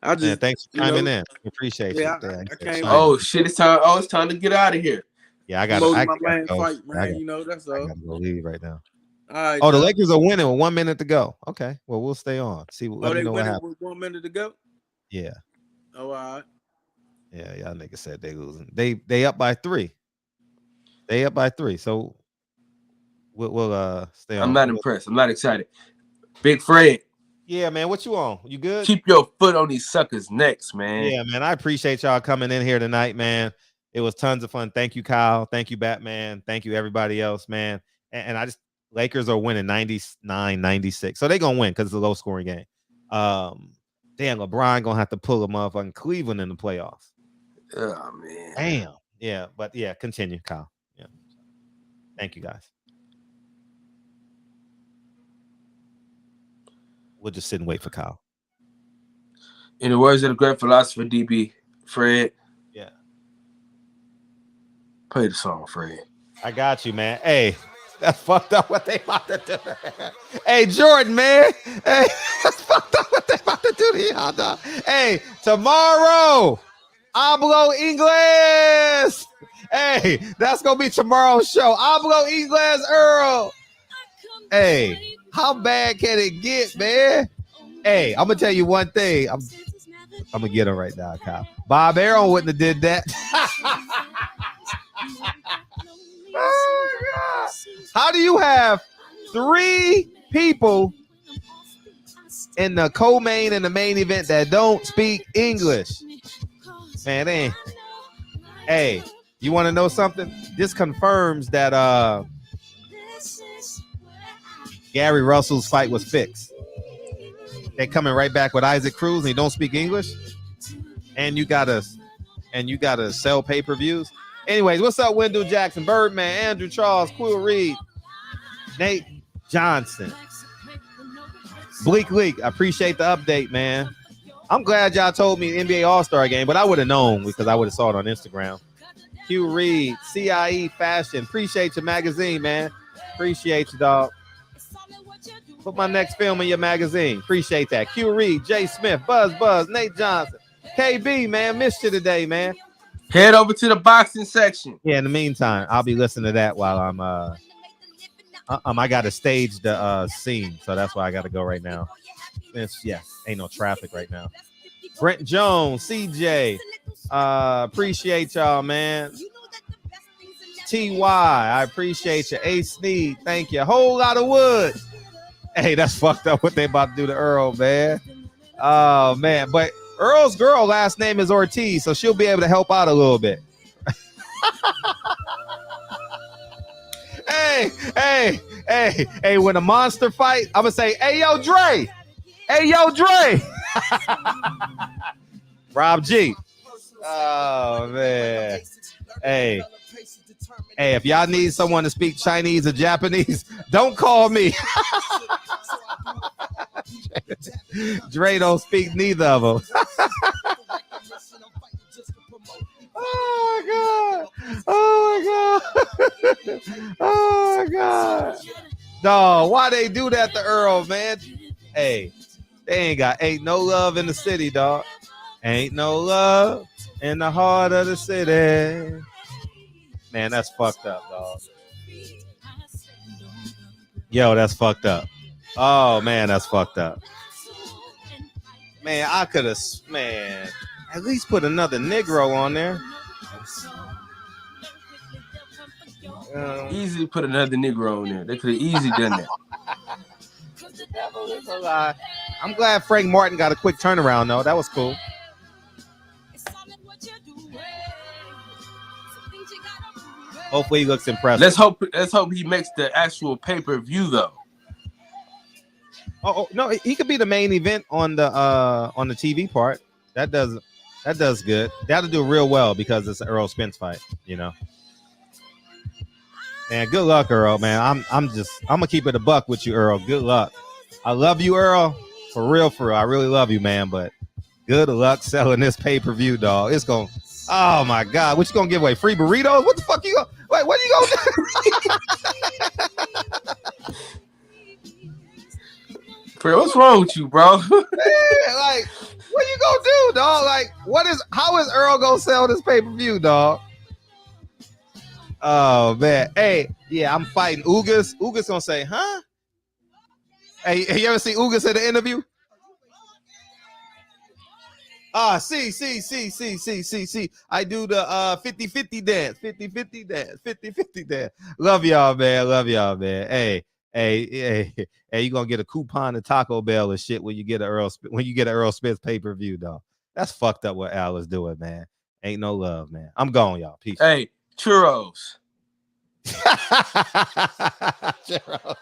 I just thanks for chiming in. Appreciate you. I can't. Oh shit! It's time to get out of here. Yeah, I got to fight, man. That's all. I gotta go leave right now. All right. The Lakers are winning with 1 minute to go. Okay, well we'll stay on. Let me know what happens. With 1 minute to go. Yeah. Oh, all right. Yeah, y'all niggas said they losing. They up by 3. They up by 3. So we'll stay on. I'm not impressed. I'm not excited. Big Fred. Yeah, man. What you on? You good? Keep your foot on these suckers' necks, man. Yeah, man. I appreciate y'all coming in here tonight, man. It was tons of fun. Thank you, Kyle. Thank you, Batman. Thank you, everybody else, man. And I just Lakers are winning 99-96. So they're gonna win because it's a low scoring game. Damn, LeBron gonna have to pull a motherfucking Cleveland in the playoffs. Oh man. Damn. Yeah, but yeah, continue, Kyle. Yeah. Thank you guys. We'll just sit and wait for Kyle. In the words of the great philosopher DB, Fred. Yeah. Play the song, Fred. I got you, man. Hey, that's fucked up what they about to do. Hey, Jordan, man. Hey, that's fucked up what they about to do to y'all, dog. Hey, tomorrow, hablo inglés. Hey, that's going to be tomorrow's show. Hablo inglés, Earl. Hey, how bad can it get, man? Hey, I'm going to tell you one thing. I'm going to get him right now, Kyle. Bob Aaron wouldn't have did that. Oh, God. How do you have 3 people in the co-main and the main event that don't speak English. Man, they ain't. Hey, you want to know something? This confirms that Gary Russell's fight was fixed. They're coming right back with Isaac Cruz, and he don't speak English. And you gotta sell pay-per-views. Anyways, what's up, Wendell Jackson, Birdman, Andrew Charles, Quill Reed, Nate Johnson, Bleak Leak. I appreciate the update, man. I'm glad y'all told me NBA All-Star game, but I would have known because I would have saw it on Instagram. Q Reed, CIE Fashion. Appreciate your magazine, man. Appreciate you, dog. Put my next film in your magazine. Appreciate that. Q Reed, Jay Smith, Buzz, Nate Johnson, KB, man. Missed you today, man. Head over to the boxing section. Yeah, in the meantime, I'll be listening to that while I'm I gotta stage the scene, so that's why I gotta go right now. Ain't no traffic right now. Brent Jones, CJ, appreciate y'all, man. TY, I appreciate you. A Sneed, thank you. A whole lot of wood. Hey, that's fucked up what they about to do to Earl, man. Oh man, but Earl's girl last name is Ortiz, so she'll be able to help out a little bit. Hey, when a monster fight, I'm gonna say, hey yo, Dre. Rob G. Oh man. Hey, if y'all need someone to speak Chinese or Japanese, don't call me. Dre don't speak neither of them. Oh my god. Dog, why they do that to Earl, man? Hey, they ain't no love in the city, dog. Ain't no love in the heart of the city. Man, that's fucked up, dog. Yo, that's fucked up. Oh man, that's fucked up. Man, I could have, at least put another Negro on there. Easily put another Negro on there. They could have easily done that. I'm glad Frank Martin got a quick turnaround, though. That was cool. Hopefully he looks impressive. Let's hope he makes the actual pay-per-view though. Oh no, he could be the main event on the TV part. That does good. That'll do real well because it's an Earl Spence fight, you know. Man, good luck, Earl, man. I'm gonna keep it a buck with you, Earl. Good luck. I love you, Earl. For real. I really love you, man. But good luck selling this pay-per-view, dog. It's going. Oh my God, what you gonna give away? Free burritos? What the fuck you gonna? Wait, what are you gonna do? Bro, what's wrong with you, bro? Man, like, what you gonna do, dog? Like, how is Earl gonna sell this pay-per-view, dog? Oh man, hey, yeah, I'm fighting Ugas. Ugas gonna say, huh? Hey, you ever see Ugas at the interview? See. I do the 50-50 dance, 50-50 dance, 50-50 dance. Love y'all, man. Hey, you gonna get a coupon to Taco Bell and shit when you get an Earl Smith pay-per-view, dog. That's fucked up what Al is doing, man. Ain't no love, man. I'm going, y'all. Peace. Hey, churros. Churros.